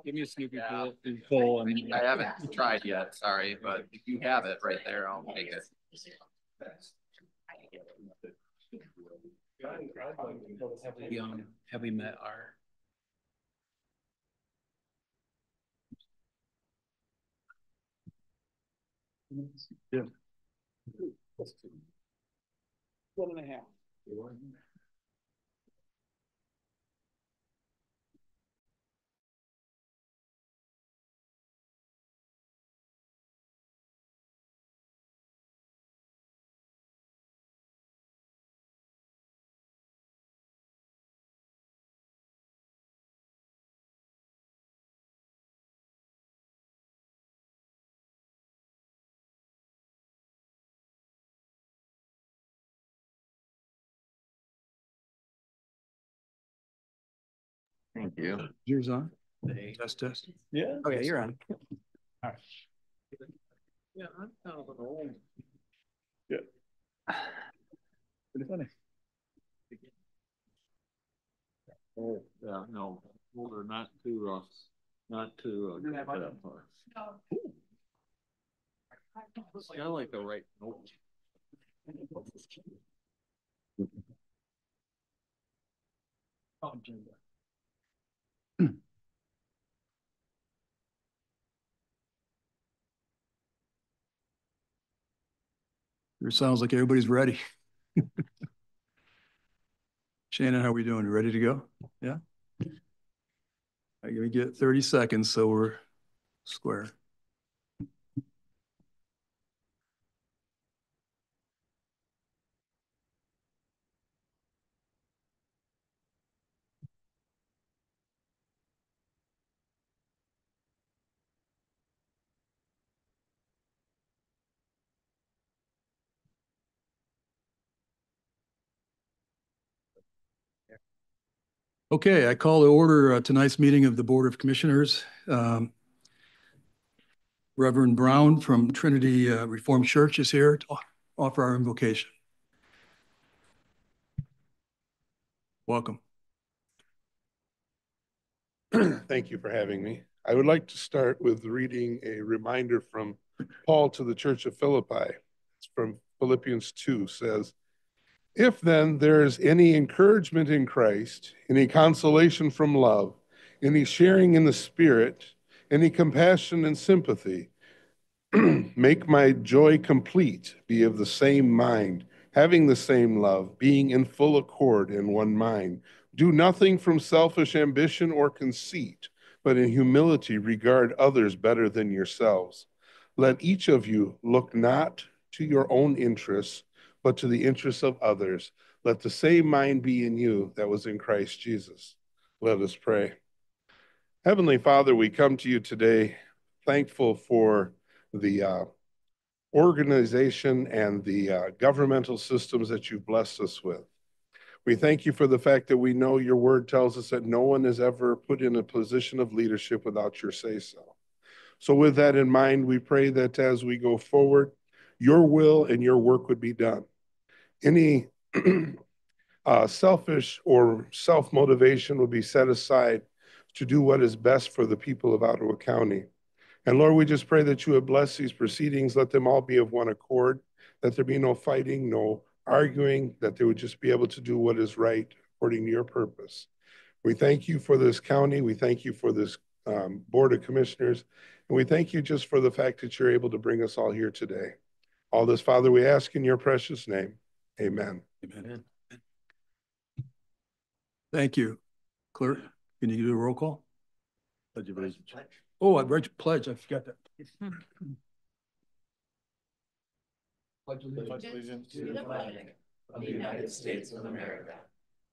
Give me a Snoopy pull. I haven't tried yet, sorry, but if you have it right there, I'll take it. Have we met our? Yeah. 1.5. Thank you. Yours on? Test. Yeah. Oh yeah, you're on. All right. Yeah, I'm kind of an old. Yeah. Pretty funny. Oh, yeah, no, older, not too that far. I like to write notes. It sounds like everybody's ready. Shannon, how are we doing? You ready to go? Yeah. All right, let me get 30 seconds so we're square. Okay, I call to order tonight's meeting of the Board of Commissioners. Reverend Brown from Trinity Reformed Church is here to offer our invocation. Welcome. Thank you for having me. I would like to start with reading a reminder from Paul to the Church of Philippi. It's from Philippians 2, says, "If then there is any encouragement in Christ, any consolation from love, any sharing in the Spirit, any compassion and sympathy, make my joy complete, be of the same mind, having the same love, being in full accord in one mind. Do nothing from selfish ambition or conceit, but in humility regard others better than yourselves. Let each of you look not to your own interests, but to the interests of others. Let the same mind be in you that was in Christ Jesus." Let us pray. Heavenly Father, we come to you today thankful for the organization and the governmental systems that you've blessed us with. We thank you for the fact that we know your word tells us that no one is ever put in a position of leadership without your say-so. So with that in mind, we pray that as we go forward, your will and your work would be done. Any selfish or self-motivation will be set aside to do what is best for the people of Ottawa County. And Lord, we just pray that you would bless these proceedings. Let them all be of one accord, that there be no fighting, no arguing, that they would just be able to do what is right according to your purpose. We thank you for this county. We thank you for this Board of Commissioners. And we thank you just for the fact that you're able to bring us all here today. All this, Father, we ask in your precious name. Amen. Amen. Thank you. Clerk, can you do a roll call? Pledge of allegiance. Oh, I read your pledge. I forgot that. Pledge allegiance to the flag of the United States of America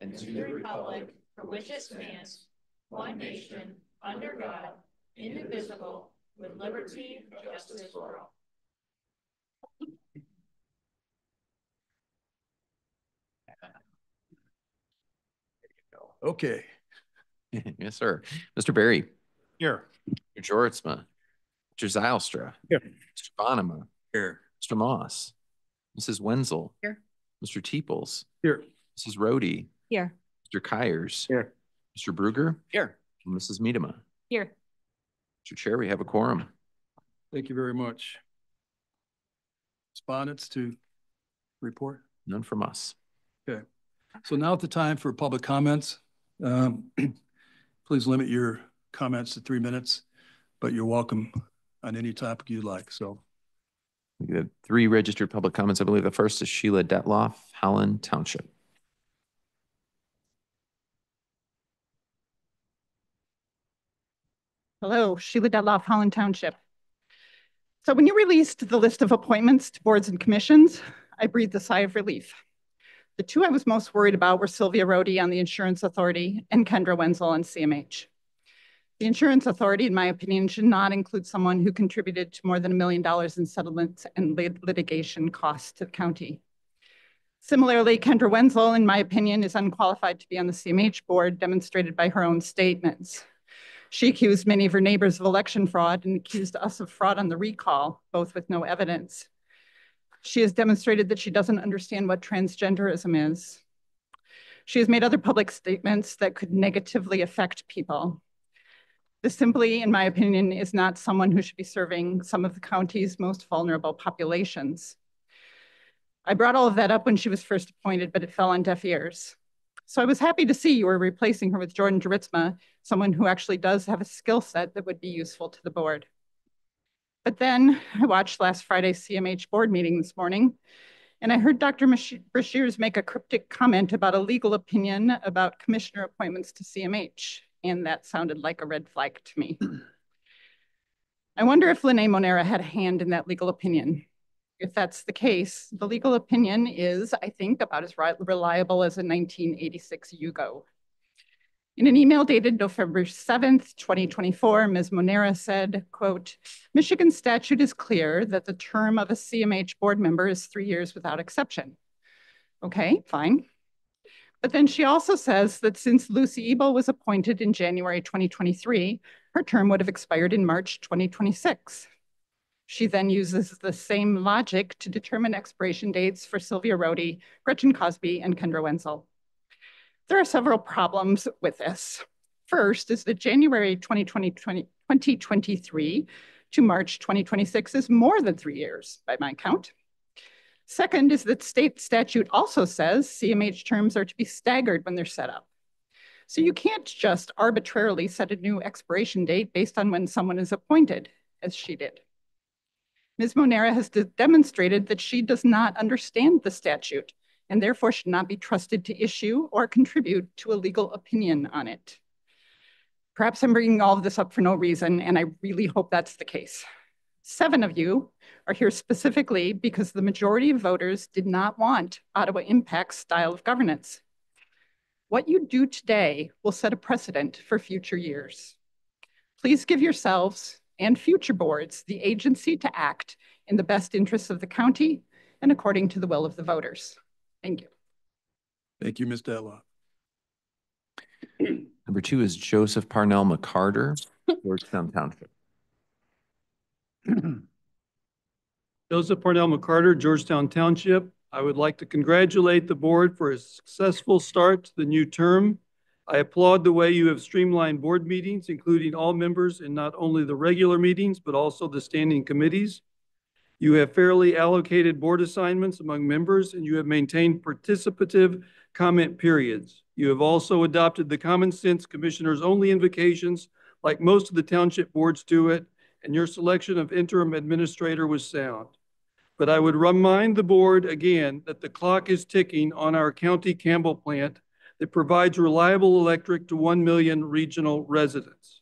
and to the republic for which it stands, one nation, under God, indivisible, with liberty and justice for all. Okay. Yes, sir. Mr. Berry. Here. Mr. Jortsma. Mr. Zylstra. Here. Mr. Bonema. Here. Mr. Moss. Mrs. Wenzel. Here. Mr. Teeples. Here. Mrs. Rohde. Here. Mr. Kyers. Here. Mr. Bruger, Here. and Mrs. Medema. Here. Mr. Chair, we have a quorum. Thank you very much. Respondents to report? None from us. Okay. So now at the time for public comments. Please limit your comments to 3 minutes, but you're welcome on any topic you'd like. So We have 3 registered public comments. I believe the first is Sheila Detloff, Howland Township. Hello, Sheila Detloff, Holland Township. So when you released the list of appointments to boards and commissions, I breathed a sigh of relief. The 2 I was most worried about were Sylvia Rohde on the Insurance Authority and Kendra Wenzel on CMH. The Insurance Authority, in my opinion, should not include someone who contributed to more than $1 million in settlements and litigation costs to the county. Similarly, Kendra Wenzel, in my opinion, is unqualified to be on the CMH board, demonstrated by her own statements. She accused many of her neighbors of election fraud and accused us of fraud on the recall, both with no evidence. She has demonstrated that she doesn't understand what transgenderism is. She has made other public statements that could negatively affect people. This simply, in my opinion, is not someone who should be serving some of the county's most vulnerable populations. I brought all of that up when she was first appointed, but it fell on deaf ears. So I was happy to see you were replacing her with Jordan Jaritzma, someone who actually does have a skill set that would be useful to the board. But then I watched last Friday's CMH board meeting this morning, and I heard Dr. Brashears make a cryptic comment about a legal opinion about commissioner appointments to CMH, and that sounded like a red flag to me. I wonder if Lene Monera had a hand in that legal opinion. If that's the case, the legal opinion is, I think, about as reliable as a 1986 Yugo. In an email dated November 7th, 2024, Ms. Monera said, quote, Michigan statute is clear that the term of a CMH board member is 3 years without exception. Okay, fine. But then she also says that since Lucy Ebel was appointed in January 2023, her term would have expired in March 2026. She then uses the same logic to determine expiration dates for Sylvia Rohde, Gretchen Cosby, and Kendra Wenzel. There are several problems with this. First is that January 2023 to March 2026 is more than 3 years by my count. Second is that state statute also says CMH terms are to be staggered when they're set up. So you can't just arbitrarily set a new expiration date based on when someone is appointed, as she did. Ms. Monera has demonstrated that she does not understand the statute and therefore should not be trusted to issue or contribute to a legal opinion on it. Perhaps I'm bringing all of this up for no reason, and I really hope that's the case. 7 of you are here specifically because the majority of voters did not want Ottawa Impact's style of governance. What you do today will set a precedent for future years. Please give yourselves and future boards the agency to act in the best interests of the county and according to the will of the voters. Thank you. thank you, Ms. Detloff. Number 2 is Joseph Parnell McCarter, Georgetown Township. Joseph Parnell McCarter, Georgetown Township. I would like to congratulate the board for a successful start to the new term. I applaud the way you have streamlined board meetings, including all members in not only the regular meetings, but also the standing committees. You have fairly allocated board assignments among members, and you have maintained participative comment periods. You have also adopted the common sense commissioners only invocations like most of the township boards do it, and your selection of interim administrator was sound. But I would remind the board again that the clock is ticking on our County Campbell plant that provides reliable electric to 1 million regional residents.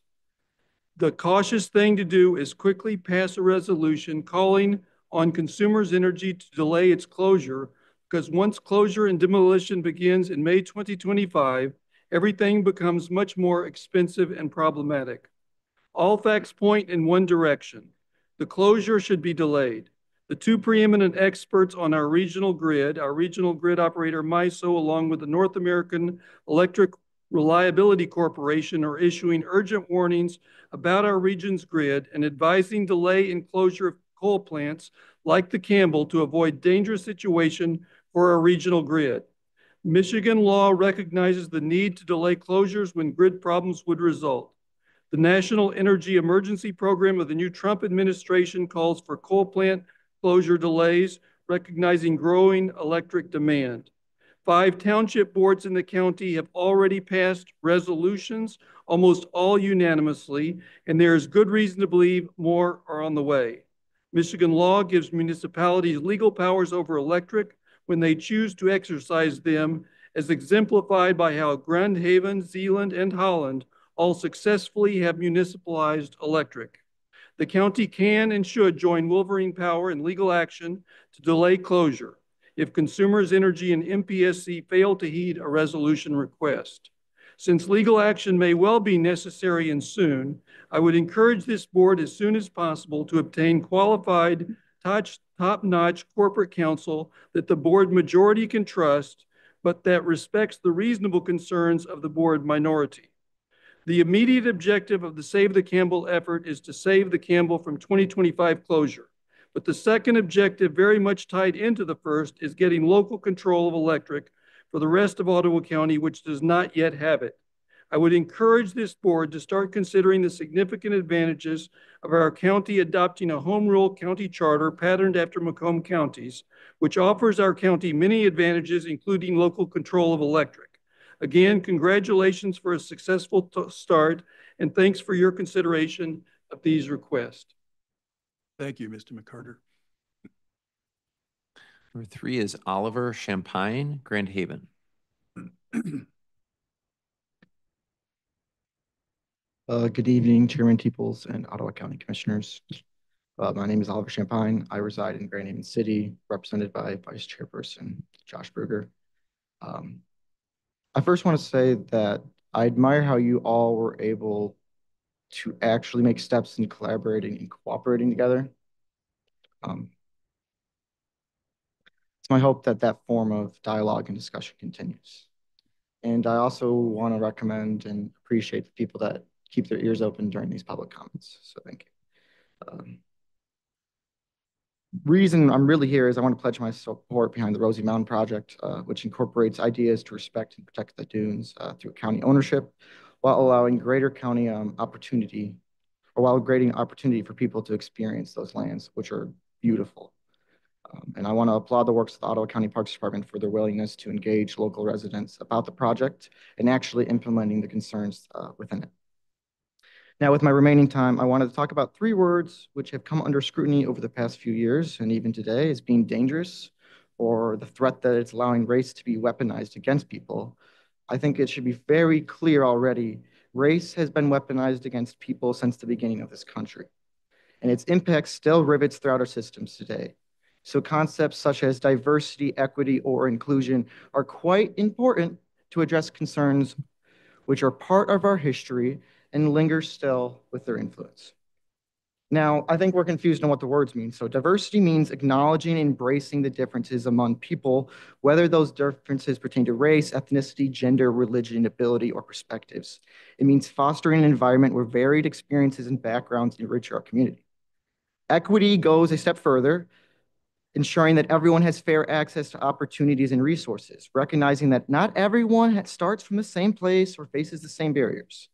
The cautious thing to do is quickly pass a resolution calling on Consumers Energy to delay its closure, because once closure and demolition begins in May 2025, everything becomes much more expensive and problematic. All facts point in one direction. The closure should be delayed. The 2 preeminent experts on our regional grid operator MISO, along with the North American Electric Reliability Corporation, are issuing urgent warnings about our region's grid and advising delay in closure of coal plants like the Campbell to avoid dangerous situation for our regional grid. Michigan law recognizes the need to delay closures when grid problems would result. The National Energy Emergency Program of the new Trump administration calls for coal plant closure delays, recognizing growing electric demand. 5 township boards in the county have already passed resolutions, almost all unanimously, and there is good reason to believe more are on the way. Michigan law gives municipalities legal powers over electric when they choose to exercise them, as exemplified by how Grand Haven, Zeeland, and Holland all successfully have municipalized electric. The county can and should join Wolverine Power in legal action to delay closure if Consumers Energy and MPSC fail to heed a resolution request. Since legal action may well be necessary and soon, I would encourage this board as soon as possible to obtain qualified, top-notch corporate counsel that the board majority can trust, but that respects the reasonable concerns of the board minority. The immediate objective of the Save the Campbell effort is to save the Campbell from 2025 closure. But the second objective, very much tied into the first, is getting local control of electric for the rest of Ottawa County, which does not yet have it. I would encourage this board to start considering the significant advantages of our county adopting a home rule county charter patterned after Macomb counties, which offers our county many advantages, including local control of electric. Again, congratulations for a successful start, and thanks for your consideration of these requests. Thank you, Mr. McCarter. Number 3 is Oliver Champagne, Grand Haven. Good evening, Chairman Teeples and Ottawa County Commissioners. My name is Oliver Champagne. I reside in Grand Haven City, represented by Vice Chairperson Josh Berger. I first want to say that I admire how you all were able to actually make steps in collaborating and cooperating together. It's my hope that that form of dialogue and discussion continues. And I also want to recommend and appreciate the people that keep their ears open during these public comments. So thank you. Reason I'm really here is I want to pledge my support behind the Rosie Mountain Project, which incorporates ideas to respect and protect the dunes through county ownership, while allowing greater county opportunity, or while creating opportunity for people to experience those lands, which are beautiful. And I want to applaud the works of the Ottawa County Parks Department for their willingness to engage local residents about the project and actually implementing the concerns within it. Now, with my remaining time, I wanted to talk about 3 words which have come under scrutiny over the past few years and even today as being dangerous, or the threat that it's allowing race to be weaponized against people. I think it should be very clear already, race has been weaponized against people since the beginning of this country, and its impact still rivets throughout our systems today. So concepts such as diversity, equity, or inclusion are quite important to address concerns which are part of our history and linger still with their influence. Now, I think we're confused on what the words mean. So diversity means acknowledging and embracing the differences among people, whether those differences pertain to race, ethnicity, gender, religion, ability, or perspectives. It means fostering an environment where varied experiences and backgrounds enrich our community. Equity goes a step further, ensuring that everyone has fair access to opportunities and resources, recognizing that not everyone starts from the same place or faces the same barriers.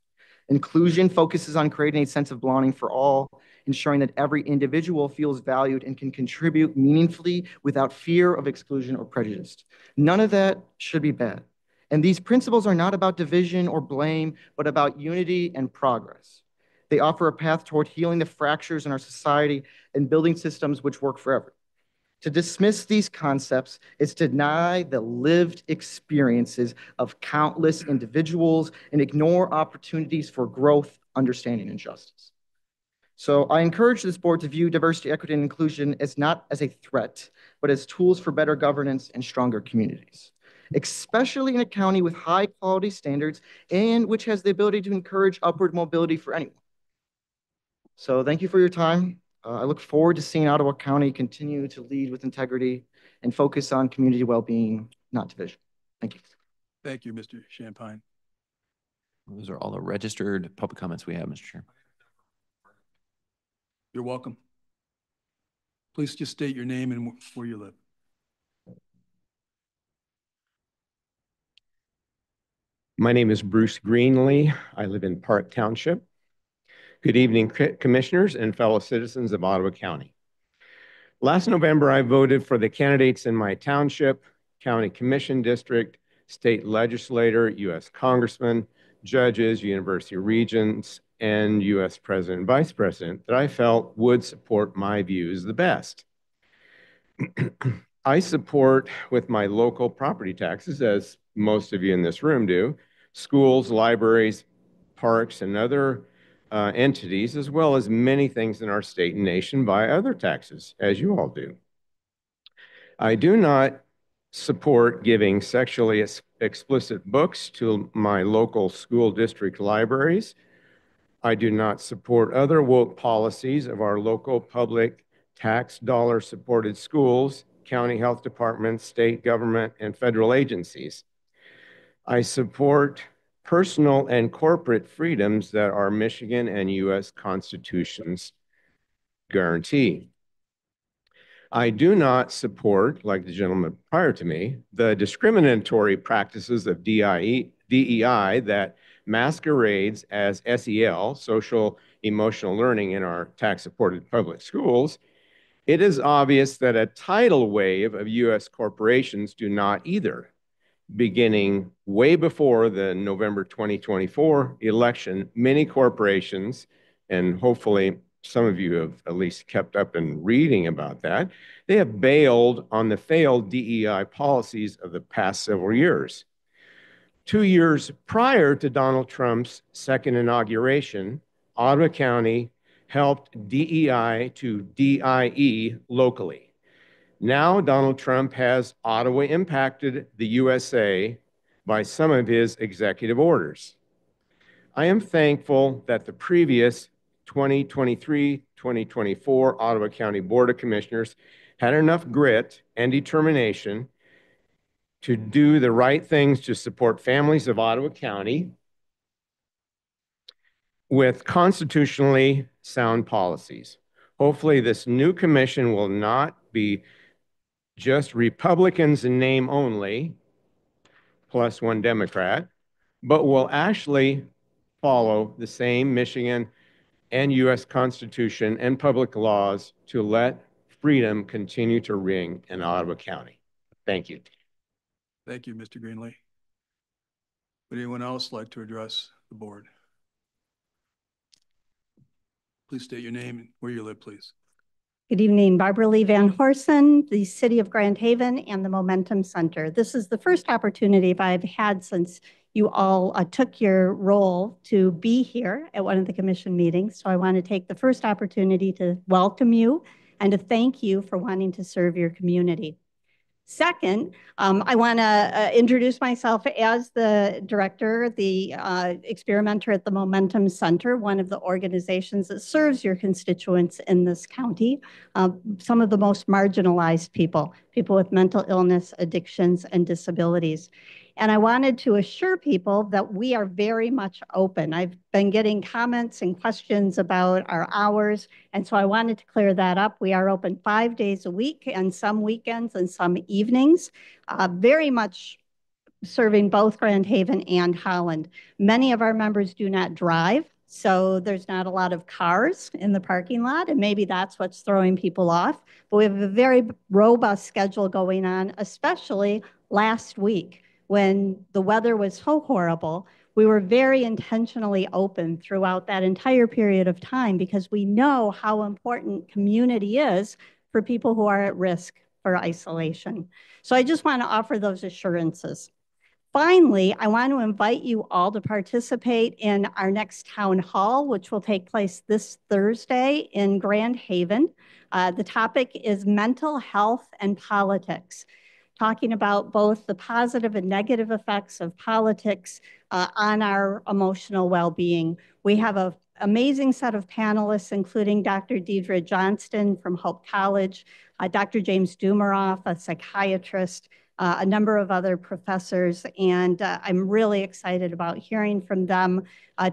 Inclusion focuses on creating a sense of belonging for all, ensuring that every individual feels valued and can contribute meaningfully without fear of exclusion or prejudice. None of that should be bad. And these principles are not about division or blame, but about unity and progress. They offer a path toward healing the fractures in our society and building systems which work forever. To dismiss these concepts is to deny the lived experiences of countless individuals and ignore opportunities for growth, understanding, and justice. So I encourage this board to view diversity, equity, and inclusion as not as a threat, but as tools for better governance and stronger communities, especially in a county with high quality standards and which has the ability to encourage upward mobility for anyone. So thank you for your time. I look forward to seeing Ottawa County continue to lead with integrity and focus on community well-being, not division. Thank you. Thank you, Mr. Champagne. Those are all the registered public comments we have, Mr. Chair. You're welcome. Please just state your name and where you live. My name is Bruce Greenlee. I live in Park Township. Good evening, commissioners and fellow citizens of Ottawa County. Last November, I voted for the candidates in my township, county commission district, state legislator, U.S. congressman, judges, university regents, and U.S. president and vice president that I felt would support my views the best. I support with my local property taxes, as most of you in this room do, schools, libraries, parks, and other entities, as well as many things in our state and nation via other taxes, as you all do. I do not support giving sexually explicit books to my local school district libraries. I do not support other woke policies of our local public tax dollar supported schools, county health departments, state government, and federal agencies. I support personal and corporate freedoms that our Michigan and U.S. constitutions guarantee. I do not support, like the gentleman prior to me, the discriminatory practices of DEI that masquerades as SEL, social emotional learning, in our tax-supported public schools. It is obvious that a tidal wave of U.S. corporations do not either. Beginning way before the November 2024 election, many corporations, and hopefully some of you have at least kept up in reading about that, they have bailed on the failed DEI policies of the past several years. 2 years prior to Donald Trump's second inauguration, Ottawa County helped DEI to DIE locally. Now Donald Trump has Ottawa impacted the USA by some of his executive orders. I am thankful that the previous 2023-2024 Ottawa County Board of Commissioners had enough grit and determination to do the right things to support families of Ottawa County with constitutionally sound policies. Hopefully this new commission will not be just Republicans in name only, plus one Democrat, but will actually follow the same Michigan and U.S. Constitution and public laws to let freedom continue to ring in Ottawa County. Thank you. Thank you, Mr. Greenlee. Would anyone else like to address the board? Please state your name and where you live, please. Good evening, Barbara Lee Van Horsen, the City of Grand Haven and the Momentum Center. This is the first opportunity I've had since you all took your role to be here at one of the commission meetings. So I want to take the first opportunity to welcome you and to thank you for wanting to serve your community. Second, I want to introduce myself as the director, the experimenter at the Momentum Center, one of the organizations that serves your constituents in this county, some of the most marginalized people with mental illness, addictions, and disabilities. And I wanted to assure people that we are very much open. I've been getting comments and questions about our hours, and so I wanted to clear that up. We are open 5 days a week and some weekends and some evenings, very much serving both Grand Haven and Holland. Many of our members do not drive, so there's not a lot of cars in the parking lot, and maybe that's what's throwing people off. But we have a very robust schedule going on, especially last week when the weather was so horrible. We were very intentionally open throughout that entire period of time because we know how important community is for people who are at risk for isolation. So I just want to offer those assurances. Finally, I want to invite you all to participate in our next town hall, which will take place this Thursday in Grand Haven. The topic is mental health and politics, talking about both the positive and negative effects of politics on our emotional well-being. We have an amazing set of panelists, including Dr. Deidre Johnston from Hope College, Dr. James Dumeroff, a psychiatrist, a number of other professors, and I'm really excited about hearing from them,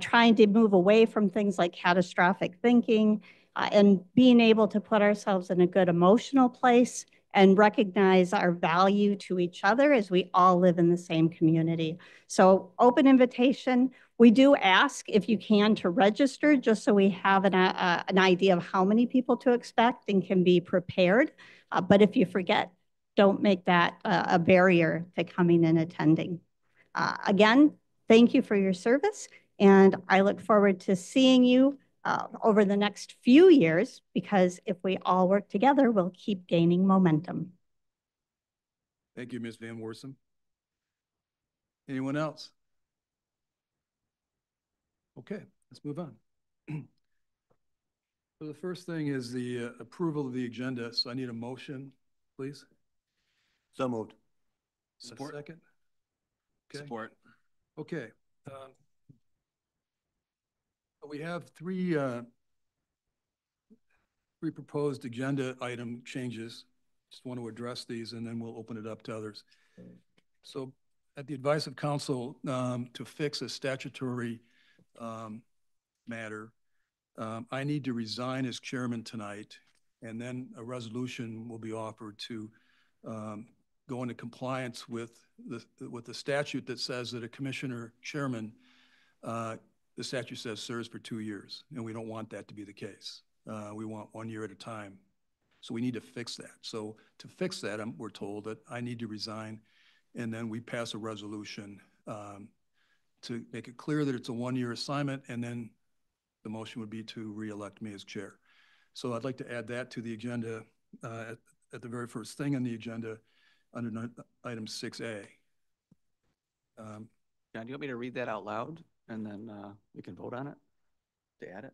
trying to move away from things like catastrophic thinking and being able to put ourselves in a good emotional place and recognize our value to each other as we all live in the same community. So open invitation. We do ask if you can to register just so we have an idea of how many people to expect and can be prepared. But if you forget, don't make that a barrier to coming and attending. Again, thank you for your service, and I look forward to seeing you over the next few years, because if we all work together, we'll keep gaining momentum. Thank you, Ms. Van Worsum. Anyone else? Okay, let's move on. So the first thing is the approval of the agenda. So I need a motion, please. So moved. Support. Second. Okay. Support. Okay. We have three proposed agenda item changes. Just want to address these and then we'll open it up to others. So at the advice of council, to fix a statutory matter, I need to resign as chairman tonight, and then a resolution will be offered to go into compliance with the statute that says that a commissioner chairman, the statute says serves for 2 years, and we don't want that to be the case. We want 1 year at a time. So we need to fix that. So to fix that, we're told that I need to resign, and then we pass a resolution to make it clear that it's a 1-year assignment, and then the motion would be to re-elect me as chair. So I'd like to add that to the agenda at the very first thing on the agenda under item 6A. John, do you want me to read that out loud and then we can vote on it to add it?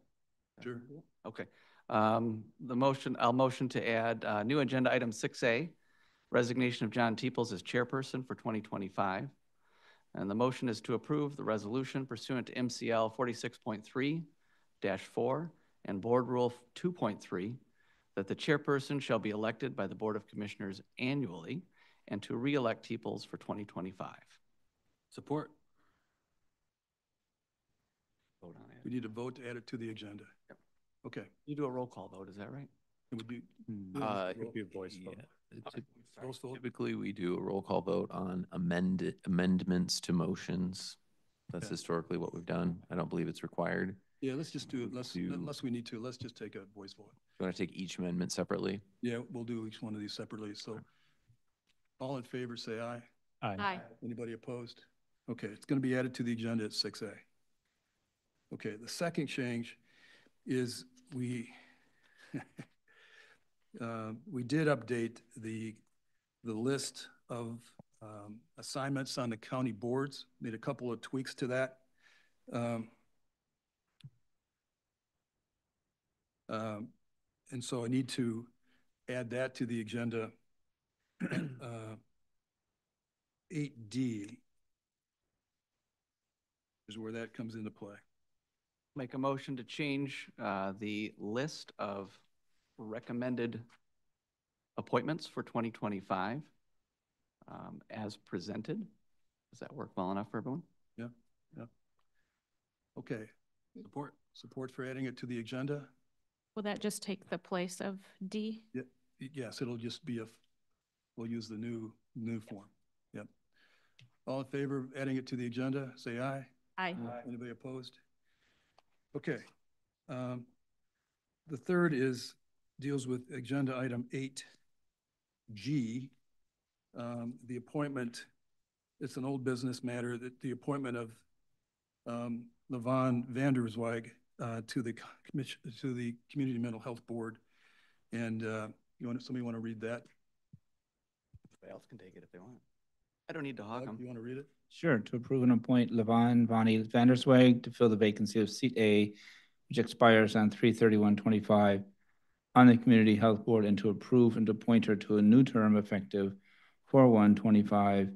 Sure. Okay. I'll motion to add new agenda item 6A, resignation of John Teeples as chairperson for 2025. And the motion is to approve the resolution pursuant to MCL 46.3-4 and Board Rule 2.3 that the chairperson shall be elected by the Board of Commissioners annually and to re-elect Teeples for 2025. Support. Vote on it. We need a vote to add it to the agenda. Yep. Okay. You do a roll call vote, is that right? It would be. It would be a voice vote. Voice vote. Typically, we do a roll call vote on amendments to motions. That's historically what we've done. I don't believe it's required. Yeah, let's just do it. Unless we need to, let's just take a voice vote. You want to take each amendment separately? Yeah, we'll do each one of these separately. So all in favor, say aye. Aye. Anybody opposed? Okay, it's going to be added to the agenda at 6A. Okay, the second change is we did update the list of assignments on the county boards, made a couple of tweaks to that. And so I need to add that to the agenda. 8D is where that comes into play. Make a motion to change the list of recommended appointments for 2025 as presented. Does that work well enough for everyone? Yeah, yeah. Okay. Support for adding it to the agenda? Will that just take the place of D? Yeah, yes, it'll just be we'll use the new form. Yep. All in favor of adding it to the agenda, say aye. Aye. Anybody opposed? Okay. The third deals with agenda item 8G. The appointment, it's an old business matter, that the appointment of Levon Vanderswijk to the Community Mental Health Board. And somebody want to read that? Somebody else can take it if they want. I don't need to hog them. You want to read it? Sure, to approve and appoint Levon Vonnie Vanderswijk to fill the vacancy of seat A, which expires on 3/31/25 on the Community Health Board, and to approve and appoint her to a new term effective 4/1/25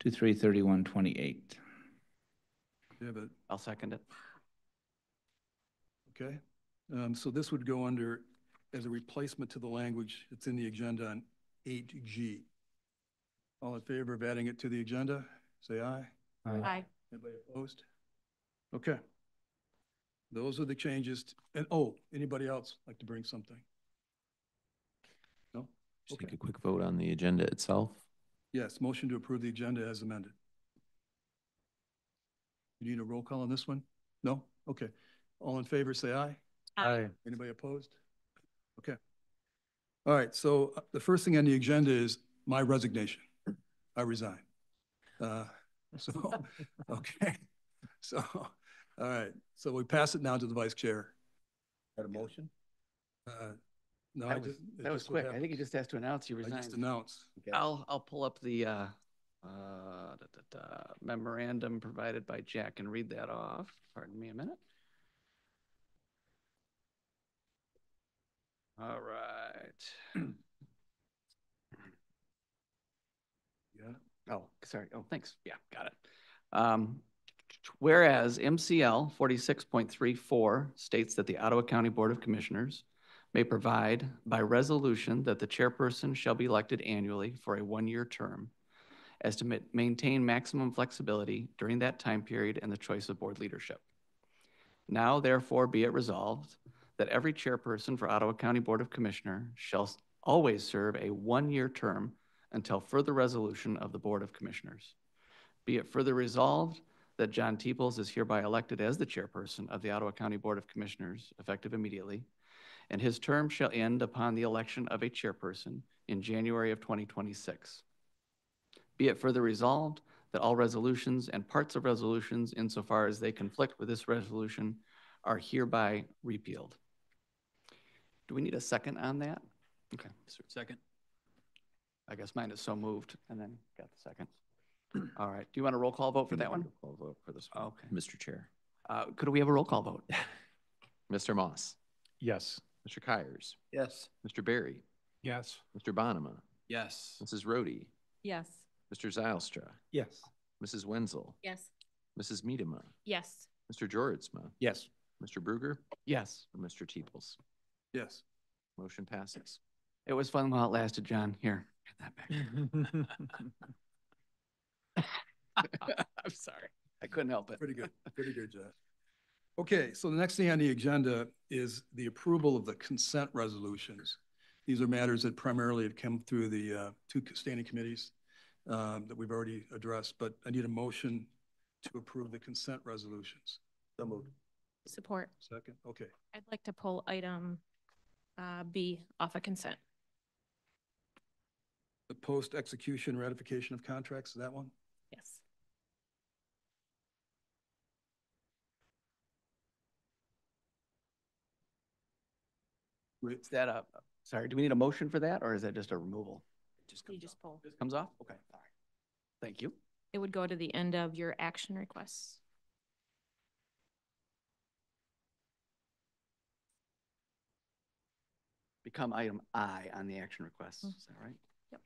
to 3/31/28. Yeah, but I'll second it. okay. So this would go under as a replacement to the language that's in the agenda on 8G. All in favor of adding it to the agenda, say aye. Aye. Anybody opposed? Okay. Those are the changes. And anybody else like to bring something? No? Just take a quick vote on the agenda itself. Yes, motion to approve the agenda as amended. You need a roll call on this one? No? Okay. All in favor, say aye. Aye. Anybody opposed? Okay. All right, so the first thing on the agenda is my resignation. I resign. So, okay. So, all right, so we pass it now to the vice chair. Got a motion? No, That was quick. I think he just has to announce you I resigned. just announce. I'll pull up the memorandum provided by Jack and read that off. Pardon me a minute. All right. Yeah. Oh, sorry. Oh, thanks. Yeah, got it. Whereas MCL 46.34 states that the Ottawa County Board of Commissioners may provide by resolution that the chairperson shall be elected annually for a one-year term as to maintain maximum flexibility during that time period and the choice of board leadership. Now, therefore, be it resolved that every chairperson for Ottawa County Board of Commissioners shall always serve a one-year term until further resolution of the Board of Commissioners. Be it further resolved that John Teeples is hereby elected as the chairperson of the Ottawa County Board of Commissioners, effective immediately, and his term shall end upon the election of a chairperson in January of 2026. Be it further resolved that all resolutions and parts of resolutions insofar as they conflict with this resolution are hereby repealed. Do we need a second on that? Okay. Second. I guess mine is so moved and then got the second. All right. Do you want a roll call vote for that one? Roll call vote for this one. Okay. Mr. Chair. Could we have a roll call vote? Mr. Moss. Yes. Mr. Kyers. Yes. Mr. Berry. Yes. Mr. Bonema. Yes. Mrs. Rohde. Yes. Mr. Zylstra. Yes. Mrs. Wenzel. Yes. Mrs. Miedema. Yes. Mr. Jordsma. Yes. Mr. Bruger. Yes. And Mr. Teeples. Yes. Motion passes. It was fun while it lasted, John. Here, get that back. I'm sorry. I couldn't help it. Pretty good. Pretty good, Josh. Okay, so the next thing on the agenda is the approval of the consent resolutions. These are matters that primarily have come through the two standing committees that we've already addressed, but I need a motion to approve the consent resolutions. So moved. Support. Second, okay. I'd like to pull item B off of consent. The post-execution ratification of contracts, is that one? Yes. Is that sorry, do we need a motion for that or is that just a removal? You just pull. Just comes off? Okay, all right. Thank you. It would go to the end of your action requests. Become item I on the action requests, is that right? Yep.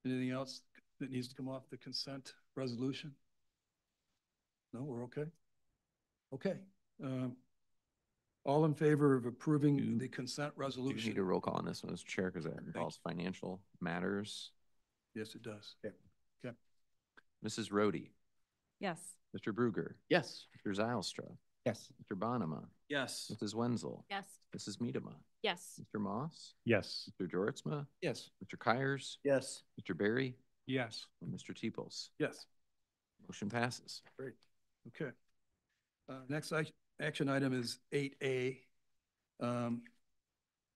Anything else that needs to come off the consent resolution? No, we're okay? Okay. All in favor of approving the consent Do you resolution? need a roll call on this one, Mr. Chair, because that involves financial matters? Yes, it does. Okay. Okay. Mrs. Rohde. Yes. Mr. Bruger. Yes. Mr. Zylstra. Yes. Mr. Bonema. Yes. Mrs. Wenzel. Yes. Mrs. Miedema. Yes. Mr. Moss. Yes. Mr. Jortsma. Yes. Mr. Kyers. Yes. Mr. Berry. Yes. And Mr. Teeples. Yes. Motion passes. Great. Okay. Next action item is 8A.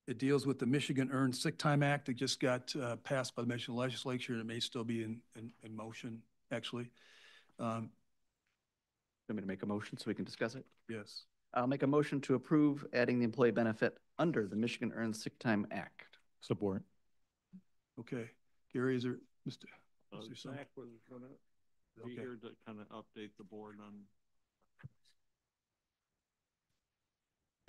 It deals with the Michigan Earned Sick Time Act that just got passed by the Michigan legislature, and it may still be in motion, actually. Want me to make a motion so we can discuss it? Yes. I'll make a motion to approve adding the employee benefit under the Michigan Earned Sick Time Act. Support. Okay. Gary, is there, Mr. Zach was gonna be here to kind of update the board on.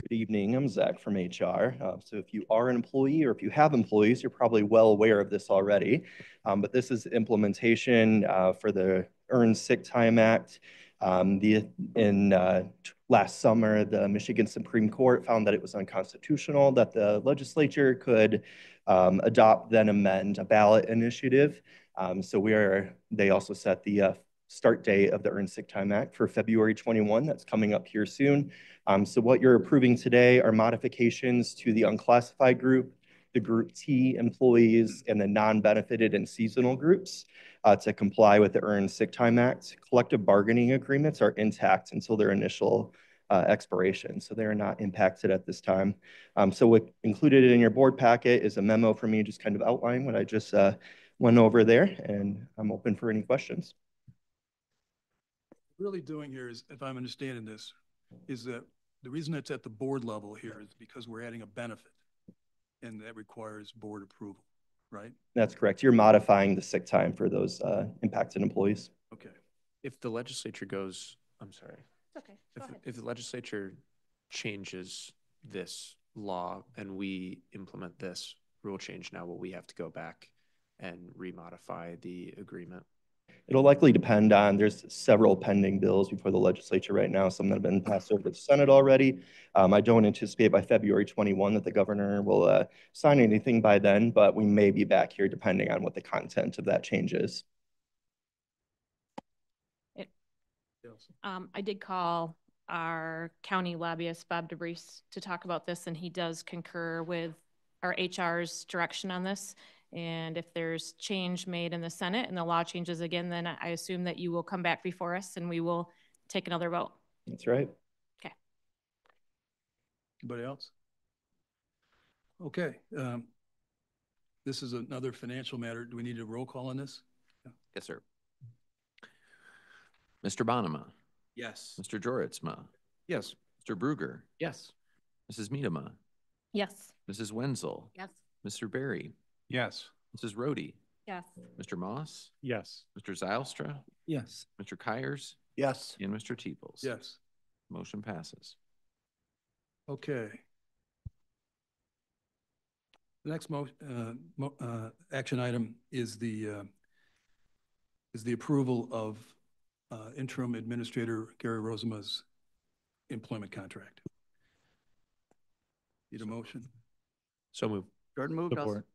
Good evening, I'm Zach from HR. So if you are an employee or if you have employees, you're probably well aware of this already. But this is implementation for the Earned Sick Time Act. Last summer, the Michigan Supreme Court found that it was unconstitutional that the legislature could adopt then amend a ballot initiative. They also set the start date of the Earned Sick Time Act for February 21. That's coming up here soon. So what you're approving today are modifications to the unclassified group, the Group T employees, and the non-benefited and seasonal groups to comply with the Earned Sick Time Act. Collective bargaining agreements are intact until their initial expiration, so they are not impacted at this time. So what included in your board packet is a memo from me just kind of outlining what I just went over there, and I'm open for any questions. What we're really doing here is, if I'm understanding this, is that the reason it's at the board level here is because we're adding a benefit, and that requires board approval, right? That's correct. You're modifying the sick time for those impacted employees. Okay. If the legislature goes, I'm sorry. Okay, If the legislature changes this law and we implement this rule change now, will we have to go back and remodify the agreement? It'll likely depend on, there's several pending bills before the legislature right now, some that have been passed over to the Senate already. I don't anticipate by February 21 that the governor will sign anything by then, but we may be back here depending on what the content of that change is. I did call our county lobbyist, Bob DeBreese, to talk about this, and he does concur with our HR's direction on this. And if there's change made in the Senate and the law changes again, then I assume that you will come back before us and we will take another vote. That's right. Okay. Anybody else? Okay. This is another financial matter. Do we need a roll call on this? Yes, sir. Mr. Bonema. Yes. Mr. Joritzma. Yes. Mr. Bruger. Yes. Mrs. Miedema. Yes. Mrs. Wenzel. Yes. Mr. Berry. Yes. Mrs. Rhodey. Yes. Mr. Moss. Yes. Mr. Zylstra. Yes. Mr. Kyers. Yes. And Mr. Teeples. Yes. Motion passes. Okay. The next action item is the approval of interim administrator Gary Rosema's employment contract. Need a motion? So moved. Jordan moved. Support.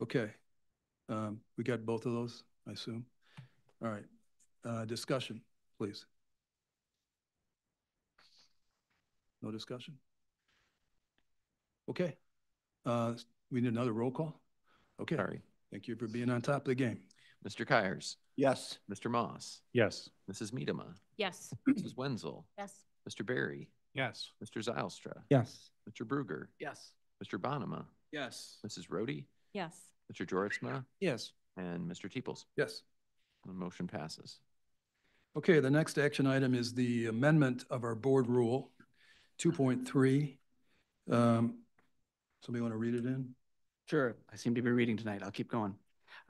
Okay. We got both of those, I assume. All right. Discussion, please. No discussion? Okay. We need another roll call? Okay. Sorry. Thank you for being on top of the game. Mr. Kyers. Yes. Mr. Moss. Yes. Mrs. Miedema. Yes. Mrs. Wenzel. Yes. Mr. Berry. Yes. Mr. Zylstra. Yes. Mr. Bruger. Yes. Mr. Bonema. Yes. Mrs. Rhodey. Yes. Mr. Joritzma. Yes. And Mr. Teeples. Yes. The motion passes. Okay, the next action item is the amendment of our board rule 2.3. Somebody want to read it in? Sure. I seem to be reading tonight. I'll keep going.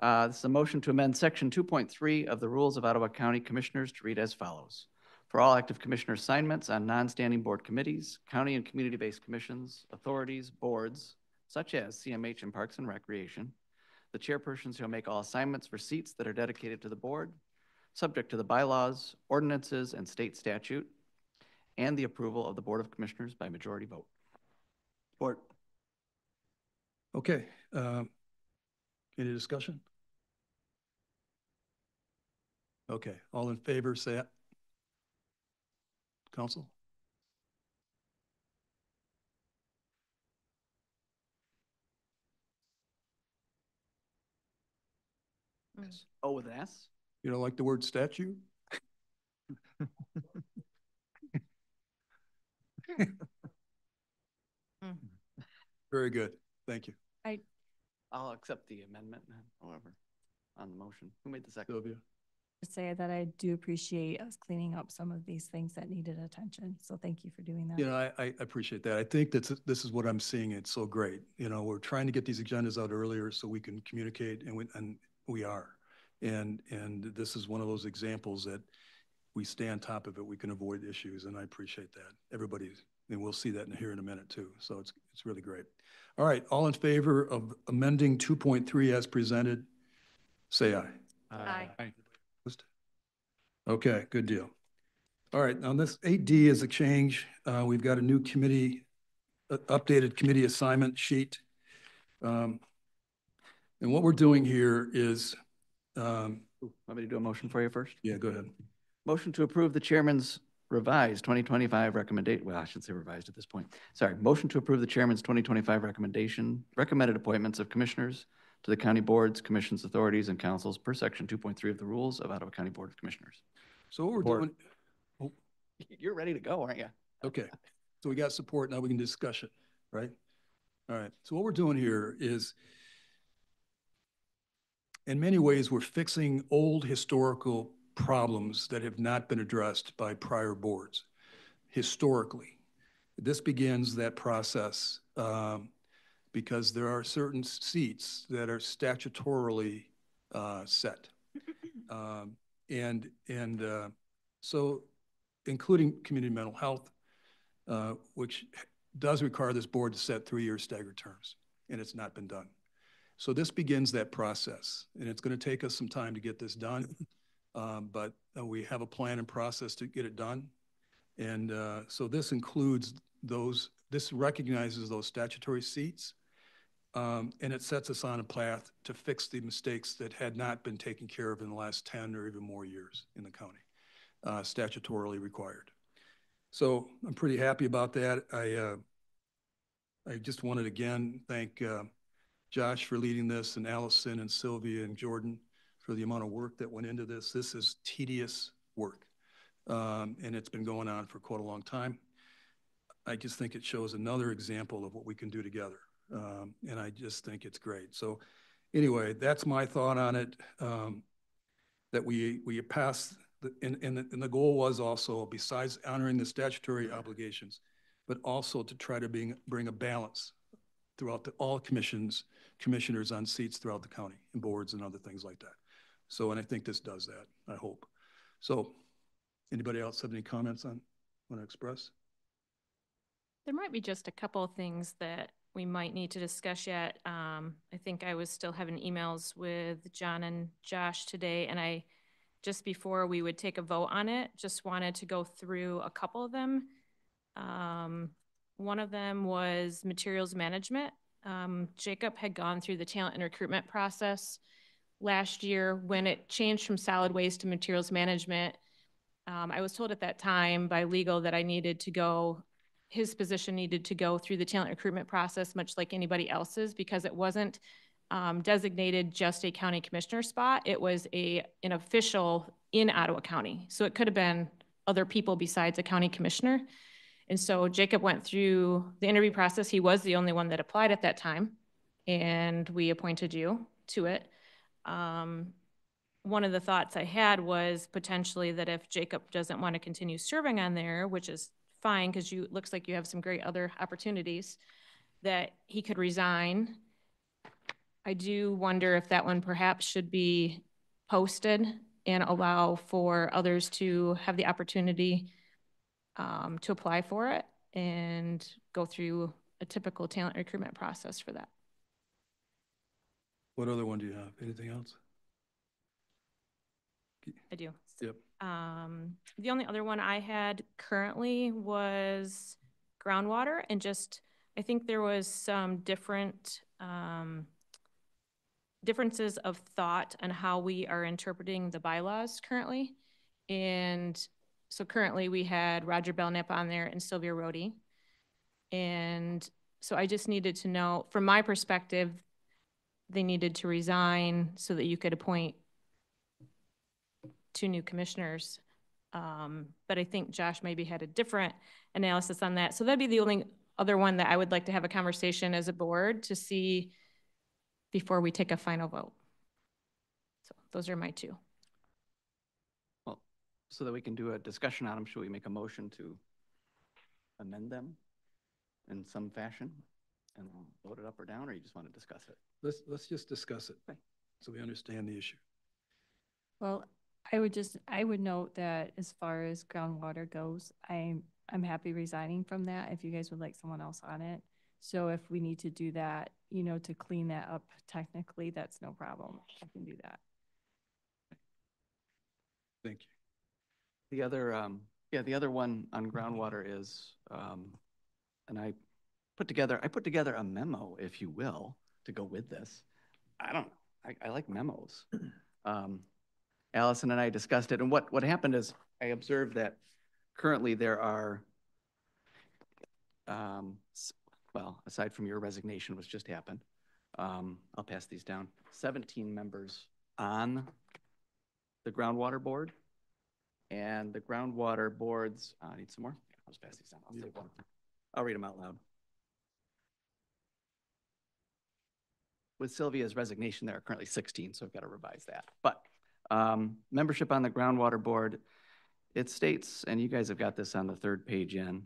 This is a motion to amend section 2.3 of the Rules of Ottawa County Commissioners to read as follows. For all active commissioner assignments on non-standing board committees, county and community-based commissions, authorities, boards, such as CMH and Parks and Recreation, the chairperson shall make all assignments for seats that are dedicated to the board, subject to the bylaws, ordinances, and state statute, and the approval of the Board of Commissioners by majority vote. Support. Okay. Any discussion? Okay. All in favor, say it. Council? Yes. Oh, with an S? You don't like the word statute? Very good. Thank you. I'll accept the amendment, however, on the motion. Who made the second? Sylvia? To say that I do appreciate us cleaning up some of these things that needed attention. So thank you for doing that. You know, I appreciate that. I think that this is what I'm seeing. It's so great. You know, we're trying to get these agendas out earlier so we can communicate, and we are. And this is one of those examples that we stay on top of it. We can avoid issues, and I appreciate that. Everybody's, and we'll see that here in a minute too. So it's really great. All right, all in favor of amending 2.3 as presented, say aye. Aye. Okay, good deal. All right, now this 8D is a change. We've got a new committee, updated committee assignment sheet. And what we're doing here is we're Want me to do a motion for you first? Yeah, go ahead. Motion to approve the chairman's revised 2025 recommendation, well, I shouldn't say revised at this point. Sorry, motion to approve the chairman's 2025 recommended appointments of commissioners to the county boards, commissions, authorities, and councils per section 2.3 of the rules of Ottawa County Board of Commissioners. So what we're Support. doing, oh, You're ready to go, aren't you? okay. So we got support, now we can discuss it, right? All right, so what we're doing here is, in many ways, we're fixing old historical problems that have not been addressed by prior boards historically. This begins that process because there are certain seats that are statutorily set. So including community mental health, which does require this board to set 3-year staggered terms, and it's not been done. So this begins that process, and it's going to take us some time to get this done, but we have a plan and process to get it done. And so this includes this recognizes those statutory seats, and it sets us on a path to fix the mistakes that had not been taken care of in the last 10 or even more years in the county, statutorily required. So I'm pretty happy about that. I just wanted to again thank Josh for leading this, and Allison and Sylvia and Jordan for the amount of work that went into this. This is tedious work, and it's been going on for quite a long time. I just think it shows another example of what we can do together, and I just think it's great. So anyway, that's my thought on it, that we pass, and the goal was also, besides honoring the statutory obligations, but also to try to bring a balance throughout all commissioners on seats throughout the county and boards and other things like that. So, and I think this does that, I hope. So anybody else have any comments on want to express? There might be just a couple of things that we might need to discuss yet. I think I was still having emails with John and Josh today, and just before we would take a vote on it, just wanted to go through a couple of them. One of them was materials management. Jacob had gone through the talent and recruitment process last year. When it changed from solid waste to materials management, I was told at that time by legal that his position needed to go through the talent recruitment process, much like anybody else's, because it wasn't designated just a county commissioner spot. It was an official in Ottawa County. So it could have been other people besides a county commissioner. And so Jacob went through the interview process. He was the only one that applied at that time, and we appointed you to it. One of the thoughts I had was potentially that if Jacob doesn't want to continue serving on there, which is fine because it looks like you have some great other opportunities, that he could resign. I do wonder if that one perhaps should be posted and allow for others to have the opportunity to apply for it and go through a typical talent recruitment process for that. What other one do you have? Anything else? I do. Yep. The only other one I had currently was groundwater, and I think there was some differences of thought on how we are interpreting the bylaws currently. And so currently we had Roger Belknap on there and Sylvia Rohde. And so I just needed to know, from my perspective, they needed to resign so that you could appoint 2 new commissioners. But I think Josh maybe had a different analysis on that. So that'd be the only other one that I would like to have a conversation as a board to see before we take a final vote. So those are my 2. Well, so that we can do a discussion on them, should we make a motion to amend them in some fashion and vote it up or down, or you just want to discuss it? Let's just discuss it, okay, so we understand the issue. Well, I would note that as far as groundwater goes, I'm happy resigning from that if you guys would like someone else on it. So if we need to do that, to clean that up technically, that's no problem. I can do that. Thank you. The other one on groundwater is, and I put together a memo, if you will, to go with this. I like memos. Allison and I discussed it, and what happened is I observed that currently there are, well, aside from your resignation, which just happened, I'll pass these down, 17 members on the groundwater board. And the groundwater boards, need some more? I'll just pass these down. I'll save one. I'll read them out loud. With Sylvia's resignation, there are currently 16, so I've got to revise that. But membership on the groundwater board, it states, and you guys have got this on the third page in,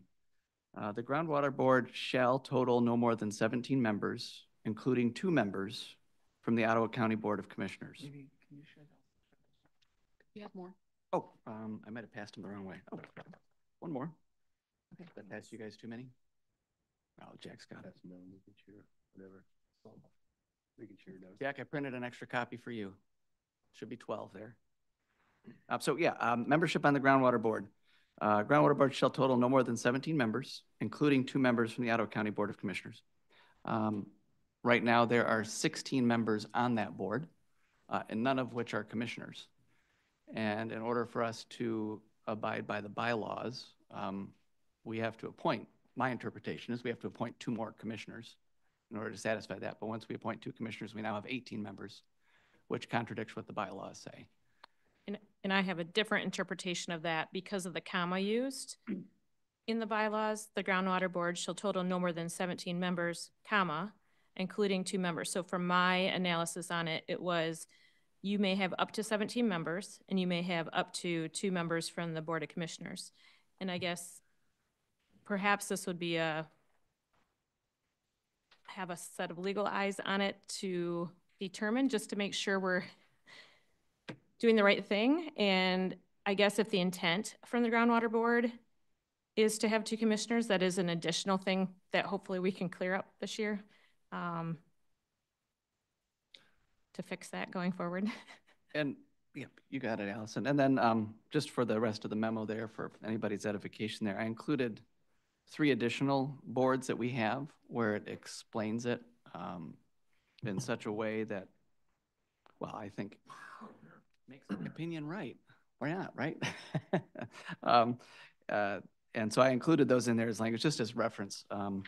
the groundwater board shall total no more than 17 members, including 2 members from the Ottawa County Board of Commissioners. Maybe, can you share that? You have more? Oh, I might have passed them the wrong way. Oh, one more. Okay, that passed you guys too many? Oh, Jack's got it. No, making sure, whatever. Making sure it does. Jack, I printed an extra copy for you. Should be 12 there. So yeah, membership on the groundwater board. Groundwater board shall total no more than 17 members, including 2 members from the Ottawa County Board of Commissioners. Right now, there are 16 members on that board, and none of which are commissioners. And in order for us to abide by the bylaws, we have to appoint, my interpretation is we have to appoint 2 more commissioners in order to satisfy that. But once we appoint 2 commissioners, we now have 18 members, which contradicts what the bylaws say. And I have a different interpretation of that because of the comma used. In the bylaws, the groundwater board shall total no more than 17 members, comma, including 2 members. So from my analysis on it, it was you may have up to 17 members and you may have up to 2 members from the Board of Commissioners. And I guess perhaps this would be have a set of legal eyes on it to determine, just to make sure we're doing the right thing. And I guess if the intent from the groundwater board is to have 2 commissioners, that is an additional thing that hopefully we can clear up this year to fix that going forward. And yeah, you got it, Allison. And then just for the rest of the memo there, for anybody's edification there, I included 3 additional boards that we have where it explains it in such a way that, well, I think makes my opinion right. Why not, right? And so I included those in there as language, just as reference on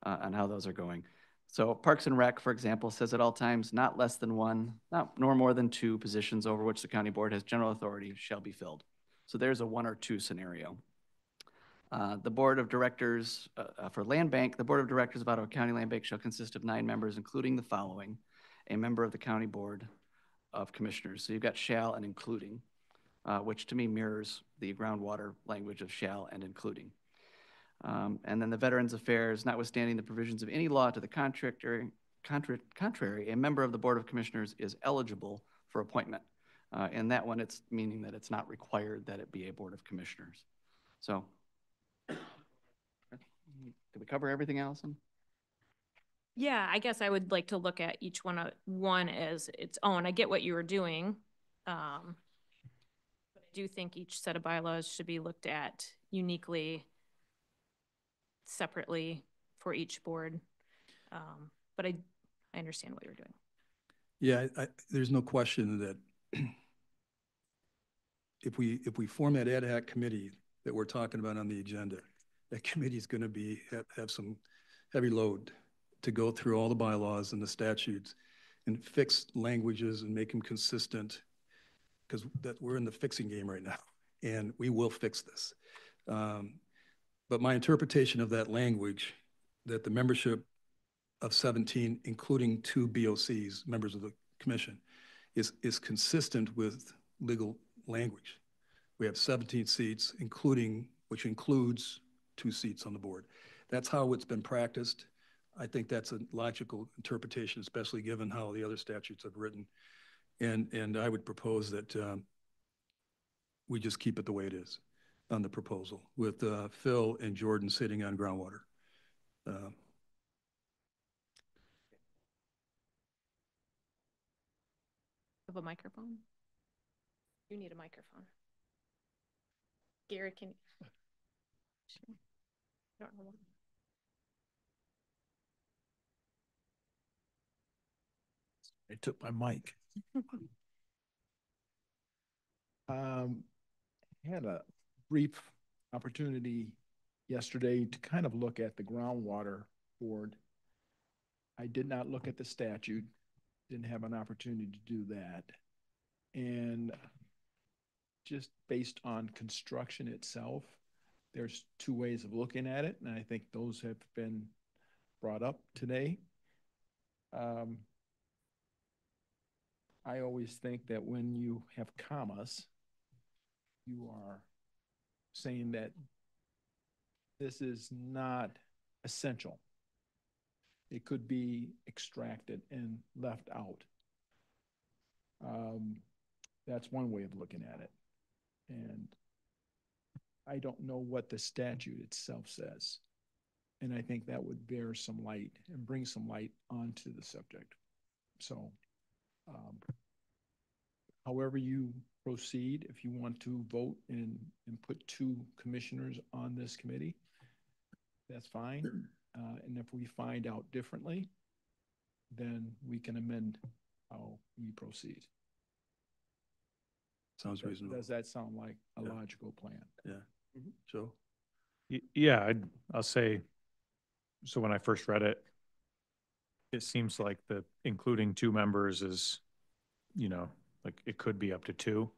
how those are going. So Parks and Rec, for example, says at all times, not less than 1, nor more than 2 positions over which the county board has general authority shall be filled. So there's a 1 or 2 scenario. The board of directors for Land Bank, the board of directors of Ottawa County Land Bank shall consist of 9 members, including the following: a member of the county board of commissioners. So you've got shall and including, which to me mirrors the groundwater language of shall and including. And then the Veterans Affairs, notwithstanding the provisions of any law to the contrary, a member of the Board of Commissioners is eligible for appointment. In that one, it's meaning that it's not required that it be a Board of Commissioners. So, did we cover everything, Allison? Yeah, I guess I would like to look at each one as its own. I get what you were doing. But I do think each set of bylaws should be looked at uniquely, separately for each board. But I understand what you're doing. Yeah, there's no question that if we form that ad hoc committee that we're talking about on the agenda, that committee is going to have some heavy load to go through all the bylaws and the statutes and fix languages and make them consistent, because we're in the fixing game right now, and we will fix this. But my interpretation of that language, that the membership of 17, including 2 BOCs, members of the commission, is consistent with legal language. We have 17 seats, which includes 2 seats on the board. That's how it's been practiced. I think that's a logical interpretation, especially given how the other statutes have written. And I would propose that we just keep it the way it is on the proposal, with Phil and Jordan sitting on groundwater. Have a microphone? You need a microphone. Gary, can sure. I don't know. They took my mic. Had a brief opportunity yesterday to kind of look at the groundwater board. I did not look at the statute, didn't have an opportunity to do that. And just based on construction itself, there's two ways of looking at it, and I think those have been brought up today. I always think that when you have commas, you are saying that this is not essential. It could be extracted and left out. That's one way of looking at it. And I don't know what the statute itself says. And I think that would bear some light and bring some light onto the subject. So, however you proceed, if you want to vote and put two commissioners on this committee, that's fine. And if we find out differently, then we can amend how we proceed. Sounds reasonable. Does that sound like a logical plan? Yeah. Joe? Yeah, I'll say, so when I first read it, it seems like the including two members is, like it could be up to two.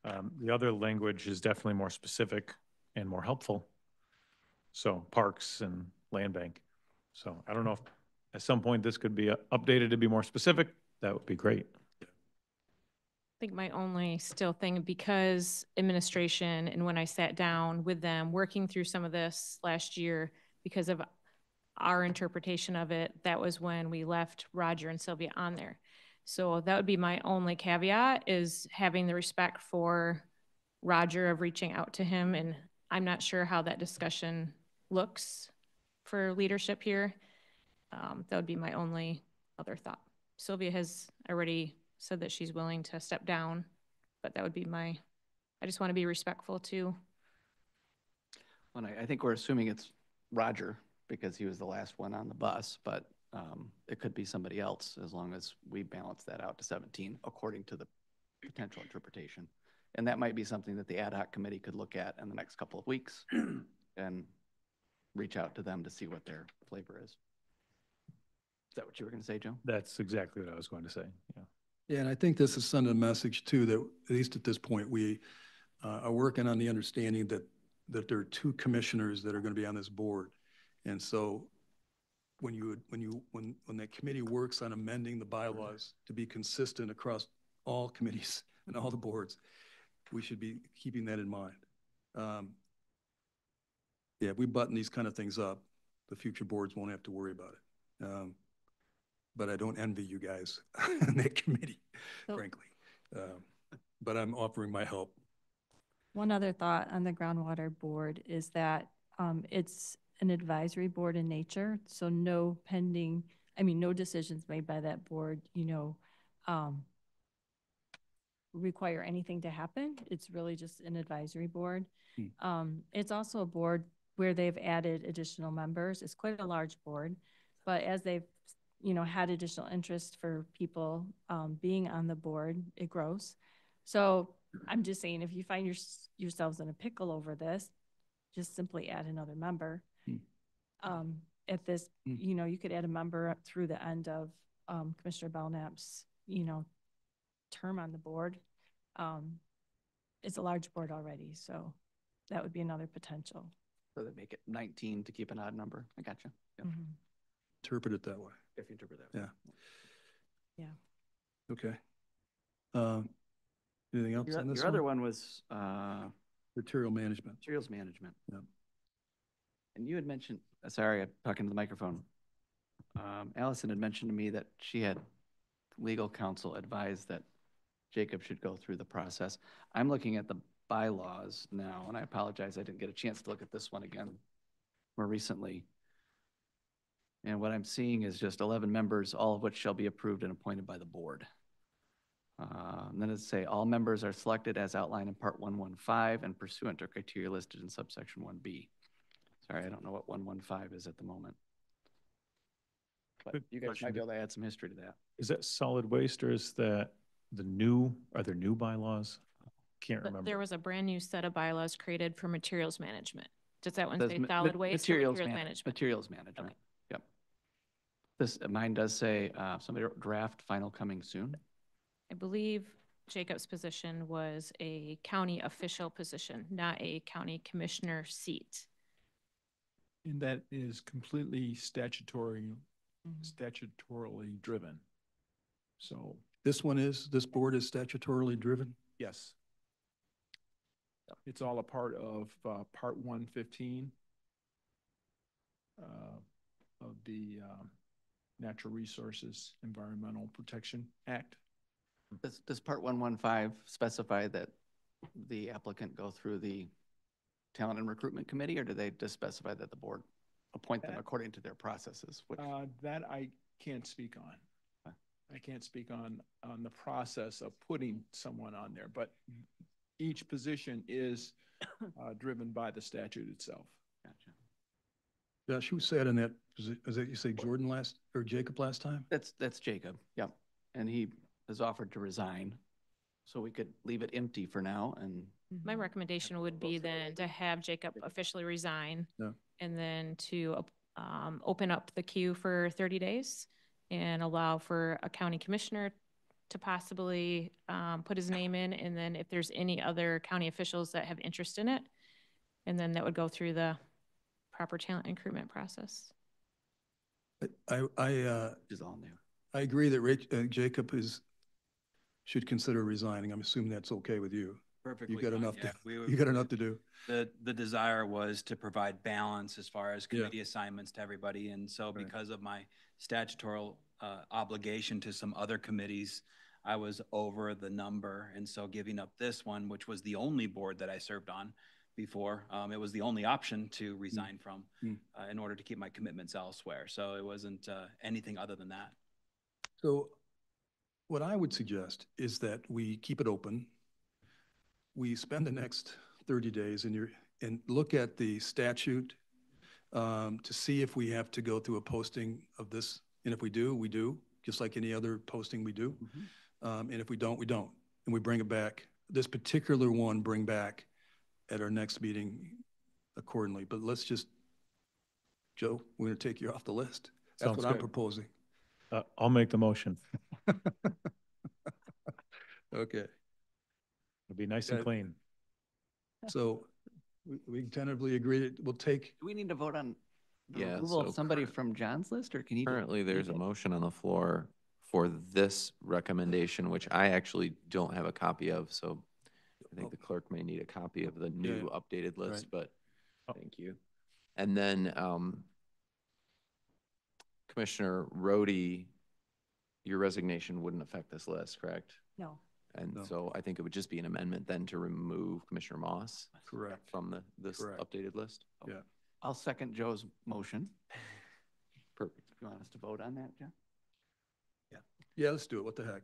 The other language is definitely more specific and more helpful. So parks and land bank. So I don't know if at some point this could be updated to be more specific. That would be great. I think my only still thing, because administration and when I sat down with them working through some of this last year, because of our interpretation of it, that was when we left Roger and Sylvia on there. So that would be my only caveat, is having the respect for Roger of reaching out to him. And I'm not sure how that discussion looks for leadership here. That would be my only other thought. Sylvia has already said that she's willing to step down, but that would be I just want to be respectful too. Well, I think we're assuming it's Roger because he was the last one on the bus, but it could be somebody else as long as we balance that out to 17 according to the potential interpretation. And that might be something that the ad hoc committee could look at in the next couple of weeks and reach out to them to see what their flavor is. Is that what you were going to say, Joe? That's exactly what I was going to say. Yeah. Yeah, and I think this is sending a message too, that at least at this point, we are working on the understanding that there are two commissioners that are going to be on this board. And so when that committee works on amending the bylaws to be consistent across all committees and all the boards, we should be keeping that in mind. Yeah, if we button these kind of things up, the future boards won't have to worry about it. But I don't envy you guys in that committee, frankly. But I'm offering my help. One other thought on the groundwater board is that it's an advisory board in nature, so no decisions made by that board, require anything to happen. It's really just an advisory board. It's also a board where they've added additional members. It's quite a large board, but as they've had additional interest for people being on the board, it grows. So I'm just saying, if you find yourselves in a pickle over this, just simply add another member. At this, you could add a member up through the end of Commissioner Belknap's, term on the board. It's a large board already, so that would be another potential. So they make it 19 to keep an odd number. I gotcha. Yep. Interpret it that way. If you interpret that way. Yeah. Okay. Anything else on this Your other one was material management. Materials management. Yeah. And you had mentioned, sorry, I'm talking to the microphone. Allison had mentioned to me that she had legal counsel advise that Jacob should go through the process. I'm looking at the bylaws now, and I apologize, I didn't get a chance to look at this one again more recently. And what I'm seeing is just 11 members, all of which shall be approved and appointed by the board. And then it say all members are selected as outlined in part 115 and pursuant to criteria listed in subsection 1B. Sorry, I don't know what 115 is at the moment. But Good you guys question. might be able to add some history to that. Is that solid waste, or is that are there new bylaws? can't But remember. there was a brand new set of bylaws created for materials management. Does that one Says say ma- solid ma- waste or materials materials man- management? Materials management. Yep. This, mine does say, somebody wrote draft final coming soon. I believe Jacob's position was a county official position, not a county commissioner seat. And that is completely statutorily driven. So, This board is statutorily driven? yes. It's all a part of Part 115 of the Natural Resources Environmental Protection Act. Does Part 115 specify that the applicant go through the Talent and Recruitment Committee, or do they just specify that the board appoint them according to their processes? That I can't speak on. I can't speak on the process of putting someone on there, but each position is driven by the statute itself. Gotcha. Josh, who sat in that position? Is that you say Jordan or Jacob last time? That's Jacob, yep. And he has offered to resign, so we could leave it empty for now and. My recommendation would be then to have Jacob officially resign. Yeah. And then to open up the queue for 30 days and allow for a county commissioner to possibly put his name in. And then if there's any other county officials that have interest in it, and then that would go through the proper talent recruitment process. Is all new. I agree that Jacob should consider resigning. I'm assuming that's okay with you. Perfectly You got fine, enough yeah. you got enough to do. The desire was to provide balance as far as committee assignments to everybody. And so because of my statutory obligation to some other committees, I was over the number. And so giving up this one, which was the only board that I served on before, it was the only option to resign from in order to keep my commitments elsewhere. So it wasn't anything other than that. So what I would suggest is that we keep it open. We spend the next 30 days and look at the statute to see if we have to go through a posting of this. And if we do, we do, just like any other posting we do. And if we don't, we don't. And we bring it back. This particular one, bring back at our next meeting accordingly. But let's just, Joe, we're going to take you off the list. That's what I'm proposing. I'll make the motion. Okay. It'll be nice and clean. So we tentatively agreed we'll take. Do we need to vote on the Yeah, removal so of somebody from John's list, or can he? Currently, there's a motion on the floor for this recommendation, which I actually don't have a copy of, so I think the clerk may need a copy of the new updated list, but thank you. And then Commissioner Rhodey, your resignation wouldn't affect this list, correct? No. And so I think it would just be an amendment then to remove Commissioner Moss. Correct. From this updated list. Yeah. I'll second Joe's motion. Perfect. You want us to vote on that, John? Yeah, let's do it. What the heck?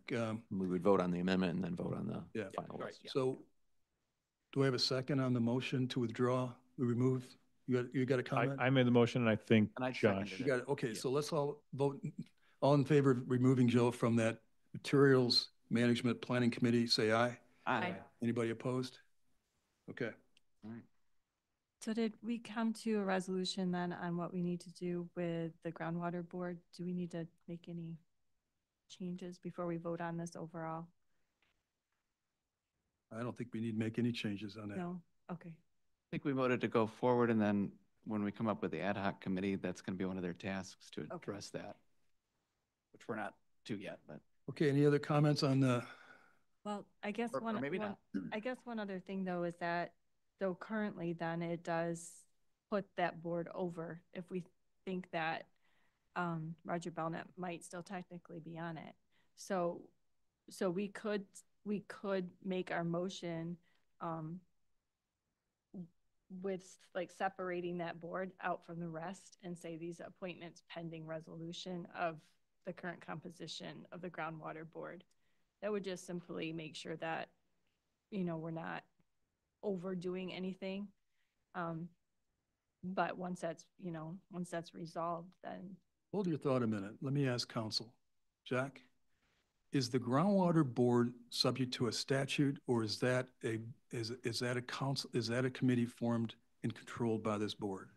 We would vote on the amendment and then vote on the final list. So do I have a second on the motion to withdraw, remove? You got a comment? I made the motion and I think Josh. You got it. Okay, so let's all vote. All in favor of removing Joe from that Materials Management Planning Committee, say aye. Aye. Anybody opposed? Okay. All right. So did we come to a resolution then on what we need to do with the groundwater board? Do we need to make any changes before we vote on this overall? I don't think we need to make any changes on that. No? Okay. I think we voted to go forward, and then when we come up with the ad hoc committee, that's going to be one of their tasks to address that, which we're not to yet, but. Okay, any other comments on the? Well, I guess Or maybe not. I guess one other thing though is that though currently then it does put that board over if we think that Roger Belknap might still technically be on it. So we could make our motion with like separating that board out from the rest and say these appointments pending resolution of the current composition of the groundwater board. That would just simply make sure that, you know, we're not overdoing anything. But once that's resolved, then. Hold your thought a minute. Let me ask counsel. Jack, is the groundwater board subject to a statute, or is that a council, is that a committee formed and controlled by this board?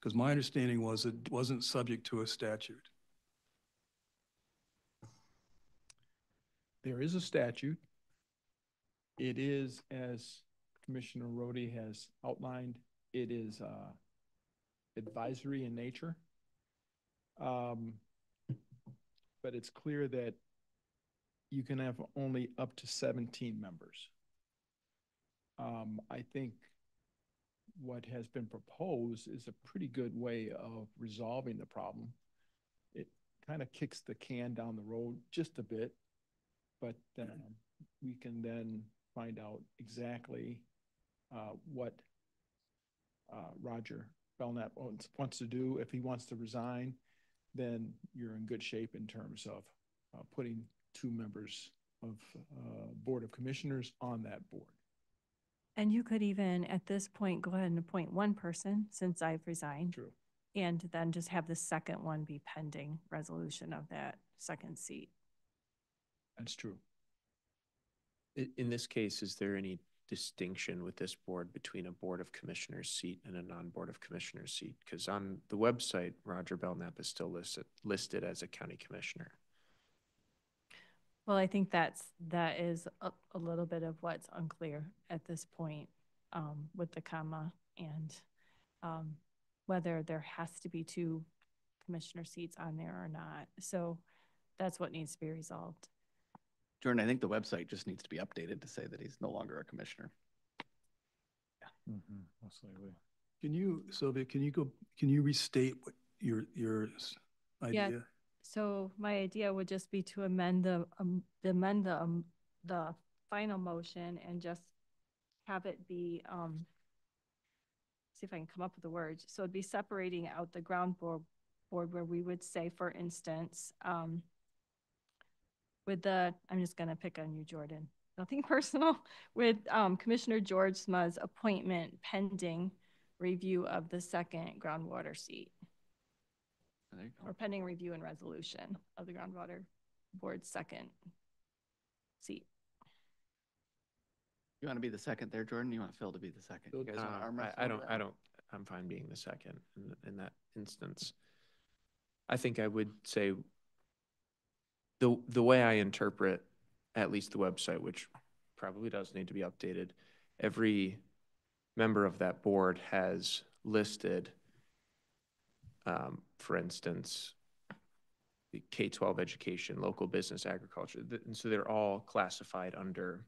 Because my understanding was it wasn't subject to a statute. There is a statute. It is, as Commissioner Rhodey has outlined, it is advisory in nature. But it's clear that you can have only up to 17 members. I think what has been proposed is a pretty good way of resolving the problem. It kind of kicks the can down the road just a bit, but we can then find out exactly what Roger Belknap wants to do. If he wants to resign, then you're in good shape in terms of putting 2 members of Board of Commissioners on that board. And you could even, at this point, go ahead and appoint 1 person, since I've resigned. True. And then just have the second one be pending resolution of that second seat. That's true. In this case, is there any distinction with this board between a Board of Commissioners seat and a non-Board of Commissioners seat? Because on the website, Roger Belknap is still listed as a county commissioner. Well, I think that is a little bit of what's unclear at this point with the comma and whether there has to be 2 commissioner seats on there or not. So that's what needs to be resolved. Jordan, I think the website just needs to be updated to say that he's no longer a commissioner. Yeah. Most likely. Can you, Sylvia, can you restate what your idea? Yeah. So my idea would just be to amend the final motion and just have it be, see if I can come up with the words. So it'd be separating out the ground board where we would say, for instance, with I'm just gonna pick on you, Jordan, nothing personal, with Commissioner George Sma's appointment pending review of the second groundwater seat. Or pending review and resolution of the groundwater board's second seat. You want to be the second there, Jordan? You want Phil to be the second? You guys want to arm wrestle? I don't, I'm fine being the second in that instance. I think I would say the way I interpret at least the website, which probably does need to be updated, every member of that board has listed, for instance, the K-12 education, local business, agriculture. And so they're all classified under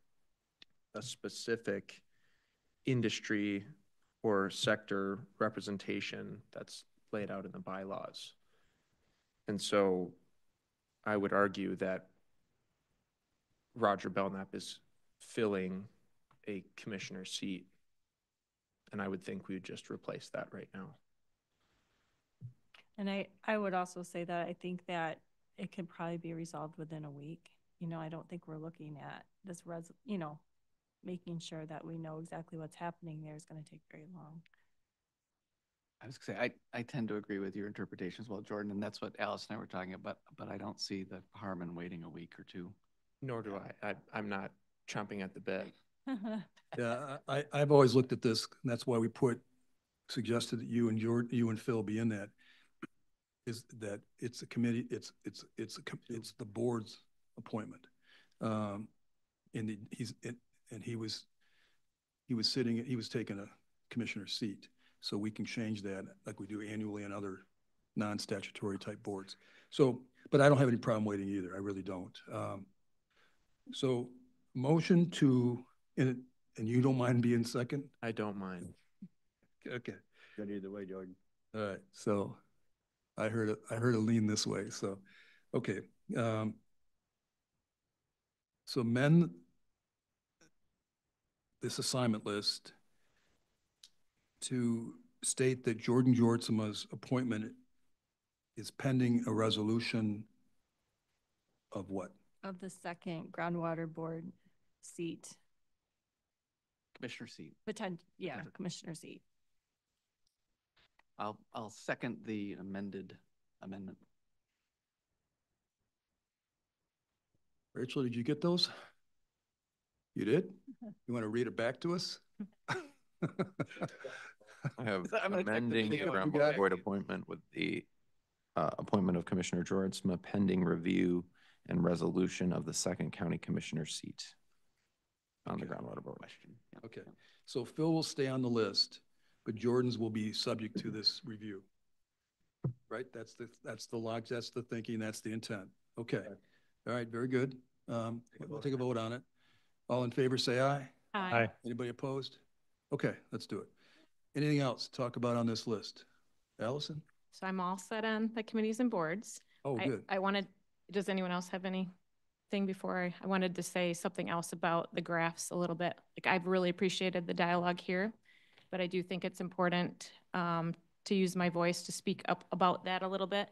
a specific industry or sector representation that's laid out in the bylaws. And so I would argue that Roger Belknap is filling a commissioner seat, and I would think we would just replace that right now. And I would also say that I think that it could probably be resolved within a week. You know, I don't think we're looking at this, making sure that we know exactly what's happening there is going to take very long. I was going to say, I tend to agree with your interpretation as well, Jordan, and that's what Alice and I were talking about, but I don't see the harm in waiting a week or 2. Nor do I. I'm not chomping at the bit. Yeah, I've always looked at this, and that's why we suggested that you and Phil be in that, is that it's a committee, it's the board's appointment. And he was taking a commissioner's seat. So we can change that like we do annually on other non-statutory type boards. So, but I don't have any problem waiting either. I really don't. So motion to, and you don't mind being second? I don't mind. Okay. Good either way, Jordan. All right. So I heard a lean this way. So, okay. So amend this assignment list to state that Jordan Georgsma's appointment is pending a resolution of what? Of the second groundwater board seat. Commissioner seat. Yeah, commissioner seat. I'll second the amendment. Rachel, did you get those? You did? You want to read it back to us? I have I'm gonna check the amending tape. the You groundwater got it? board appointment with the appointment of Commissioner Georgezma pending review and resolution of the second county commissioner seat on the groundwater board. Okay, so Phil will stay on the list, but Jordan's will be subject to this review. Right? That's the log, that's the thinking, that's the intent. Okay. All right, very good. We'll take a vote on it. All in favor, say aye. Aye. Anybody opposed? Okay, let's do it. Anything else to talk about on this list? Allison? So I'm all set on the committees and boards. Oh, good. I wanted, does anyone else have anything before I wanted to say something else about the graphs a little bit? Like, I've really appreciated the dialogue here, but I do think it's important to use my voice to speak up about that a little bit,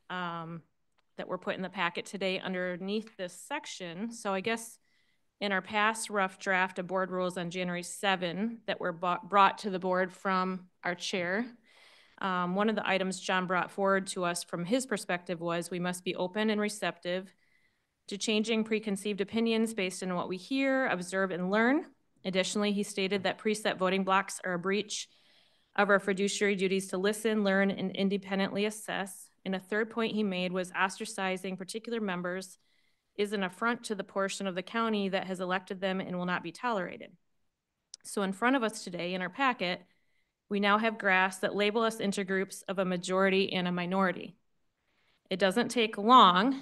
that were put in the packet today underneath this section. So I guess in our past rough draft of board rules on January 7 that were brought to the board from our chair, one of the items John brought forward to us from his perspective was we must be open and receptive to changing preconceived opinions based on what we hear, observe, and learn. Additionally, he stated that preset voting blocks are a breach of our fiduciary duties to listen, learn, and independently assess. And a third point he made was ostracizing particular members is an affront to the portion of the county that has elected them and will not be tolerated. So in front of us today in our packet, we now have graphs that label us into groups of a majority and a minority. It doesn't take long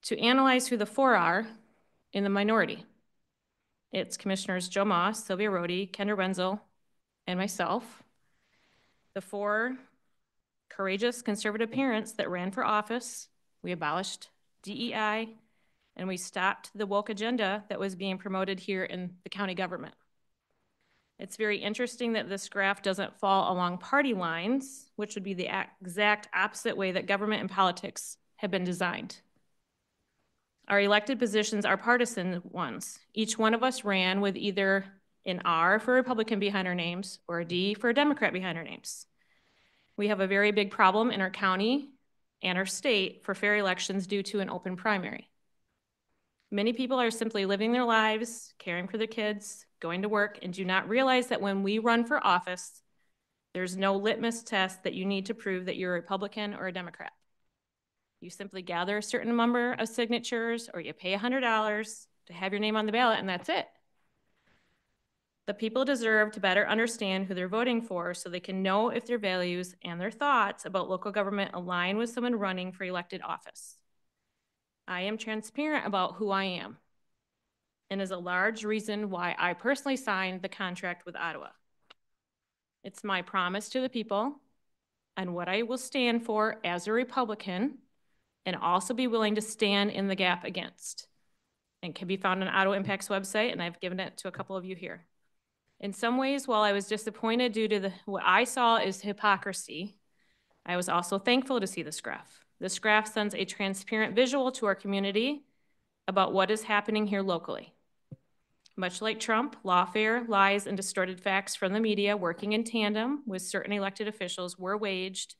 to analyze who the four are in the minority. It's Commissioners Joe Moss, Sylvia Rohde, Kendra Wenzel, and myself. The four courageous conservative parents that ran for office. We abolished DEI, and we stopped the woke agenda that was being promoted here in the county government. It's very interesting that this graph doesn't fall along party lines, which would be the exact opposite way that government and politics have been designed. Our elected positions are partisan ones. Each one of us ran with either an R for Republican behind our names or a D for a Democrat behind our names. We have a very big problem in our county and our state for fair elections due to an open primary. Many people are simply living their lives, caring for their kids, going to work, and do not realize that when we run for office, there's no litmus test that you need to prove that you're a Republican or a Democrat. You simply gather a certain number of signatures or you pay $100 to have your name on the ballot, and that's it. The people deserve to better understand who they're voting for so they can know if their values and their thoughts about local government align with someone running for elected office. I am transparent about who I am, and is a large reason why I personally signed the contract with Ottawa. It's my promise to the people and what I will stand for as a Republican, and also be willing to stand in the gap against. And can be found on Ottawa Impact's website, and I've given it to a couple of you here. In some ways, while I was disappointed due to what I saw as hypocrisy, I was also thankful to see this graph. This graph sends a transparent visual to our community about what is happening here locally. Much like Trump, lawfare, lies, and distorted facts from the media working in tandem with certain elected officials were waged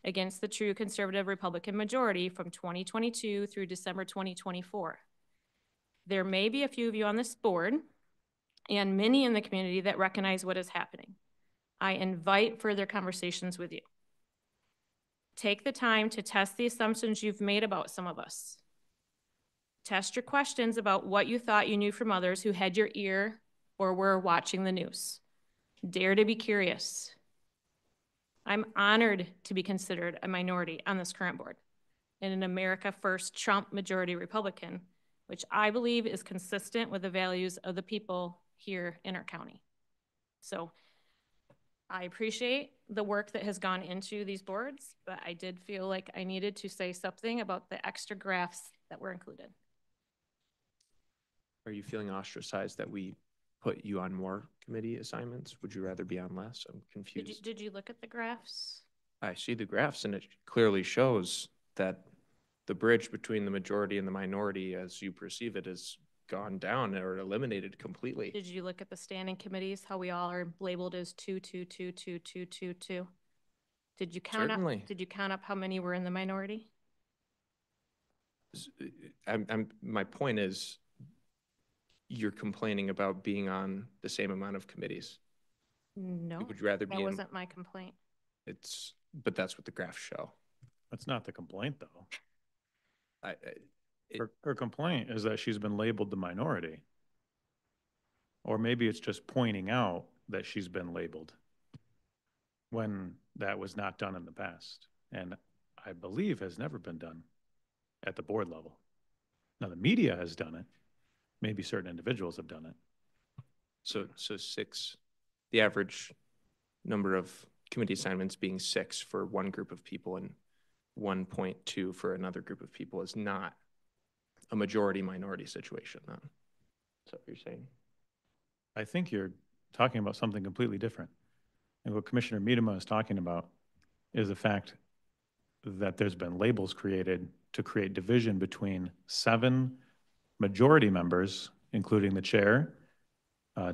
against the true conservative Republican majority from 2022 through December 2024. There may be a few of you on this board and many in the community that recognize what is happening. I invite further conversations with you. Take the time to test the assumptions you've made about some of us. Test your questions about what you thought you knew from others who had your ear or were watching the news. Dare to be curious. I'm honored to be considered a minority on this current board and an America First Trump majority Republican, which I believe is consistent with the values of the people here in our county. So I appreciate the work that has gone into these boards, but I did feel like I needed to say something about the extra graphs that were included. Are you feeling ostracized that we put you on more committee assignments? Would you rather be on less? I'm confused. Did you look at the graphs? I see the graphs, and it clearly shows that the bridge between the majority and the minority, as you perceive it, has gone down or eliminated completely. Did you look at the standing committees, how we all are labeled as 2, 2, 2, 2, 2, 2, 2? Did you count Certainly. up? Did you count up how many were in the minority? My point is, you're complaining about being on the same amount of committees. No, Would you rather that be in? wasn't my complaint. But that's what the graphs show. That's not the complaint, though. It, Her complaint is that she's been labeled the minority. Or maybe it's just pointing out that she's been labeled when that was not done in the past. And I believe has never been done at the board level. Now, the media has done it. Maybe certain individuals have done it. So 6, the average number of committee assignments being 6 for one group of people and 1.2 for another group of people is not a majority-minority situation, then. Is that what you're saying? I think you're talking about something completely different. And what Commissioner Miedema is talking about is the fact that there's been labels created to create division between 7 majority members, including the chair,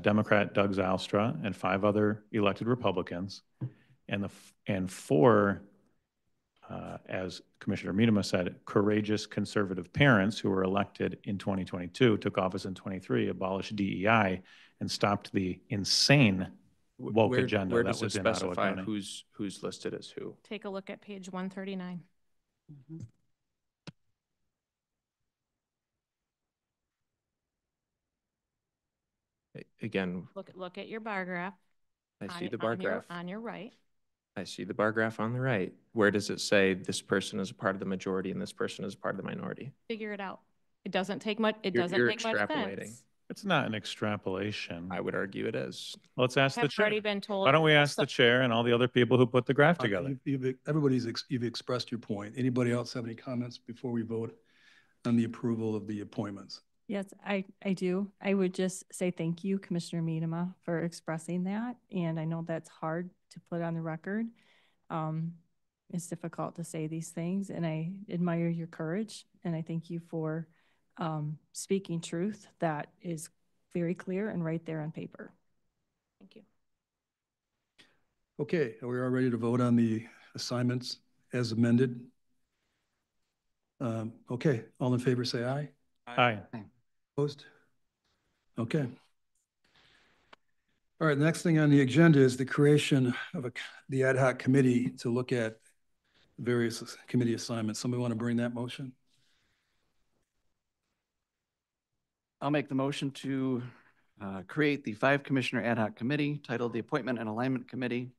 Democrat Doug Zylstra, and 5 other elected Republicans, and 4, as Commissioner Miedema said, courageous conservative parents who were elected in 2022, took office in 23, abolished DEI, and stopped the insane woke agenda where that does was it in Ottawa specify County. who's listed as who? Take a look at page 139. Again, Look at your bar graph. I see the bar graph. On your right. I see the bar graph on the right. Where does it say this person is a part of the majority and this person is a part of the minority? Figure it out. It doesn't take much. It You're doesn't take much extrapolating. sense. It's not an extrapolation. I would argue it is. Let's ask the I've chair. already been told. Why don't we ask the chair and all the other people who put the graph together? You've expressed your point. Anybody else have any comments before we vote on the approval of the appointments? Yes, I do. I would just say thank you, Commissioner Miedema, for expressing that. And I know that's hard to put on the record. It's difficult to say these things, and I admire your courage. And I thank you for speaking truth that is very clear and right there on paper. Thank you. Okay, we are ready to vote on the assignments as amended. Okay, all in favor say aye. Aye. Opposed? Okay. All right, the next thing on the agenda is the creation of the ad hoc committee to look at various committee assignments. Somebody want to bring that motion? I'll make the motion to create the 5-commissioner ad hoc committee titled the Appointment and Alignment Committee.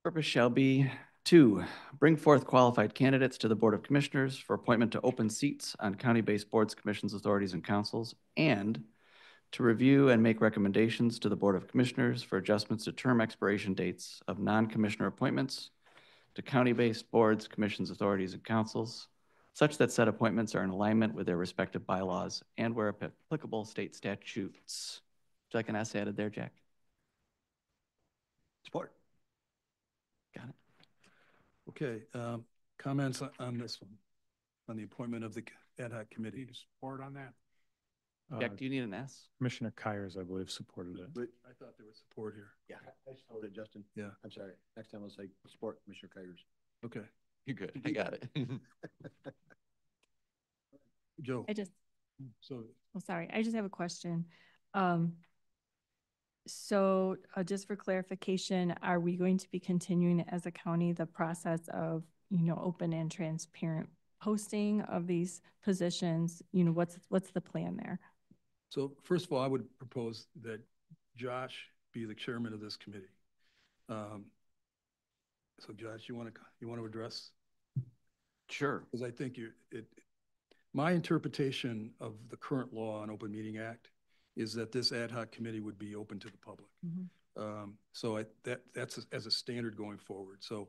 Purpose shall be to bring forth qualified candidates to the Board of Commissioners for appointment to open seats on county-based boards, commissions, authorities, and councils, and to review and make recommendations to the Board of Commissioners for adjustments to term expiration dates of non-commissioner appointments to county-based boards, commissions, authorities, and councils, such that said appointments are in alignment with their respective bylaws and where applicable state statutes. Would you like an S added there, Jack? Support. Got it. Okay, comments on this one, on the appointment of the ad hoc committee? Support on that. Jack, do you need an S? Commissioner Kyers, I believe, supported it. But I thought there was support here. Yeah, I supported Justin. Yeah. I'm sorry. Next time I'll say support Commissioner Kyers. Okay. You're good. I got it. Joe. I just, So, oh, sorry, I just have a question. So just for clarification, are we going to be continuing as a county the process of, open and transparent posting of these positions? What's the plan there? so first of all, I would propose that Josh be the chairman of this committee. So Josh, you want to address? Sure. Because I think my interpretation of the current law on Open Meeting Act is that this ad hoc committee would be open to the public. Mm-hmm. So that's as a standard going forward. So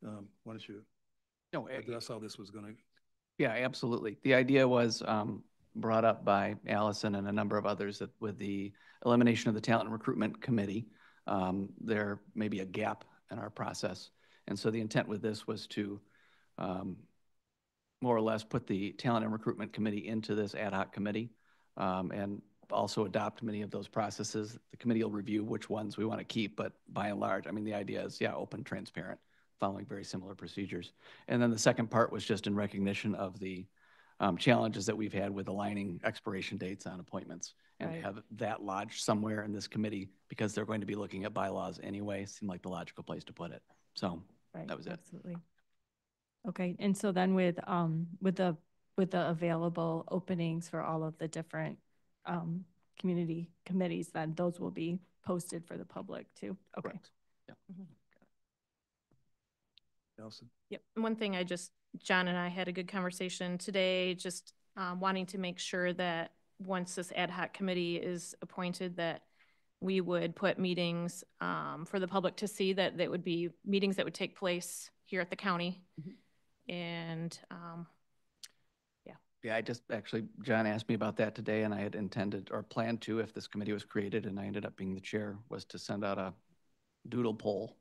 why don't you address how this was going to? Yeah, absolutely. The idea was brought up by Allison and a number of others that with the elimination of the Talent and Recruitment Committee, there may be a gap in our process. And so the intent with this was to more or less put the Talent and Recruitment Committee into this ad hoc committee and also adopt many of those processes. The committee will review which ones we want to keep, but by and large, I mean, the idea is, yeah, open, transparent. following very similar procedures. And then the second part was just in recognition of the challenges that we've had with aligning expiration dates on appointments. And Right. have that lodged somewhere in this committee, because they're going to be looking at bylaws anyway, seemed like the logical place to put it. So Right, that was it. absolutely. Okay, and so then with the available openings for all of the different community committees, then those will be posted for the public too. Okay. Correct. Yeah. Nelson? Yep. One thing John and I had a good conversation today, just wanting to make sure that once this ad hoc committee is appointed, that we would put meetings for the public to see, that would be meetings that would take place here at the county. And Yeah, I just actually, John asked me about that today, and I had intended or planned to, if this committee was created and I ended up being the chair, was to send out a doodle poll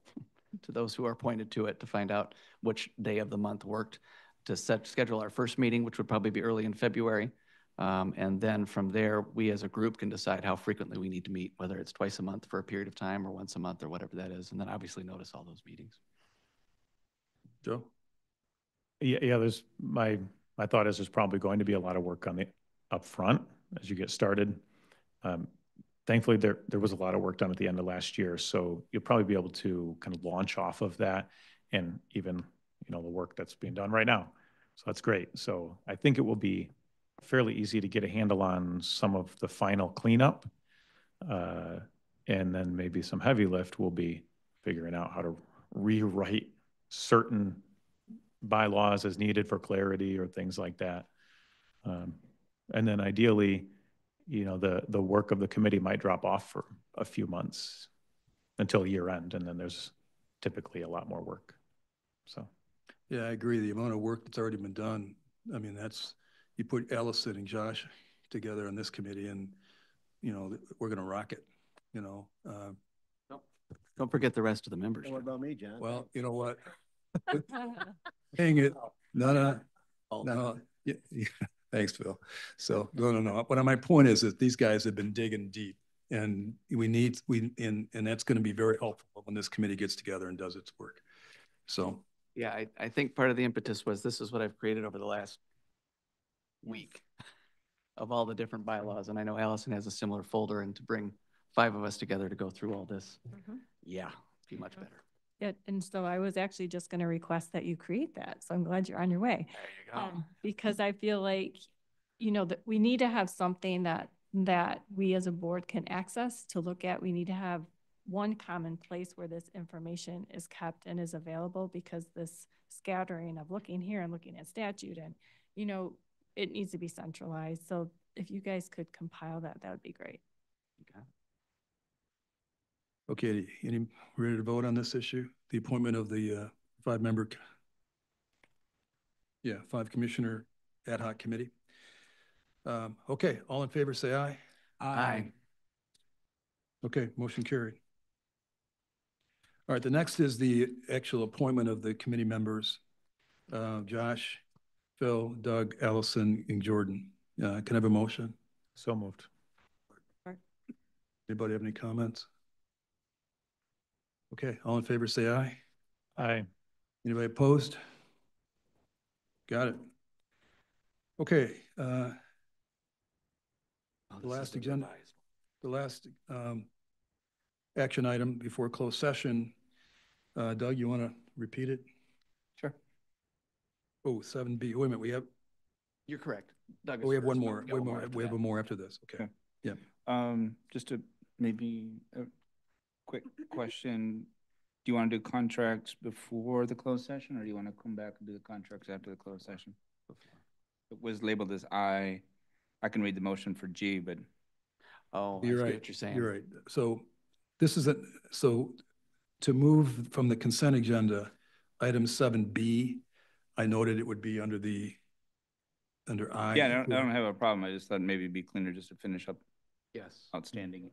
to those who are appointed to it to find out which day of the month worked, to schedule our first meeting, which would probably be early in February. And then from there, we as a group can decide how frequently we need to meet, whether it's twice a month for a period of time or once a month or whatever that is. And then obviously notice all those meetings. Joe? Yeah, my thought is there's probably going to be a lot of work on the upfront as you get started. Thankfully, there was a lot of work done at the end of last year, so you'll probably be able to kind of launch off of that, and even the work that's being done right now. So that's great. So I think it will be fairly easy to get a handle on some of the final cleanup, and then maybe some heavy lift will be figuring out how to rewrite certain bylaws as needed for clarity or things like that. And then ideally, the work of the committee might drop off for a few months until year end, and then there's typically a lot more work. So. Yeah, I agree. The amount of work that's already been done, I mean, you put Allison and Josh together on this committee, and, we're going to rock it, Don't forget the rest of the members. What about me, John? Well, you know what? Hang it. No. Yeah. Thanks, Phil. So, no. But my point is that these guys have been digging deep, and and that's going to be very helpful when this committee gets together and does its work. So. Yeah, I think part of the impetus was this is what I've created over the last week of all the different bylaws. And I know Allison has a similar folder, and to bring 5 of us together to go through all this, yeah, be much better. Yeah, and so I was actually just going to request that you create that. So I'm glad you're on your way. There you go. Because I feel like, that we need to have something that we as a board can access to look at. We need to have one common place where this information is kept and is available, because this scattering of looking here and looking at statute and, it needs to be centralized. So if you guys could compile that, that would be great. Okay, any ready to vote on this issue? The appointment of the 5-commissioner ad hoc committee. Okay, all in favor, say aye. Aye. Okay, motion carried. All right, the next is the actual appointment of the committee members. Josh, Phil, Doug, Allison, and Jordan. Can I have a motion? So moved. Anybody have any comments? Okay, all in favor, say aye. Aye. Anybody opposed? Got it. Okay. The last agenda, the last action item before closed session. Doug, you want to repeat it? Sure. Oh, 7B. Wait a minute. You're correct. Doug we have first, one more. we have one more after this. Okay. Yeah. Just maybe a quick question. Do you want to do contracts before the closed session, or do you want to come back and do the contracts after the closed session? It was labeled as I. I can read the motion for G, but. Oh, you're right. What you're saying. You're right. So this is so to move from the consent agenda, item 7B, I noted it would be under I. Yeah, I don't have a problem. I just thought maybe it'd be cleaner just to finish up. Yes. Outstanding.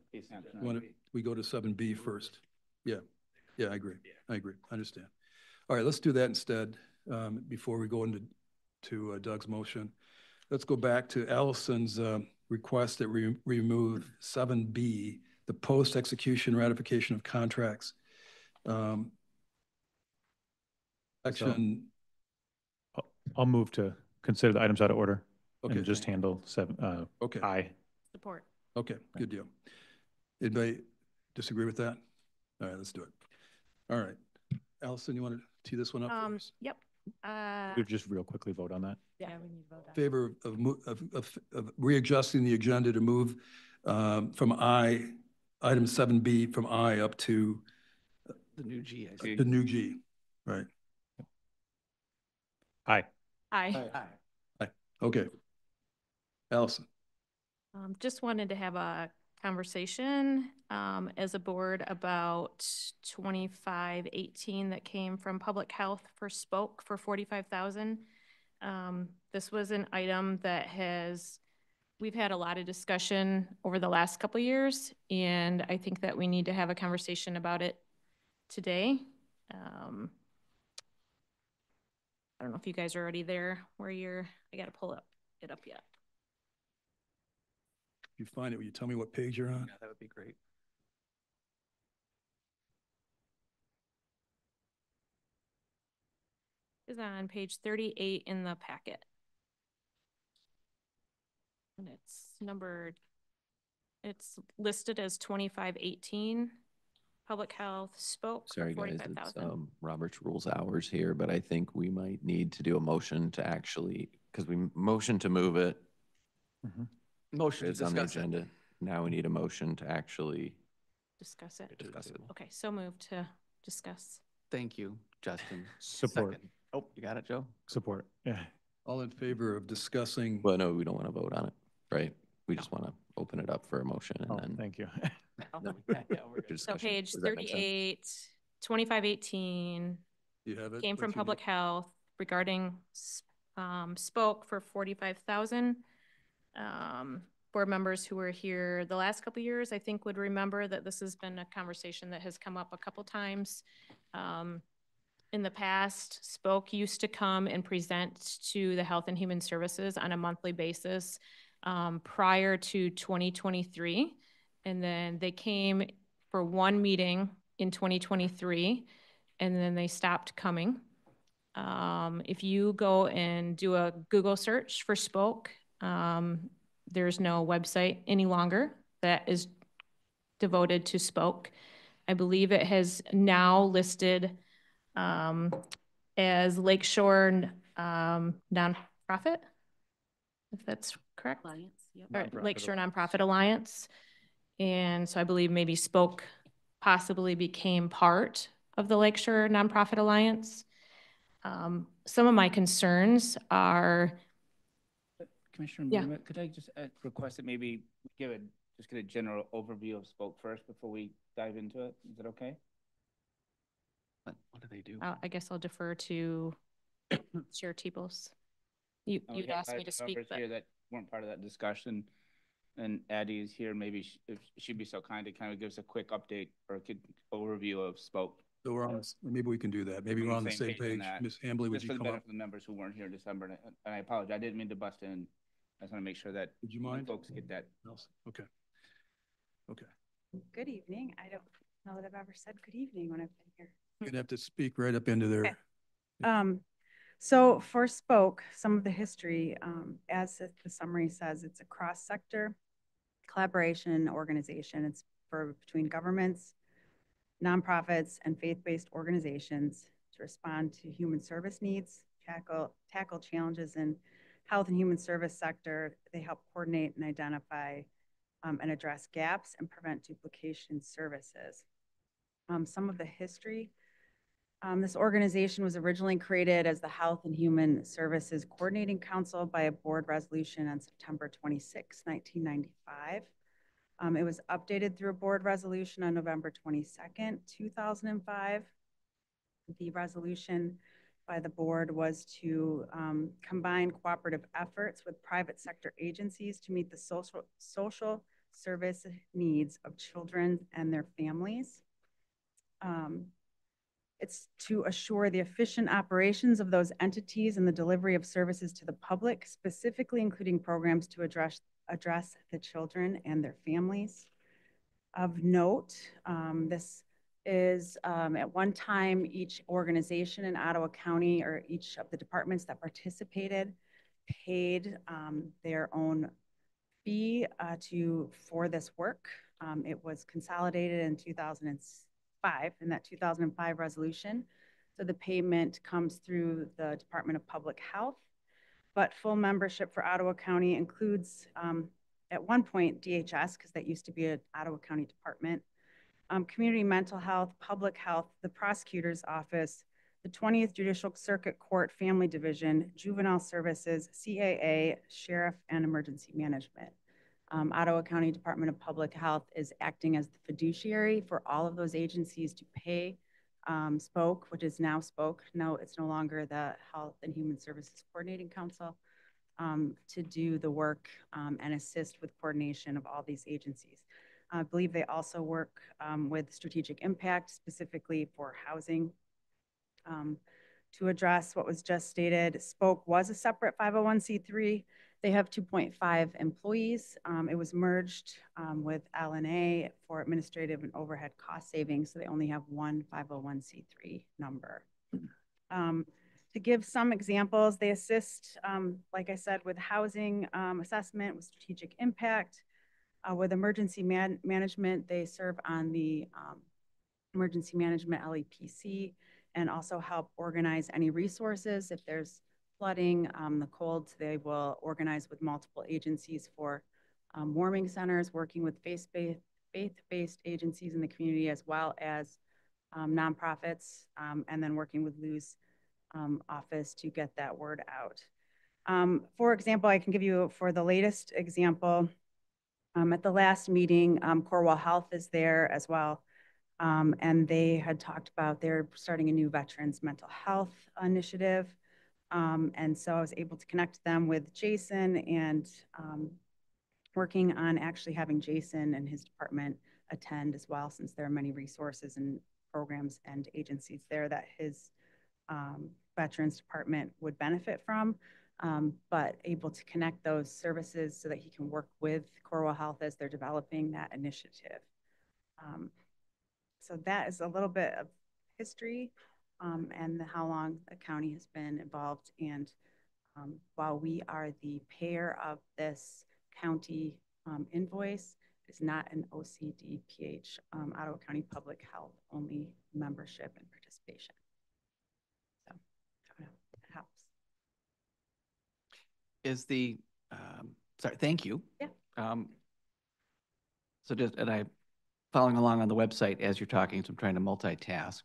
We go to 7B first. Yeah. Yeah, I agree. I understand. All right, let's do that instead before we go into Doug's motion. Let's go back to Allison's request that we remove 7B, the post-execution ratification of contracts. Action, I'll move to consider the items out of order Okay. and just handle okay, I. Support. okay, good deal. Anybody disagree with that? All right, let's do it. All right. Allison, you want to tee this one up for us? Yep. We'll just real quickly vote on that. Yeah, we need to vote on. Favor of readjusting the agenda to move from item 7B from I up to The new G, I see. the new G, right? Aye. Aye. Aye. Okay. Allison. Just wanted to have a conversation as a board about 2518 that came from Public Health for Spoke for 45,000. This was an item that we've had a lot of discussion over the last couple of years, and I think that we need to have a conversation about it today. I don't know if you guys are already there where I got to pull it up yet. If you find it, will you tell me what page you're on? Yeah, that would be great. Is on page 38 in the packet. And it's listed as 2518. Public Health Spoke. Sorry, for guys, 45,000. it's Robert's Rules hours here, but I think we might need to do a motion to actually, because we motion to move it. Motion to It's on the discuss it. agenda. Now we need a motion to actually Discuss it. Discuss it. Okay, so move to discuss. Thank you, Justin. Support. Second. Oh, you got it, Joe? Support. Yeah. All in favor of discussing? Well, no, we don't want to vote on it, right? We just want to open it up for a motion and then. Thank you. So page 38, 2518. You have it? Came What from you Public Health regarding Spoke for 45,000. Board members who were here the last couple of years, I think, would remember that this has been a conversation that has come up a couple times. In the past, Spoke used to come and present to the Health and Human Services on a monthly basis prior to 2023. And then they came for one meeting in 2023, and then they stopped coming. If you go and do a Google search for Spoke, there's no website any longer that is devoted to Spoke. I believe it has now listed as Lakeshore nonprofit, if that's correct. Alliance, yep. Or Lakeshore Nonprofit Alliance. And so I believe maybe Spoke possibly became part of the Lakeshore Nonprofit Alliance. Some of my concerns are. Commissioner, yeah. Could I just request that maybe just get a general overview of Spoke first before we dive into it? Is that okay? What do they do? I guess I'll defer to Chair Teebles. You'd asked me to speak, but here that weren't part of that discussion, and Addie is here. Maybe if she'd be so kind to kind of give us a quick update or a quick overview of Spoke. So we're on, maybe we can do that. Maybe we're on the same page. Ms. Hambley, would you come up? For the members who weren't here in December, and I apologize. I didn't mean to bust in. I just want to make sure that would you mind? Folks get that. Okay. Okay. Good evening. I don't know that I've ever said good evening when I've been here. You're gonna have to speak right up into there. Okay. So for Spoke, some of the history, as the summary says, it's a cross-sector collaboration organization. It's between governments, nonprofits, and faith-based organizations to respond to human service needs, tackle challenges in health and human service sector. They help coordinate and identify and address gaps and prevent duplication services. Some of the history. This organization was originally created as the Health and Human Services Coordinating Council by a board resolution on September 26, 1995. It was updated through a board resolution on November 22nd, 2005. The resolution by the board was to combine cooperative efforts with private sector agencies to meet the social service needs of children and their families. It's to assure the efficient operations of those entities and the delivery of services to the public, specifically including programs to address the children and their families. Of note, this is at one time, each organization in Ottawa County or each of the departments that participated paid their own fee for this work. It was consolidated in 2005 in that 2005 resolution. So the payment comes through the Department of Public Health, but full membership for Ottawa County includes at one point DHS, because that used to be an Ottawa County department, community mental health, public health, the prosecutor's office, the 20th Judicial Circuit Court Family Division, Juvenile Services, CAA, Sheriff, and Emergency Management. Ottawa County Department of Public Health is acting as the fiduciary for all of those agencies to pay SPOKE, which is now SPOKE. No, it's no longer the Health and Human Services Coordinating Council, to do the work and assist with coordination of all these agencies. I believe they also work with strategic impact, specifically for housing. To address what was just stated, SPOKE was a separate 501c3. They have 2.5 employees. It was merged with LNA for administrative and overhead cost savings, so they only have one 501c3 number. To give some examples, they assist, like I said, with housing assessment, with strategic impact, with emergency management. They serve on the emergency management LEPC and also help organize any resources. If there's flooding, the cold, they will organize with multiple agencies for warming centers, working with faith-based agencies in the community, as well as nonprofits, and then working with Lou's office to get that word out. For example, I can give you for the latest example, at the last meeting, Cornwall Health is there as well. And they had talked about they're starting a new veterans mental health initiative. And so I was able to connect them with Jason and working on actually having Jason and his department attend as well, since there are many resources and programs and agencies there that his veterans department would benefit from. But able to connect those services so that he can work with Cornwall Health as they're developing that initiative. So that is a little bit of history and how long the county has been involved. And while we are the payer of this county invoice, it's not an OCDPH, Ottawa County Public Health, only membership and participation. So I don't know, it helps. Is the, sorry, thank you. Yeah. So just, and I, following along on the website as you're talking, so I'm trying to multitask.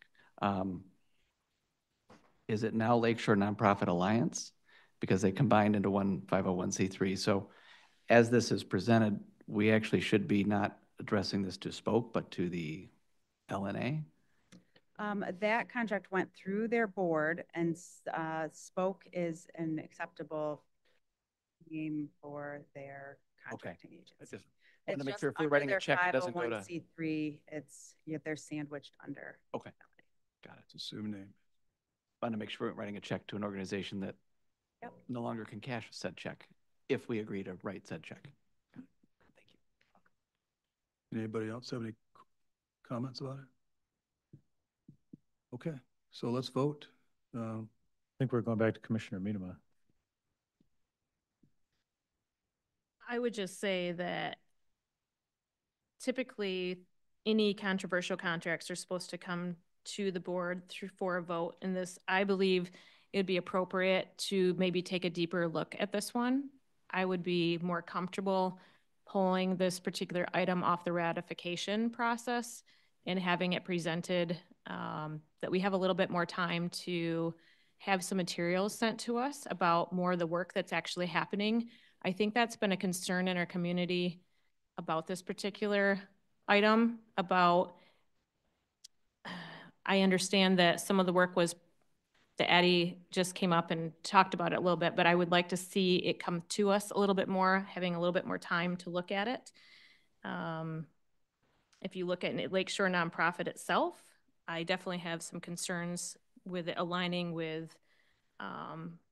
Is it now Lakeshore Nonprofit Alliance? Because they combined into one 501c3. So as this is presented, we actually should be not addressing this to SPOKE, but to the LNA? That contract went through their board, and SPOKE is an acceptable name for their contracting agency. I just wanted to make sure if we're writing a check, it doesn't go to C3. It's they're sandwiched under. Okay, got it. It's assumed name. Want to make sure we're writing a check to an organization that no longer can cash said check if we agree to write said check. Thank you. Anybody else have any comments about it? Okay, so let's vote. I think we're going back to Commissioner Minema. I would just say that typically any controversial contracts are supposed to come to the board for a vote. And this, I believe it'd be appropriate to maybe take a deeper look at this one. I would be more comfortable pulling this particular item off the ratification process and having it presented, that we have a little bit more time to have some materials sent to us about more of the work that's actually happening. I think that's been a concern in our community about this particular item, about, I understand that some of the work was, that Addie just came up and talked about it a little bit, but I would like to see it come to us a little bit more, having a little bit more time to look at it. If you look at Lakeshore Nonprofit itself, I definitely have some concerns with it aligning with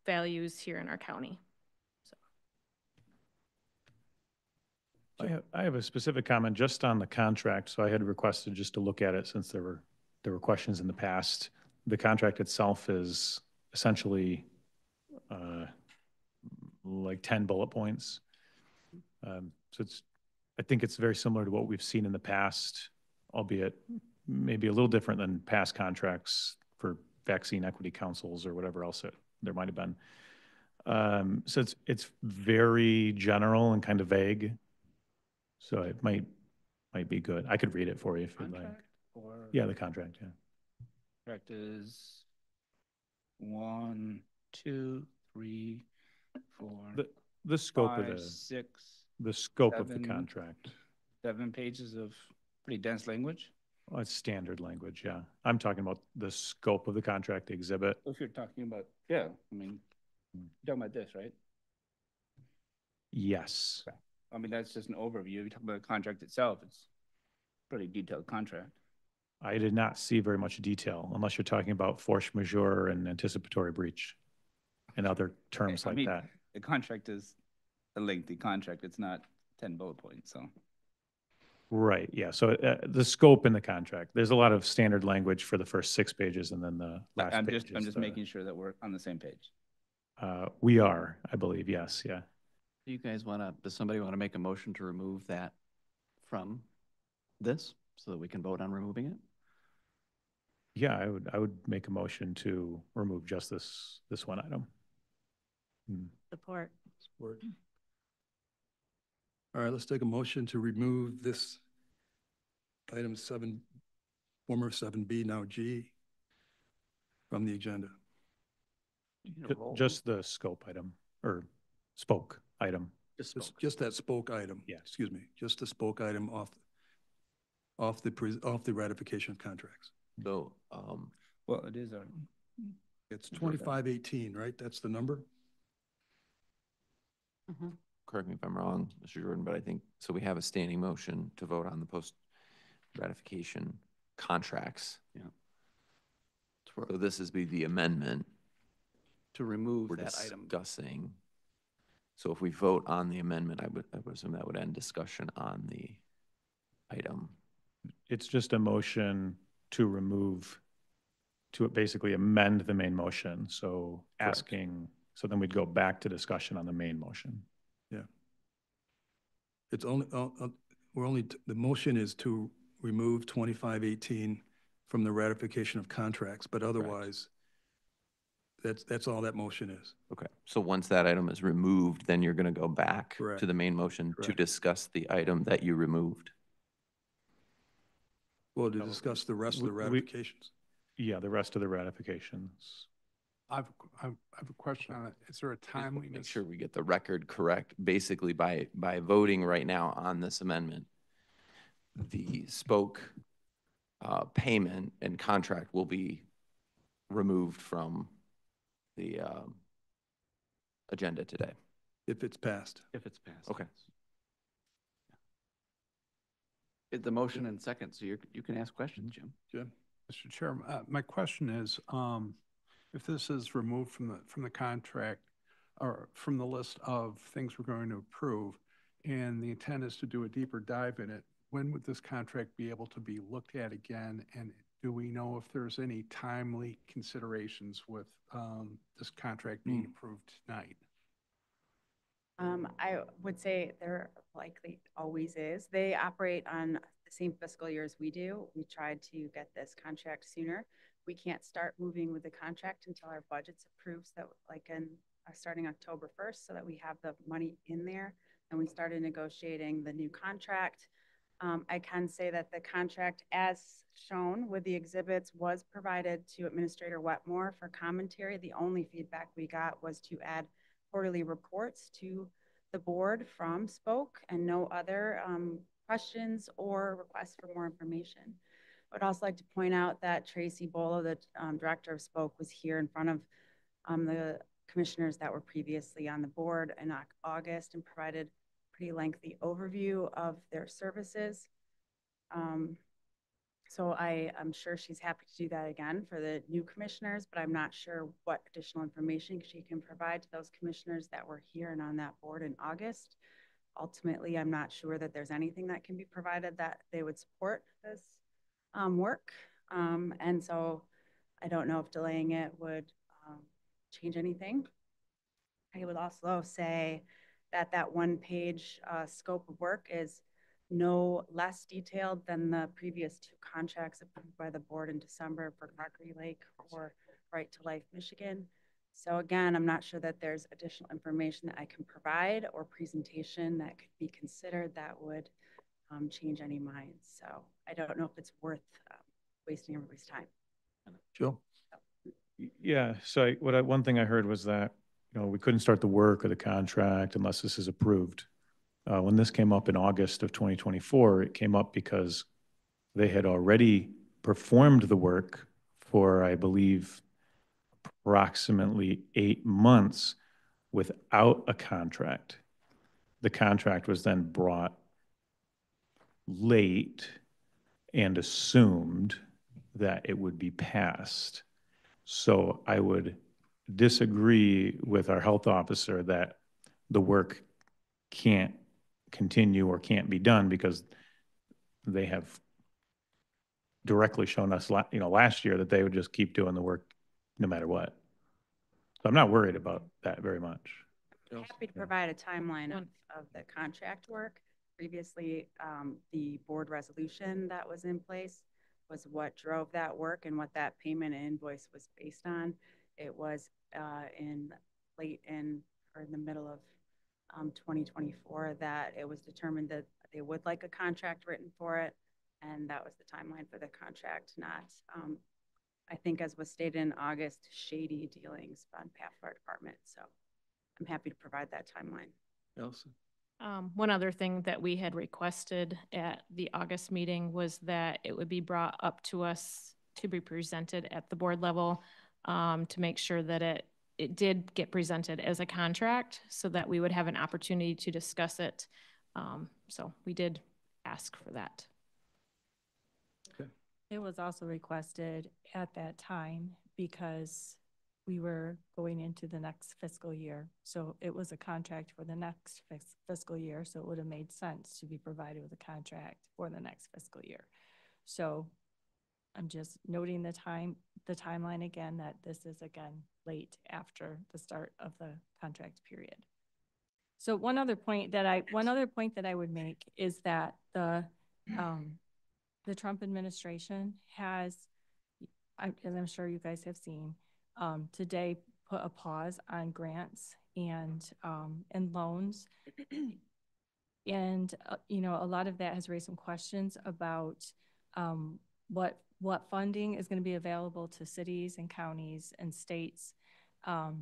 values here in our county. I have a specific comment just on the contract. So I had requested just to look at it since there were there were questions in the past. The contract itself is essentially like 10 bullet points. So I think it's very similar to what we've seen in the past, albeit maybe a little different than past contracts for vaccine equity councils or whatever else there might have been. So it's very general and kind of vague. So it might be good. I could read it for you if you'd like. Or Yeah, the contract, yeah. contract is 1, 2, 3, 4. The scope 5, of 6. The scope 7, of the contract. 7 pages of pretty dense language. Well, it's standard language, yeah. I'm talking about the scope of the contract exhibit. If you're talking about, yeah, I mean, you're talking about this, right? Yes. I mean, that's just an overview. You're talking about the contract itself. It's a pretty detailed contract. I did not see very much detail unless you're talking about force majeure and anticipatory breach and other terms I like mean, that. the contract is a lengthy contract. It's not 10 bullet points, so. Right, yeah. So the scope in the contract, there's a lot of standard language for the first 6 pages and then the last I'm page. just making sure that we're on the same page. We are, I believe, yes, yeah. Do you guys does somebody want to make a motion to remove that from this so that we can vote on removing it? Yeah, I would make a motion to remove just this one item. Support. Support. All right, let's take a motion to remove this item 7, former 7B, now G, from the agenda. Just the scope item, or spoke item. Just that spoke item. Yeah. Excuse me, just the spoke item off the ratification of contracts. So, well, it is it's 2518, right? That's the number? correct me if I'm wrong, Mr. Jordan, but I think, so we have a standing motion to vote on the post ratification contracts. Yeah. So this is the amendment. To remove We're that item. discussing. So if we vote on the amendment, I would assume that would end discussion on the item. It's just a motion to remove, to basically amend the main motion. So asking, so then we'd go back to discussion on the main motion. Yeah. It's only, the motion is to remove 2518 from the ratification of contracts, but otherwise, that's all that motion is. Okay, so once that item is removed, then you're going to go back Correct. to the main motion to Correct. discuss the item that you removed. Well, to discuss the rest of the ratifications. Yeah, the rest of the ratifications. I have a question on it. Is there a timeliness? Make sure we get the record correct. Basically, by voting right now on this amendment, the spoke payment and contract will be removed from the agenda today. If it's passed. If it's passed. Okay. The motion and second, so you can ask questions, Jim. Jim? Mr. Chairman, my question is, if this is removed from the contract or from the list of things we're going to approve, and the intent is to do a deeper dive in it, when would this contract be able to be looked at again? And do we know if there's any timely considerations with this contract being approved tonight? I would say there likely always is. They operate on the same fiscal year as we do. We tried to get this contract sooner. We can't start moving with the contract until our budget's approved, so like starting October 1st, so that we have the money in there. And we started negotiating the new contract. I can say that the contract, as shown with the exhibits, was provided to Administrator Wetmore for commentary. The only feedback we got was to add quarterly reports to the board from Spoke and no other questions or requests for more information. I would also like to point out that Tracy Bolo, the director of Spoke, was here in front of the commissioners that were previously on the board in August and provided a pretty lengthy overview of their services. So I'm sure she's happy to do that again for the new commissioners, but I'm not sure what additional information she can provide to those commissioners that were here and on that board in August. Ultimately, I'm not sure that there's anything that can be provided that they would support this work. And so I don't know if delaying it would change anything. I would also say that that one-page scope of work is no less detailed than the previous two contracts approved by the board in December for Crockery Lake or Right to Life Michigan. So again, I'm not sure that there's additional information that I can provide or presentation that could be considered that would change any minds. So I don't know if it's worth wasting everybody's time. Joe? Yeah, so one thing I heard was that, we couldn't start the work or the contract unless this is approved. When this came up in August of 2024, it came up because they had already performed the work for, I believe, approximately 8 months without a contract. The contract was then brought late and assumed that it would be passed. So I would disagree with our health officer that the work can't continue or can't be done because they have directly shown us, last year that they would just keep doing the work no matter what. So I'm not worried about that very much. I'm happy to provide a timeline of the contract work. Previously, the board resolution that was in place was what drove that work and what that payment and invoice was based on. It was in the middle of 2024 that it was determined that they would like a contract written for it, and that was the timeline for the contract, not I think, as was stated in August, shady dealings on behalf of our department. So I'm happy to provide that timeline. Elsa? One other thing that we had requested at the August meeting was that it would be brought up to us to be presented at the board level to make sure that it did get presented as a contract so that we would have an opportunity to discuss it. So we did ask for that. It was also requested at that time because we were going into the next fiscal year. So it was a contract for the next fiscal year. So it would have made sense to be provided with a contract for the next fiscal year. So I'm just noting the timeline again, that this is again late after the start of the contract period. So one other point that I would make is that the Trump administration has, as I'm sure you guys have seen, today put a pause on grants and loans. And, a lot of that has raised some questions about what funding is going to be available to cities and counties and states, that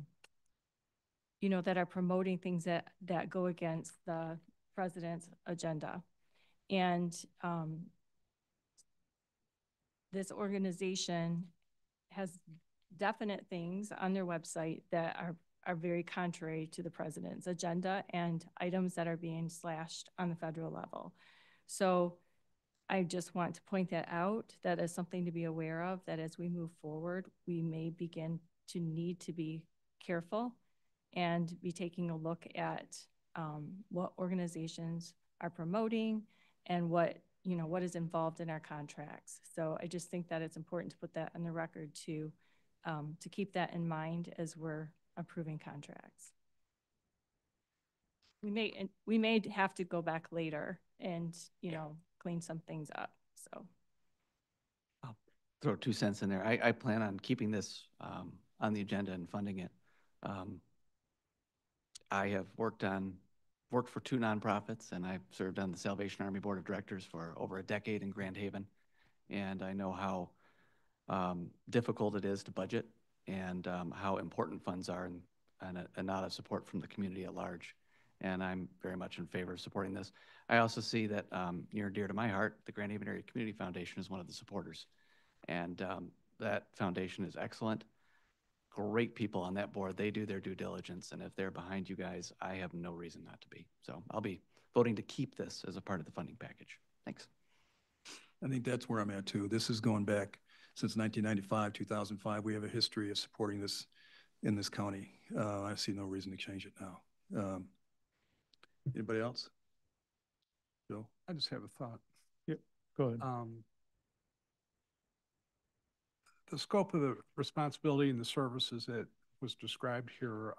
are promoting things that go against the president's agenda. And this organization has definite things on their website that are very contrary to the president's agenda and items that are being slashed on the federal level. So I just want to point that out, that is something to be aware of, that as we move forward, we may begin to need to be careful and be taking a look at what organizations are promoting and what is involved in our contracts. So I just think that it's important to put that on the record to keep that in mind as we're approving contracts. We may have to go back later and, clean some things up, so. I'll throw 2 cents in there. I plan on keeping this on the agenda and funding it. I have worked for 2 nonprofits, and I've served on the Salvation Army Board of Directors for over a decade in Grand Haven. And I know how difficult it is to budget and how important funds are and a lot of support from the community at large. And I'm very much in favor of supporting this. I also see that near and dear to my heart, the Grand Haven Area Community Foundation is one of the supporters. And that foundation is excellent. Great people on that board. They do their due diligence, and if they're behind you guys, I have no reason not to be. So I'll be voting to keep this as a part of the funding package. Thanks. I think that's where I'm at too. This is going back since 1995, 2005. We have a history of supporting this in this county. I see no reason to change it now. Anybody else? Joe? I just have a thought. Yep, go ahead. the scope of the responsibility and the services that was described here,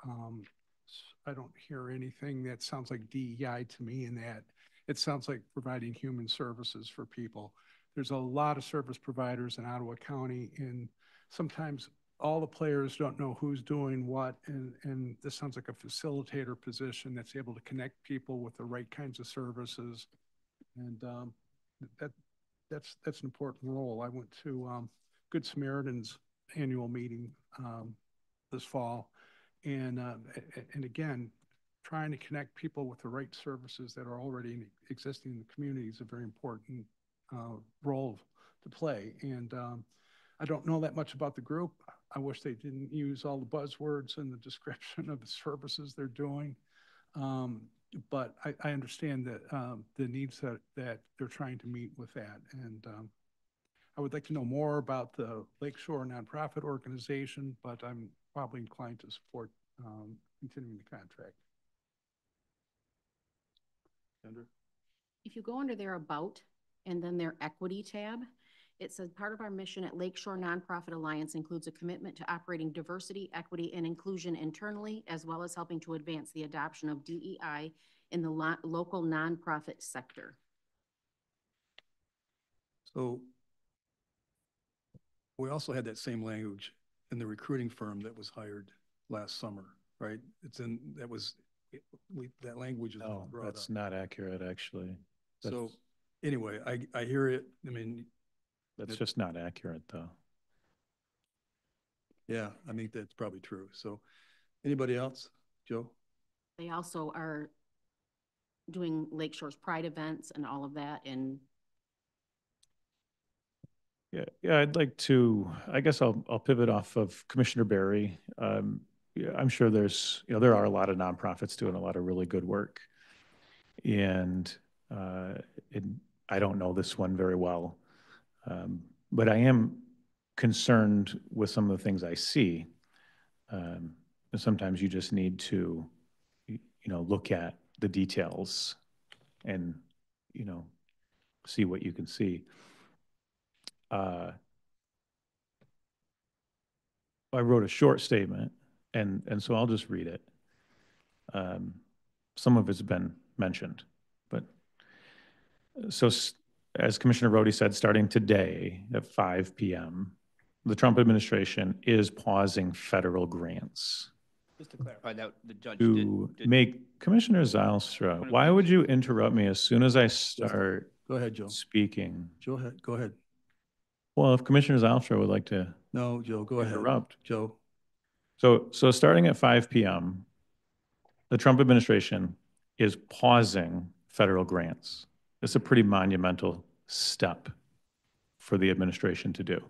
I don't hear anything that sounds like DEI to me in that. It sounds like providing human services for people. There's a lot of service providers in Ottawa County, and sometimes all the players don't know who's doing what, and this sounds like a facilitator position that's able to connect people with the right kinds of services, and that's an important role. I went to Good Samaritan's annual meeting this fall, and again, trying to connect people with the right services that are already existing in the community is a very important role to play. And I don't know that much about the group. I wish they didn't use all the buzzwords and the description of the services they're doing. But I understand that the needs that they're trying to meet with that. And I would like to know more about the Lakeshore Nonprofit Organization, but I'm probably inclined to support continuing the contract. Kendra? If you go under their About and then their Equity tab, it says part of our mission at Lakeshore Nonprofit Alliance includes a commitment to operating diversity, equity, and inclusion internally, as well as helping to advance the adoption of DEI in the local nonprofit sector. So we also had that same language in the recruiting firm that was hired last summer, right? That language is No, brought that's up. not accurate, actually. So anyway, I hear it. I mean, that's just not accurate, though. Yeah, I think that's probably true. So anybody else? Joe? They also are doing Lakeshore's Pride events and all of that. And Yeah, I'd like to, I guess I'll pivot off of Commissioner Barry. Yeah, I'm sure there are a lot of nonprofits doing a lot of really good work. And I don't know this one very well, but I am concerned with some of the things I see. And sometimes you just need to, look at the details and, see what you can see. I wrote a short statement, and so I'll just read it. Some of it's been mentioned, but so as Commissioner Rhodey said, starting today at 5 p.m., the Trump administration is pausing federal grants. Just to clarify that the judge to make Commissioner Zylstra, why would you interrupt me as soon as I start Go ahead, Joe. speaking? Joe, go ahead. Well, if Commissioner Zylstra would like to No, Joe, go ahead. interrupt. Joe. So starting at 5 p.m., the Trump administration is pausing federal grants. It's a pretty monumental step for the administration to do.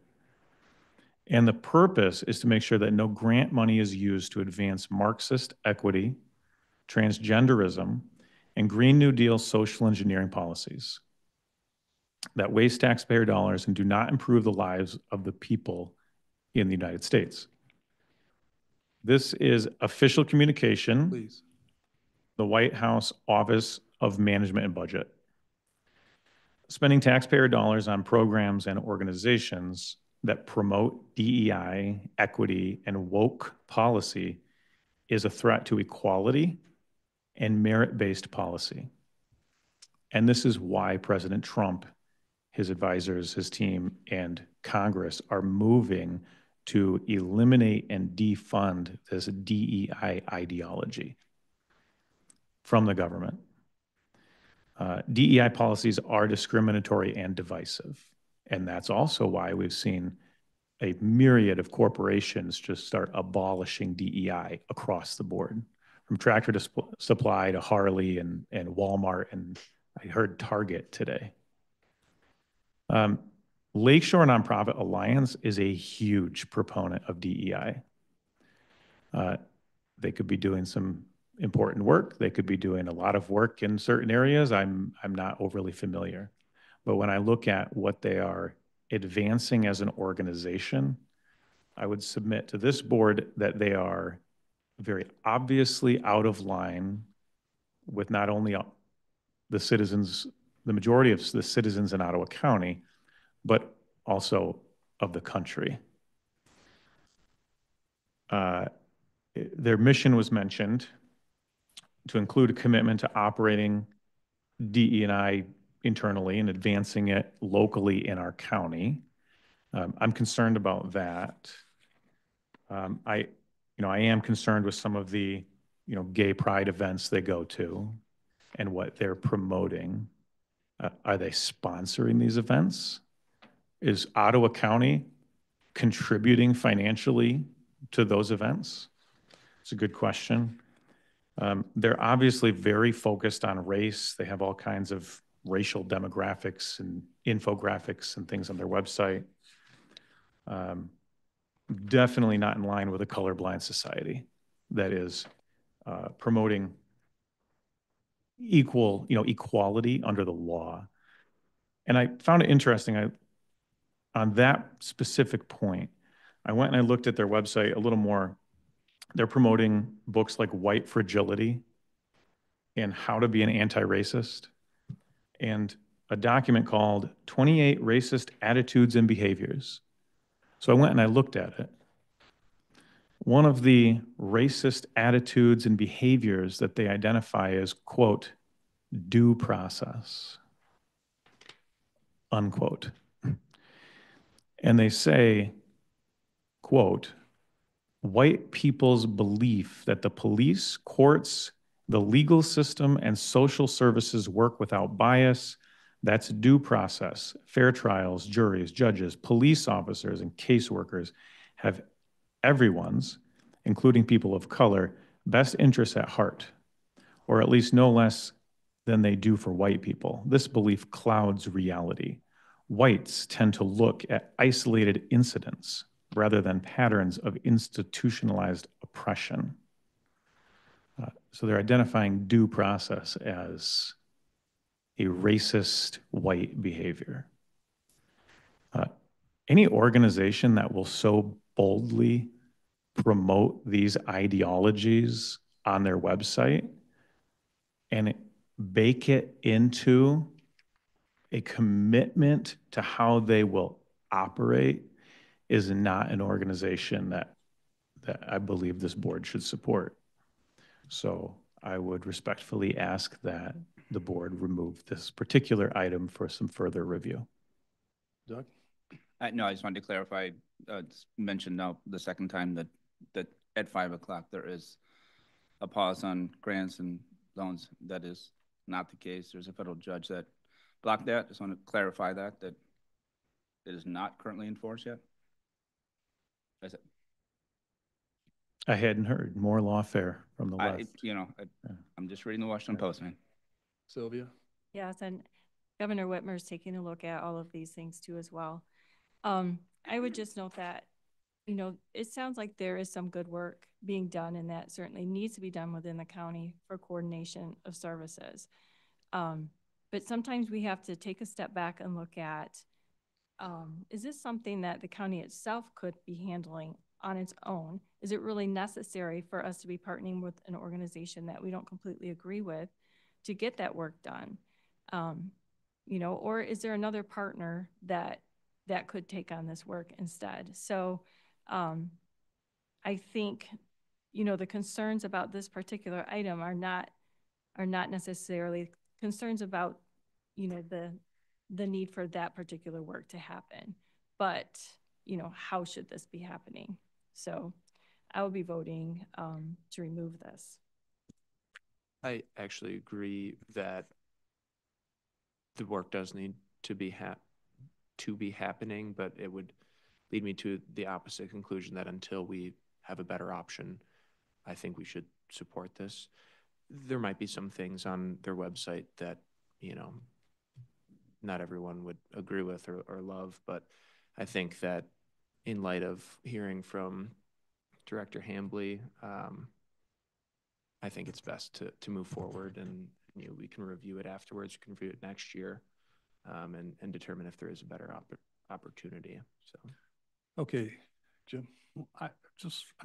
And the purpose is to make sure that no grant money is used to advance Marxist equity, transgenderism, and Green New Deal social engineering policies that waste taxpayer dollars and do not improve the lives of the people in the United States. This is official communication. Please. The White House Office of Management and Budget. Spending taxpayer dollars on programs and organizations that promote DEI, equity, and woke policy is a threat to equality and merit-based policy. And this is why President Trump, his advisors, his team, and Congress are moving to eliminate and defund this DEI ideology from the government. DEI policies are discriminatory and divisive. And that's also why we've seen a myriad of corporations just start abolishing DEI across the board, from Tractor Supply to Harley and Walmart, and I heard Target today. Lakeshore Nonprofit Alliance is a huge proponent of DEI. They could be doing some important work. They could be doing a lot of work in certain areas. I'm not overly familiar. But when I look at what they are advancing as an organization, I would submit to this board that they are very obviously out of line with not only the citizens, the majority of the citizens in Ottawa County, but also of the country. their mission was mentioned to include a commitment to operating DE&I internally and advancing it locally in our county. I'm concerned about that. I am concerned with some of the, gay pride events they go to and what they're promoting. Are they sponsoring these events? Is Ottawa County contributing financially to those events? It's a good question. They're obviously very focused on race. They have all kinds of racial demographics and infographics and things on their website. Definitely not in line with a colorblind society that is promoting equality under the law. And I found it interesting. On that specific point, I went and I looked at their website a little more. They're promoting books like White Fragility and How to Be an Anti-Racist, and a document called 28 Racist Attitudes and Behaviors. So I went and I looked at it. One of the racist attitudes and behaviors that they identify as, quote, due process, unquote. And they say, quote, white people's belief that the police, courts, the legal system, and social services work without bias, that's due process, fair trials, juries, judges, police officers, and caseworkers have everyone's, including people of color, best interests at heart, or at least no less than they do for white people. This belief clouds reality. Whites tend to look at isolated incidents rather than patterns of institutionalized oppression. So they're identifying due process as a racist white behavior. Any organization that will so boldly promote these ideologies on their website and bake it into a commitment to how they will operate is not an organization that I believe this board should support. So I would respectfully ask that the board remove this particular item for some further review. Doug? No, I just wanted to clarify, it's mentioned now the second time that at 5 o'clock there is a pause on grants and loans. That is not the case. There's a federal judge that blocked that. Just want to clarify that it is not currently enforced yet. That's it. I hadn't heard more lawfare from the left. I'm just reading the Washington Post, man. Sylvia? Yes, and Governor Whitmer's taking a look at all of these things too as well. I would just note that, it sounds like there is some good work being done, and that certainly needs to be done within the county for coordination of services. But sometimes we have to take a step back and look at, is this something that the county itself could be handling on its own? Is it really necessary for us to be partnering with an organization that we don't completely agree with to get that work done? Or is there another partner that could take on this work instead? So I think, the concerns about this particular item are not necessarily concerns about, the need for that particular work to happen, but, how should this be happening? So I will be voting to remove this. I actually agree that the work does need to be happening, but it would lead me to the opposite conclusion that until we have a better option, I think we should support this. There might be some things on their website that, not everyone would agree with or love, but I think that in light of hearing from Director Hambly, I think it's best to move forward, and we can review it afterwards. We can review it next year, and determine if there is a better opportunity. So, okay, Jim. I'm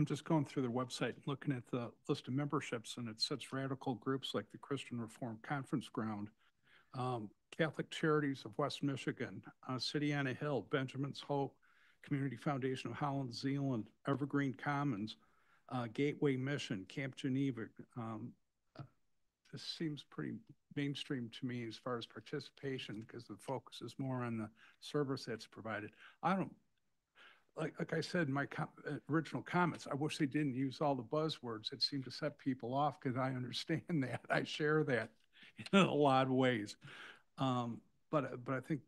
just going through their website, looking at the list of memberships, and it sets radical groups like the Christian Reform Conference Ground, Catholic Charities of West Michigan, City on a Hill, Benjamin's Hope, Community Foundation of Holland Zealand, Evergreen Commons, Gateway Mission, Camp Geneva. This seems pretty mainstream to me as far as participation because the focus is more on the service that's provided. I don't, like I said in my original comments, I wish they didn't use all the buzzwords. It seemed to set people off because I understand that. I share that in a lot of ways. But I think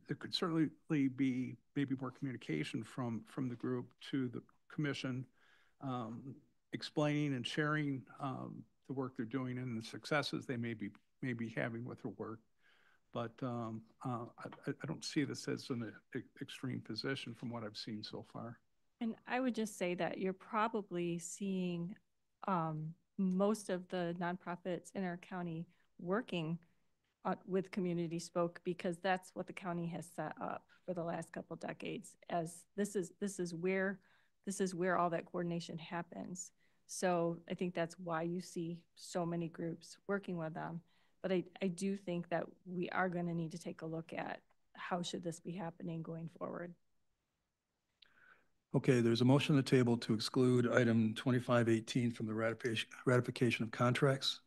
there could certainly be maybe more communication from the group to the commission, explaining and sharing the work they're doing and the successes they may be having with their work. But I don't see this as an extreme position from what I've seen so far. And I would just say that you're probably seeing most of the nonprofits in our county working with Community Spoke because that's what the county has set up for the last couple decades. As this is where all that coordination happens. So I think that's why you see so many groups working with them. But I do think that we are going to need to take a look at how should this be happening going forward. Okay, there's a motion on the table to exclude item 2518 from the ratification of contracts.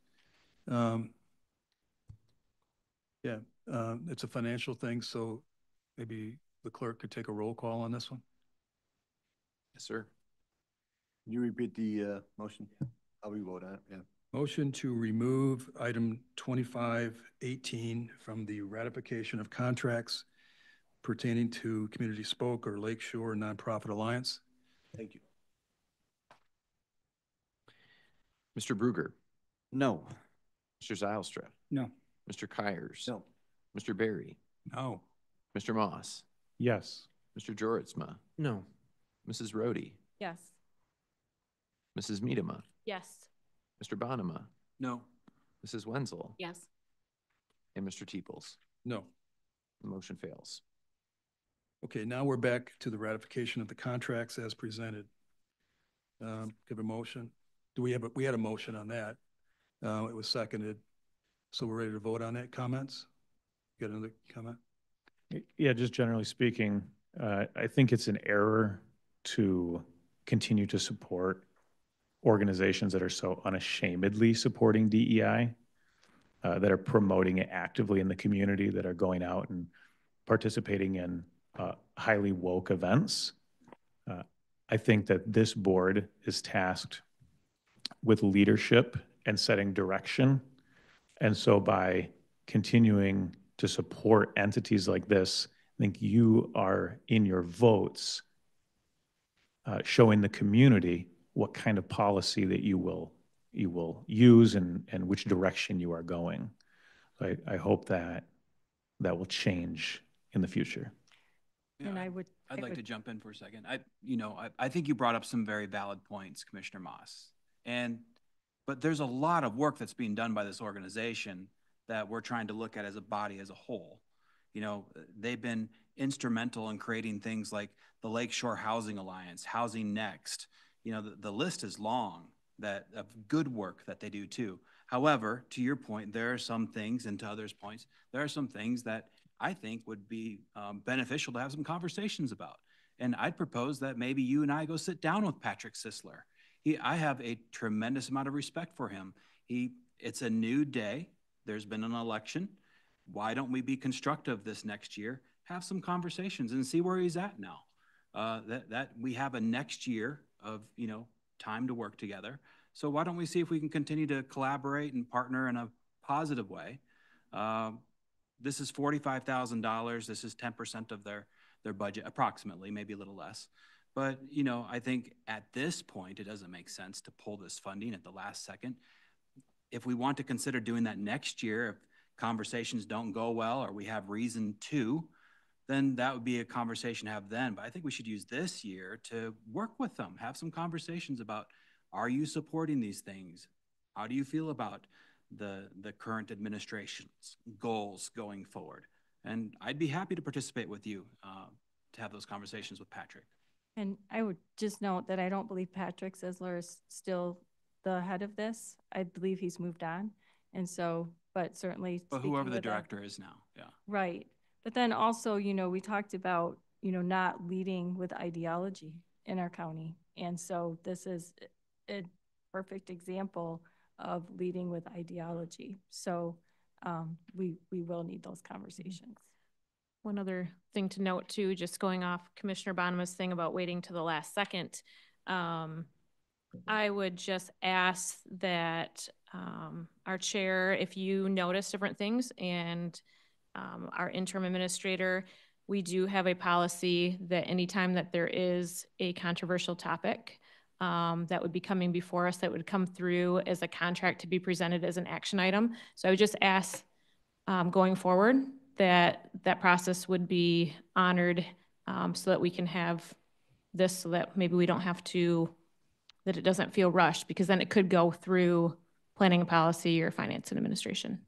It's a financial thing, so maybe the clerk could take a roll call on this one. Yes, sir. Can you repeat the motion? How we vote on it? Yeah. Motion to remove item 2518 from the ratification of contracts pertaining to Community Spoke or Lakeshore Nonprofit Alliance. Thank you. Mr. Bruger. No. Mr. Zylstra. No. Mr. Kyers. No. Mr. Berry. No. Mr. Moss. Yes. Mr. Joritsma. No. Mrs. Rhodey. Yes. Mrs. Miedema. Yes. Mr. Bonema. No. Mrs. Wenzel. Yes. And Mr. Teeples. No. The motion fails. Okay, now we're back to the ratification of the contracts as presented. Give a motion. We had a motion on that. It was seconded. So we're ready to vote on that. Comments? Got another comment? Yeah, just generally speaking, I think it's an error to continue to support organizations that are so unashamedly supporting DEI, that are promoting it actively in the community, that are going out and participating in highly woke events. I think that this board is tasked with leadership and setting direction. And so by continuing to support entities like this, I think you are in your votes showing the community what kind of policy that you will use and which direction you are going. So I hope that will change in the future. Yeah, And I'd like to jump in for a second. I think you brought up some very valid points, Commissioner Moss. But there's a lot of work that's being done by this organization that we're trying to look at as a body as a whole. They've been instrumental in creating things like the Lakeshore Housing Alliance, Housing Next. The list is long of good work that they do too. However, to your point, there are some things, and to others' points, there are some things that I think would be beneficial to have some conversations about. And I'd propose that maybe you and I go sit down with Patrick Sisler. I have a tremendous amount of respect for him. It's a new day. There's been an election. Why don't we be constructive this next year? Have some conversations and see where he's at now. That we have a next year of time to work together. So why don't we see if we can continue to collaborate and partner in a positive way? This is $45,000. This is 10% of their budget, approximately, maybe a little less. But I think at this point it doesn't make sense to pull this funding at the last second. If we want to consider doing that next year, if conversations don't go well or we have reason to, then that would be a conversation to have then. But I think we should use this year to work with them, have some conversations about, are you supporting these things? How do you feel about the current administration's goals going forward? And I'd be happy to participate with you to have those conversations with Patrick. And I would just note that I don't believe Patrick Sisler is still the head of this. I believe he's moved on. And so, but certainly. But whoever the director is now, yeah. Right. But then also, we talked about, not leading with ideology in our county. And so this is a perfect example of leading with ideology. So we will need those conversations. One other thing to note too, just going off Commissioner Bonema's thing about waiting to the last second, I would just ask that our chair, if you notice different things, and our interim administrator, we do have a policy that anytime that there is a controversial topic that would be coming before us, that would come through as a contract to be presented as an action item. So I would just ask going forward that that process would be honored, so that we can have this, so that maybe we don't have to, that it doesn't feel rushed, because then it could go through planning and policy or finance and administration.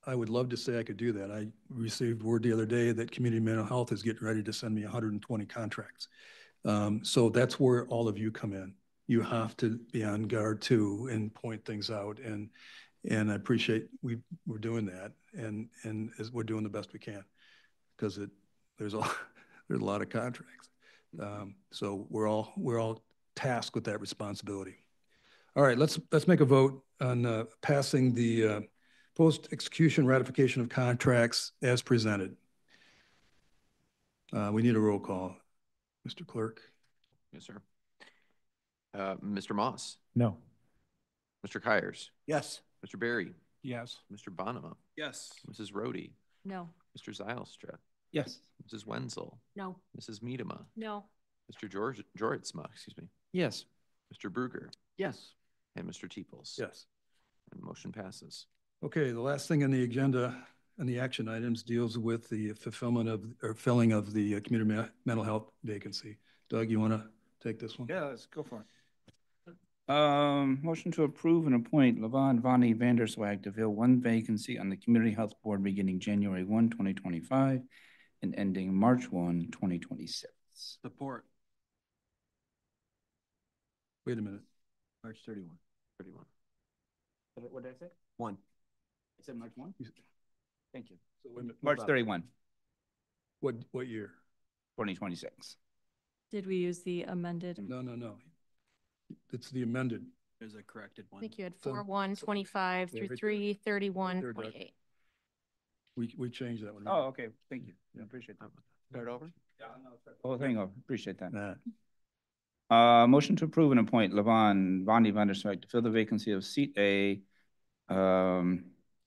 I would love to say I could do that. I received word the other day that community mental health is getting ready to send me 120 contracts. So that's where all of you come in. You have to be on guard too and point things out. And I appreciate we're doing that, and we're doing the best we can, because there's a lot of contracts. So we're all tasked with that responsibility. All right, let's make a vote on passing the post-execution ratification of contracts as presented. We need a roll call. Mr. Clerk. Yes, sir. Mr. Moss. No. Mr. Kyers. Yes. Mr. Berry. Yes. Mr. Bonema. Yes. Mrs. Rhodey. No. Mr. Zylstra. Yes. Mrs. Wenzel. No. Mrs. Miedema. No. Mr. Joritsma, excuse me. Yes. Mr. Bruger. Yes. And Mr. Teeples. Yes. And motion passes. Okay, the last thing on the agenda and the action items deals with the fulfillment of, or filling of the community mental health vacancy. Doug, you want to take this one? Yeah, let's go for it. Motion to approve and appoint Levon Vonnie Vanderswag to fill one vacancy on the Community Health Board beginning January 1, 2025 and ending March 1, 2026. Support. Wait a minute. March 31. 31. What did I say? 1. I said March 1? Thank you. So wait a minute. March 31. What year? 2026. Did we use the amended? No. It's the amended. There's a corrected I one. think you had 4/1/25 through 3/31/28. We changed that one. Oh, okay. Thank you. I appreciate that. Start over? Yeah, no, whole thing over. Appreciate that. Nah. Motion to approve and appoint Levon Vonnie Vanderswag to fill the vacancy of seat A,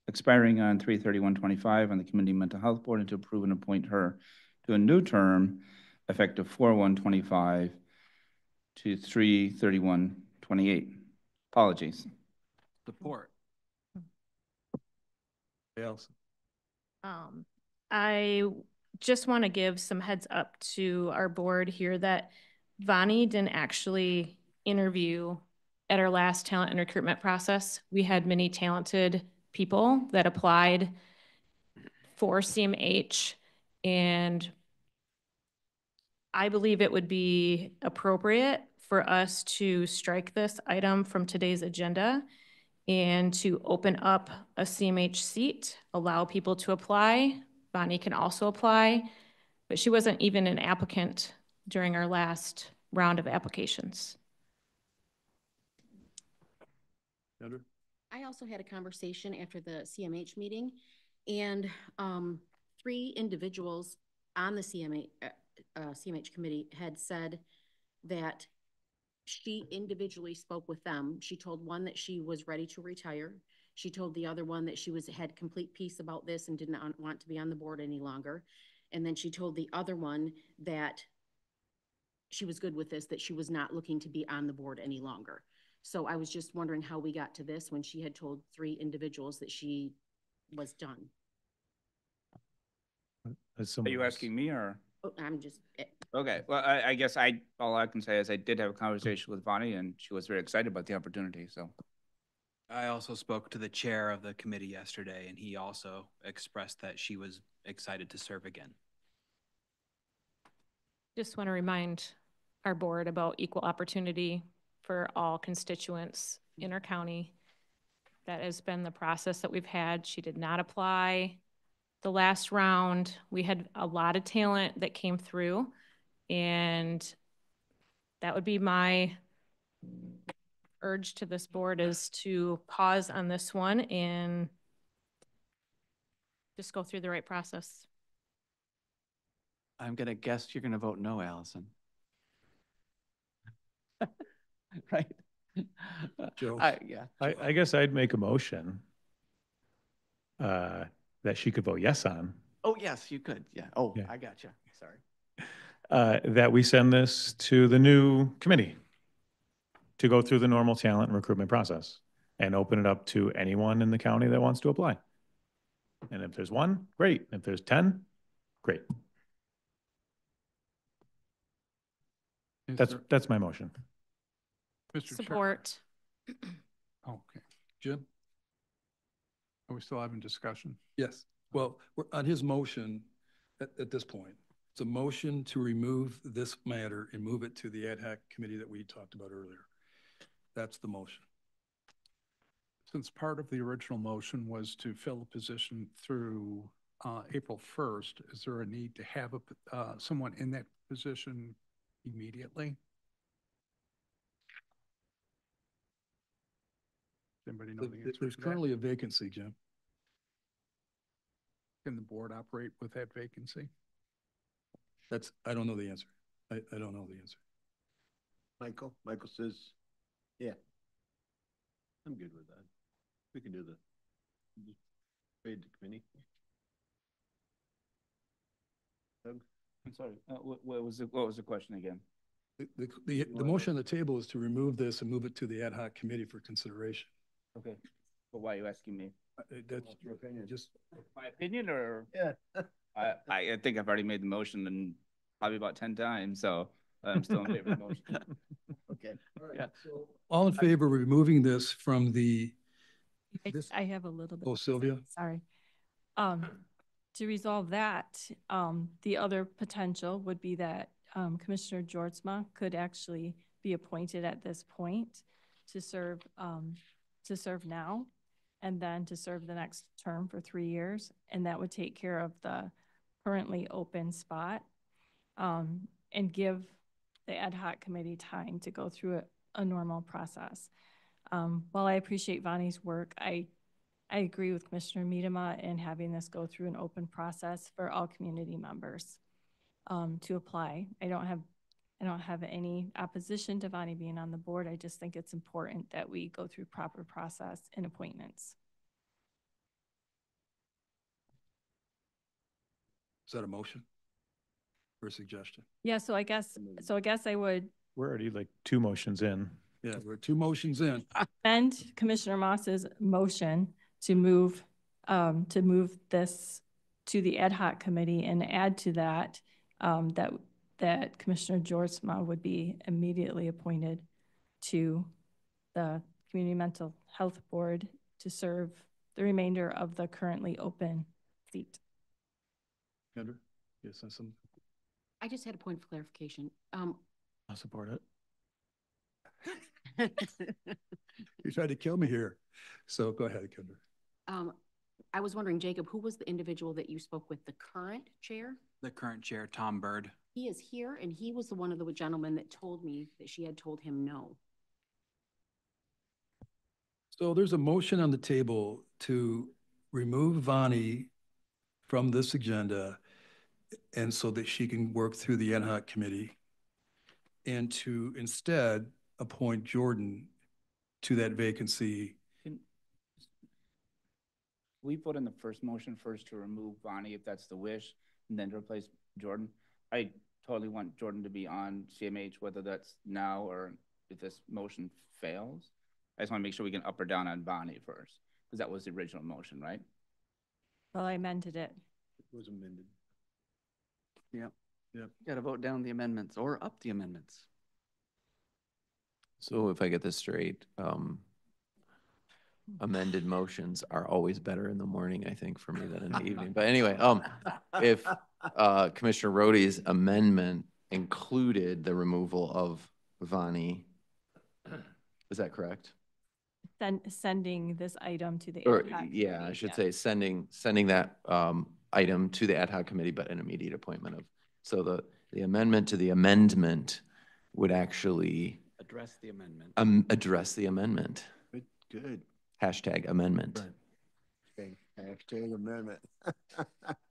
expiring on 3/31/25 on the Community Mental Health Board, and to approve and appoint her to a new term effective 4/1/25 to 3/31/28. Apologies. Support. Else. I just want to give some heads up to our board here that Vonnie didn't actually interview at our last talent and recruitment process. We had many talented people that applied for CMH, and I believe it would be appropriate for us to strike this item from today's agenda and to open up a CMH seat, allow people to apply. Vonnie can also apply, but she wasn't even an applicant during our last round of applications. I also had a conversation after the CMH meeting, and 3 individuals on the CMH committee had said that she individually spoke with them. She told one that she was ready to retire. She told the other one that she had complete peace about this and did not want to be on the board any longer. And then she told the other one that she was good with this, that she was not looking to be on the board any longer. So I was just wondering how we got to this when she had told 3 individuals that she was done. Are you asking me or? Oh, I'm just. Okay, well, I guess all I can say is I did have a conversation with Vonnie, and she was very excited about the opportunity, so. I also spoke to the chair of the committee yesterday, and he also expressed that she was excited to serve again. Just want to remind our board about equal opportunity for all constituents in our county. That has been the process that we've had. She did not apply the last round. We had a lot of talent that came through, and that would be my urge to this board is to pause on this one and just go through the right process. I'm gonna guess you're gonna vote no, Allison. Right? Joe? Yeah. I guess I'd make a motion that she could vote yes on. Oh, yes, you could. Yeah. Oh, Yeah. I got you. Sorry. That we send this to the new committee to go through the normal talent and recruitment process and open it up to anyone in the county that wants to apply. And if there's one, great. If there's 10, great. That's my motion. Mr. Support. Okay. Jim? Are we still having discussion? Yes. Well, we're on his motion at this point. It's a motion to remove this matter and move it to the ad hoc committee that we talked about earlier. That's the motion. Since part of the original motion was to fill a position through April 1st, is there a need to have someone in that position immediately? Anybody know the answer There's to currently a vacancy, Jim. Can the board operate with that vacancy? I don't know the answer. I don't know the answer. Michael says, yeah. I'm good with that. We can do the trade committee. I'm sorry, what was the question again? The motion on the table is to remove this and move it to the ad hoc committee for consideration. Okay, but why are you asking me? That's your opinion, just. My opinion, or? Yeah. I think I've already made the motion and probably about 10 times, so I'm still in favor of the motion. Okay. All right. Yeah. So all in favor of removing this from the. I have a little bit. Oh, Sylvia. Sorry. To resolve that, the other potential would be that Commissioner Georgema could actually be appointed at this point to serve now, and then to serve the next term for 3 years, and that would take care of the currently open spot, and give the ad hoc committee time to go through a normal process. While I appreciate Vonnie's work, I agree with Commissioner Miedema in having this go through an open process for all community members to apply. I don't have any opposition to Vonnie being on the board. I just think it's important that we go through proper process in appointments. Is that a motion or a suggestion? Yeah, so I guess I would. We're already like 2 motions in. Yeah, we're 2 motions in. Amend Commissioner Moss's motion to move this to the ad hoc committee and add to that that Commissioner Georgema would be immediately appointed to the Community Mental Health Board to serve the remainder of the currently open seat. Kendra? Yes, that's some. I just had a point of clarification. I'll support it. You tried to kill me here. So go ahead, Kendra. I was wondering, Jacob, who was the individual that you spoke with, the current chair? The current chair, Tom Bird. He is here, and he was the one of the gentlemen that told me that she had told him no. So there's a motion on the table to remove Vonnie from this agenda, and so that she can work through the ad hoc committee, and to instead appoint Jordan to that vacancy. We put in the first motion first to remove Vonnie if that's the wish, and then to replace Jordan. I totally want Jordan to be on CMH, whether that's now or if this motion fails. I just want to make sure we can up or down on Vonnie first, because that was the original motion, right? Well, I amended it. It was amended. Yep. Got to vote down the amendments or up the amendments. So if I get this straight, amended motions are always better in the morning, I think, for me than in the evening. But anyway, if Commissioner Rohde's amendment included the removal of Vonnie, is that correct? Sending this item to the Or ad hoc yeah, committee, I should say sending that item to the ad hoc committee, but an immediate appointment of. So the amendment to the amendment would actually Address the amendment. Address the amendment. Good. Hashtag amendment. Okay, hashtag amendment.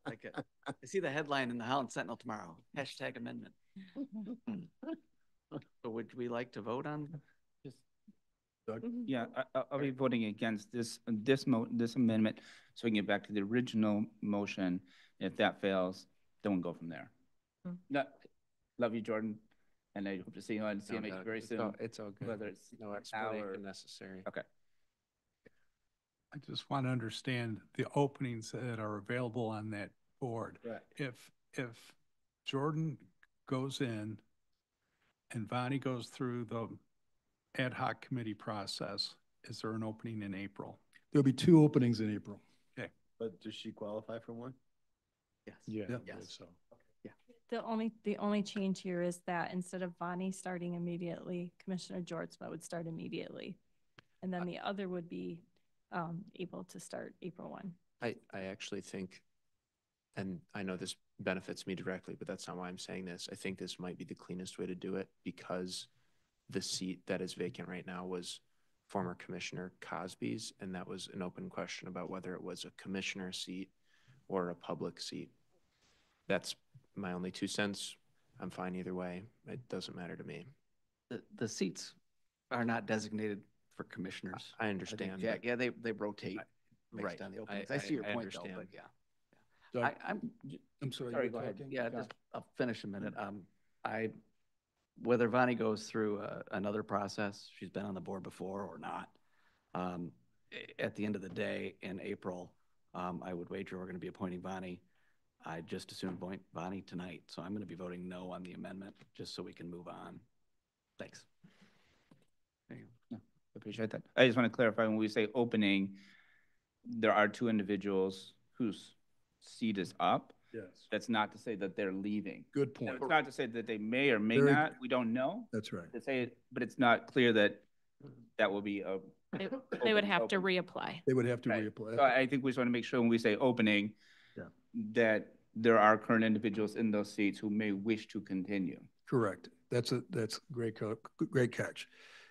Like it. I see the headline in the Holland Sentinel tomorrow, hashtag amendment. So would we like to vote on? Yeah, I'll be voting against this amendment, so we can get back to the original motion. If that fails, then we'll go from there. No, love you, Jordan, and I hope to see you on CMH very soon. It's all good. Whether it's no now explanation or necessary. Okay. I just want to understand the openings that are available on that board. Right. If Jordan goes in and Bonnie goes through the ad hoc committee process, is there an opening in April? There'll be 2 openings in April. Okay. But does she qualify for one? Yes. Yeah. Yeah. I believe so. Yeah. The only change here is that instead of Bonnie starting immediately, Commissioner Jortsma would start immediately. And then the other would be able to start April 1. I actually think, and I know this benefits me directly, but that's not why I'm saying this. I think this might be the cleanest way to do it because the seat that is vacant right now was former Commissioner Cosby's, and that was an open question about whether it was a commissioner seat or a public seat. That's my only 2 cents. I'm fine either way. It doesn't matter to me. The seats are not designated for commissioners. I understand. Yeah, yeah, they rotate Right. based on the openings. I see your point though, but yeah. Doug, I'm sorry, sorry, you go were ahead. talking? Yeah, just, I'll finish a minute. Whether Vonnie goes through another process, she's been on the board before or not, at the end of the day, in April, I would wager we're going to be appointing Vonnie. I just assumed appoint Vonnie tonight, so I'm going to be voting no on the amendment, just so we can move on. Thanks. There you go. No, appreciate that. I just want to clarify, when we say opening, there are 2 individuals whose seat is up. Yes. That's not to say that they're leaving. Good point. It's not to say that they may or may Very not. We don't know. That's right. To say it, but it's not clear that that will be a. They would have to reapply. They would have to Right. reapply. So I think we just want to make sure when we say opening, that there are current individuals in those seats who may wish to continue. Correct. That's great catch.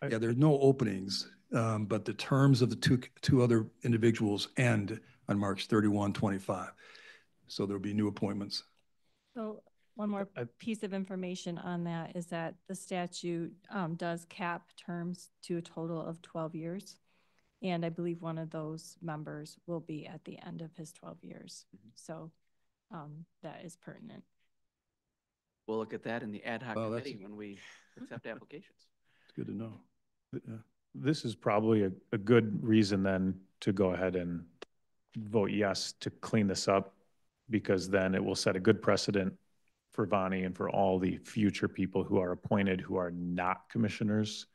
Yeah, there's no openings, but the terms of the two other individuals end on March 31, 25. So there'll be new appointments. So one more piece of information on that is that the statute does cap terms to a total of 12 years. And I believe one of those members will be at the end of his 12 years. So that is pertinent. We'll look at that in the ad hoc Well, committee when we accept applications. It's good to know. Yeah. This is probably a good reason then to go ahead and vote yes to clean this up, because then it will set a good precedent for Vonnie and for all the future people who are appointed who are not commissioners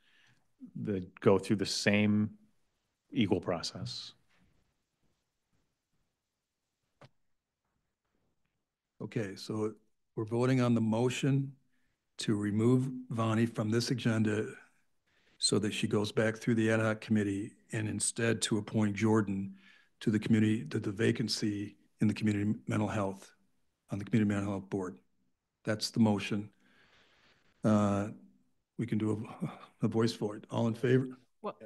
that go through the same equal process. Okay, so we're voting on the motion to remove Vonnie from this agenda so that she goes back through the ad hoc committee, and instead to appoint Jordan to the community, to the vacancy in the community mental health, on the community mental health board. That's the motion. We can do a voice vote. All in favor? Well,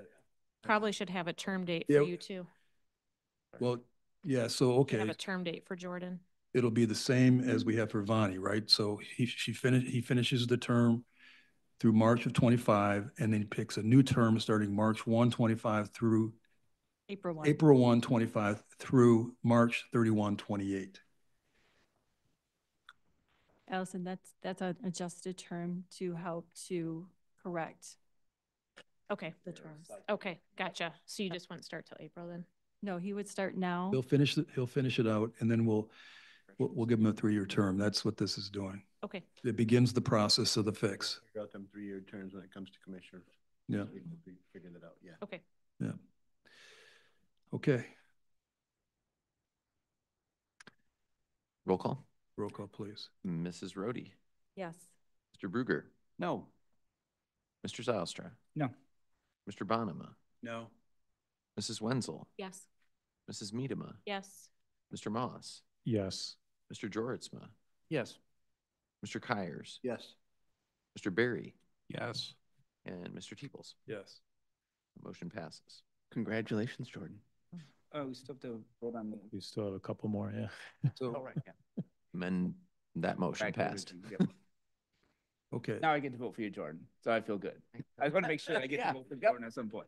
probably should have a term date Yeah. for you too. Well, yeah, so, okay. Have a term date for Jordan. It'll be the same as we have for Vonnie, right? So he finishes the term through March of 25, and then he picks a new term starting March 1, 25 through April 1. April 1, 25 through March 31, 28. Allison, that's an adjusted term to help to correct Okay. the terms. Okay, gotcha. So you just wouldn't start till April then? No, he would start now. He'll finish it out, and then we'll give him a 3-year term. That's what this is doing. Okay. It begins the process of the fix. Figure out them 3-year terms when it comes to commissioners. Yeah. We figured it out, yeah. Okay. Yeah. Okay. Roll call. Roll call, please. Mrs. Rohde. Yes. Mr. Bruger. No. Mr. Zylstra. No. Mr. Bonema. No. Mrs. Wenzel. Yes. Mrs. Miedema. Yes. Mr. Moss. Yes. Mr. Joritsma. Yes. Mr. Kyers. Yes. Mr. Berry. Yes. And Mr. Teeples. Yes. Motion passes. Congratulations, Jordan. Oh, we still have to vote on the. We still have a couple more, yeah. So, All right, yeah. And that motion Back to passed. original, yep. okay. Now I get to vote for you, Jordan, so I feel good. I just want to make sure I get to vote for Jordan at some point.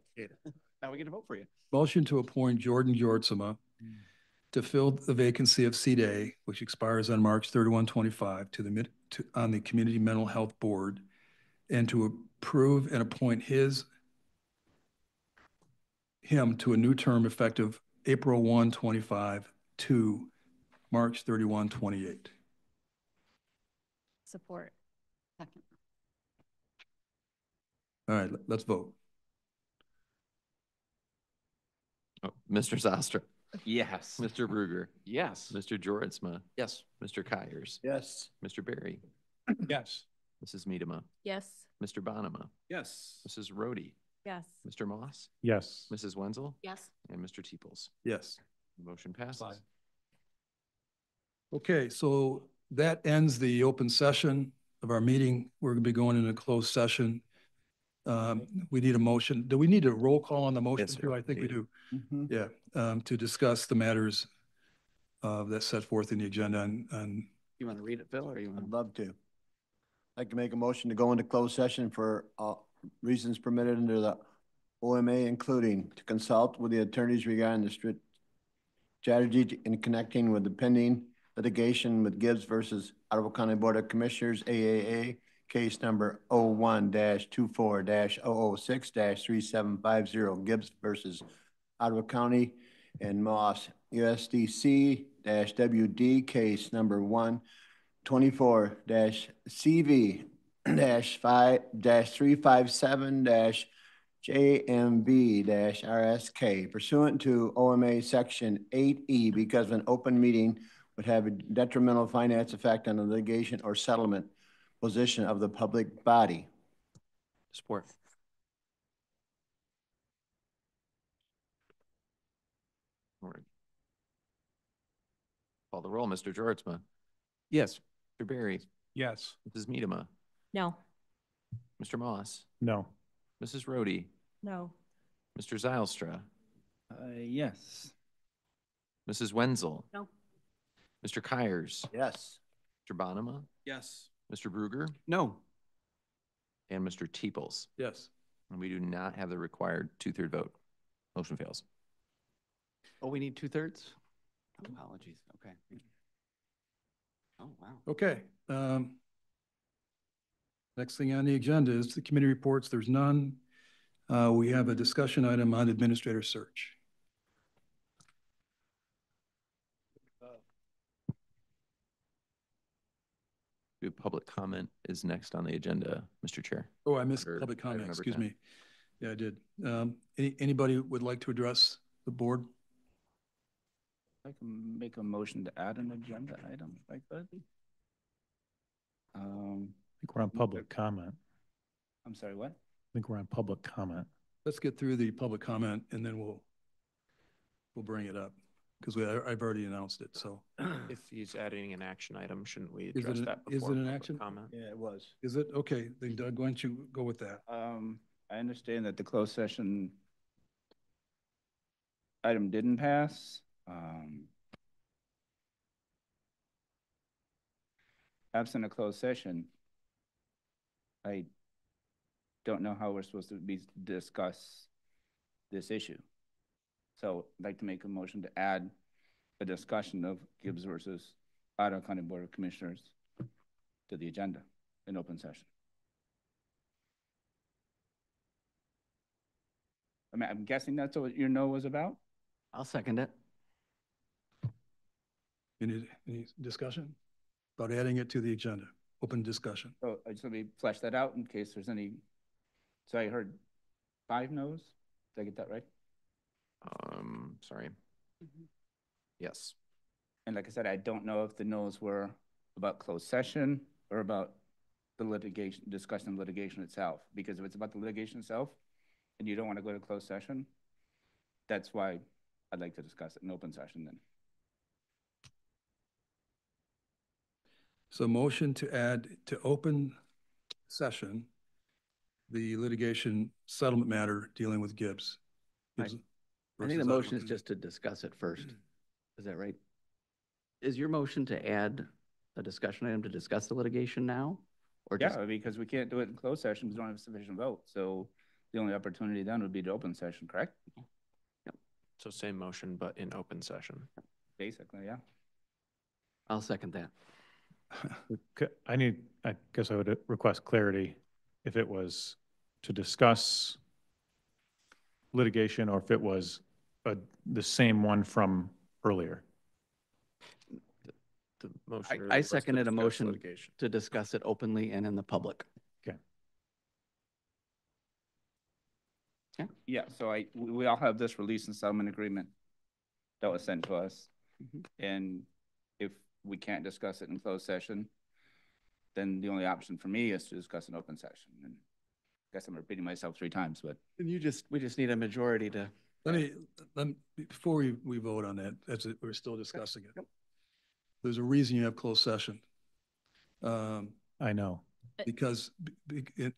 Now we get to vote for you. Motion to appoint Jordan Jortsema to fill the vacancy of seat A, which expires on March 31, 25, on the Community Mental Health Board, and to approve and appoint him to a new term effective April 1, 25 to March 31, 28. Support. Second. All right, let's vote. Oh, Mr. Zostra. Yes. Mr. Bruger. Yes. Mr. Jortsma. Yes. Mr. Kyers. Yes. Mr. Berry. Yes. Mrs. Medema. Yes. Mr. Bonema. Yes. Mrs. Rhodey. Yes. Mr. Moss. Yes. Mrs. Wenzel. Yes. And Mr. Teeples. Yes. Motion passes. Okay, so that ends the open session of our meeting. We're going to be going into closed session. We need a motion. Do we need a roll call on the motion Yes, sir. too? I think we do. Mm-hmm. Yeah, to discuss the matters that's set forth in the agenda and You want to read it, Phil, or you want I'd to? love to. I'd like to make a motion to go into closed session for reasons permitted under the OMA, including to consult with the attorneys regarding the strategy in connecting with the pending litigation with Gibbs versus Ottawa County Board of Commissioners, AAA, case number 01-24-006-3750, Gibbs versus Ottawa County, and Moss, USDC-WD, case number 124-CV-357-JMB-RSK pursuant to OMA Section 8E, because an open meeting would have a detrimental finance effect on the litigation or settlement position of the public body. Support. All right. Call the roll. Mr. Jortsma. Yes. Mr. Berry. Yes. Mrs. Medema. No. Mr. Moss. No. Mrs. Rhodey. No. Mr. Zylstra. Yes. Mrs. Wenzel. No. Mr. Kyers. Yes. Mr. Bonema. Yes. Mr. Bruger. No. And Mr. Teeples. yes. And we do not have the required 2/3 vote. Motion fails. Oh, we need 2/3? Apologies. Okay. Oh, wow. Okay. Next thing on the agenda is the committee reports. There's none. We have a discussion item on administrator search. Public comment is next on the agenda, Mr. Chair. Oh, I missed Under public item comment, number excuse 10. me. Yeah, I did. Anybody would like to address the board? I can make a motion to add an agenda item if I could. I think we're on public comment. I'm sorry, what? I think we're on public comment. Let's get through the public comment and then we'll bring it up because I've already announced it, so. If he's adding an action item, shouldn't we Is it address an- that is before it an public action? comment? Yeah, it was. Is it? Okay, then Doug, why don't you go with that? I understand that the closed session item didn't pass. Absent a closed session, I don't know how we're supposed to discuss this issue. So I'd like to make a motion to add a discussion of Gibbs versus Ottawa County Board of Commissioners to the agenda in open session. I mean, I'm guessing that's what your no was about? I'll second it. Any discussion about adding it to the agenda? Open discussion. So I just let me flesh that out in case there's any. So I heard 5 no's. Did I get that right? Sorry. Yes. And like I said, I don't know if the no's were about closed session or about the litigation, discussing litigation itself. Because if it's about the litigation itself and you don't want to go to closed session, that's why I'd like to discuss it in open session then. So motion to add to open session the litigation settlement matter dealing with Gibbs. I think the motion is just to discuss it first. Is that right? Is your motion to add a discussion item to discuss the litigation now? Or just? Yeah, because we can't do it in closed session because we don't have a sufficient vote. So the only opportunity then would be to open session, correct? Yep. So same motion, but in open session. Basically, yeah. I'll second that. I guess I would request clarity if it was to discuss litigation or if it was the same one from earlier. The motion. I seconded a motion to discuss it openly and in the public. Okay. Yeah. Yeah, so we all have this release and settlement agreement that was sent to us. And if we can't discuss it in closed session, then the only option for me is to discuss an open session. And I guess I'm repeating myself 3 times, but. And we just need a majority to. Let me before we vote on that, we're still discussing it. There's a reason you have closed session. I know. Because,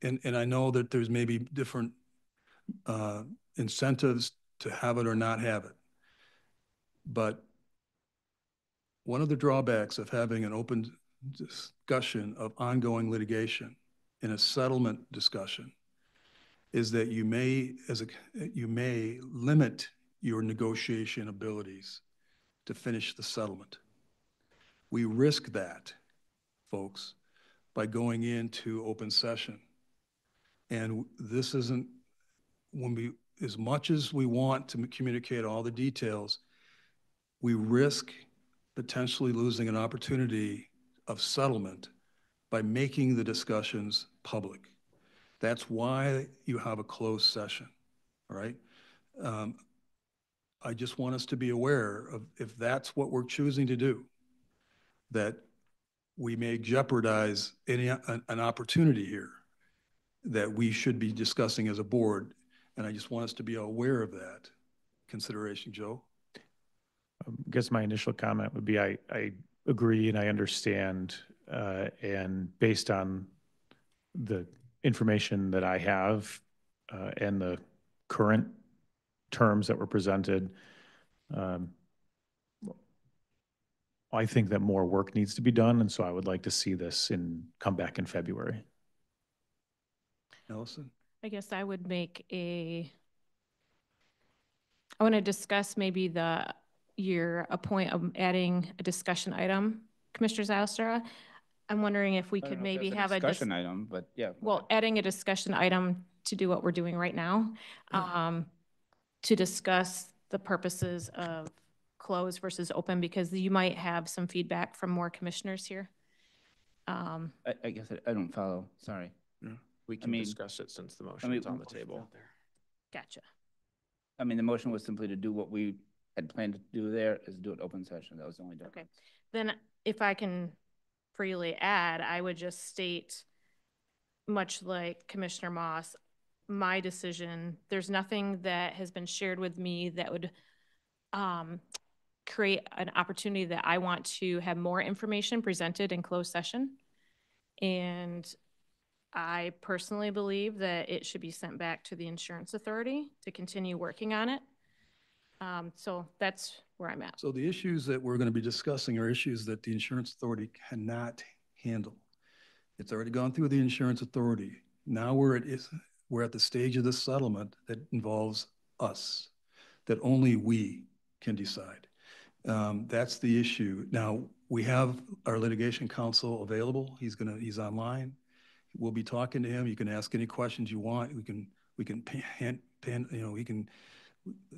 and I know that there's maybe different incentives to have it or not have it. But one of the drawbacks of having an open discussion of ongoing litigation in a settlement discussion is that you may limit your negotiation abilities to finish the settlement. We risk that, folks, by going into open session. And this isn't, as much as we want to communicate all the details, we risk potentially losing an opportunity of settlement by making the discussions public. That's why you have a closed session, all right? I just want us to be aware of, if that's what we're choosing to do, that we may jeopardize an opportunity here that we should be discussing as a board. And I just want us to be aware of that consideration. Joe? I guess my initial comment would be I agree and I understand, and based on the information that I have and the current terms that were presented, I think that more work needs to be done, and so I would like to see this come back in February. Allison? I guess I would I want to discuss maybe your point of adding a discussion item, Commissioner Zylstra. I'm wondering if we could maybe have a discussion item, but yeah. Well, adding a discussion item to do what we're doing right now, to discuss the purposes of closed versus open, because you might have some feedback from more commissioners here. I guess I don't follow. Sorry. Yeah. We can discuss it since the motion is on the table. Gotcha. I mean, the motion was simply to do what we had planned to do there, is do an open session. That was the only difference. Okay. Then if I can freely add, I would just state, much like Commissioner Moss, my decision, there's nothing that has been shared with me that would create an opportunity that I want to have more information presented in closed session. And I personally believe that it should be sent back to the insurance authority to continue working on it. So that's where I'm at. So the issues that we're going to be discussing are issues that the insurance authority cannot handle. It's already gone through the insurance authority. Now we're at the stage of the settlement that involves us, that only we can decide. That's the issue. Now, we have our litigation counsel available. He's online. We'll be talking to him. You can ask any questions you want. We can we can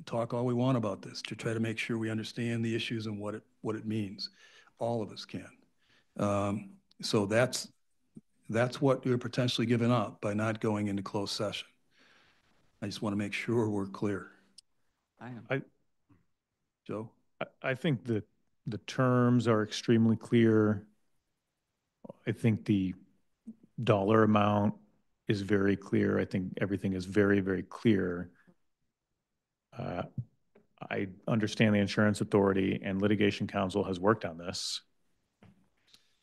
talk all we want about this to try to make sure we understand the issues and what it means. All of us can. So that's what you're potentially giving up by not going into closed session. I just want to make sure we're clear. I am. Joe? I think that the terms are extremely clear. I think the dollar amount is very clear. I think everything is very, very clear. I understand the insurance authority and litigation counsel has worked on this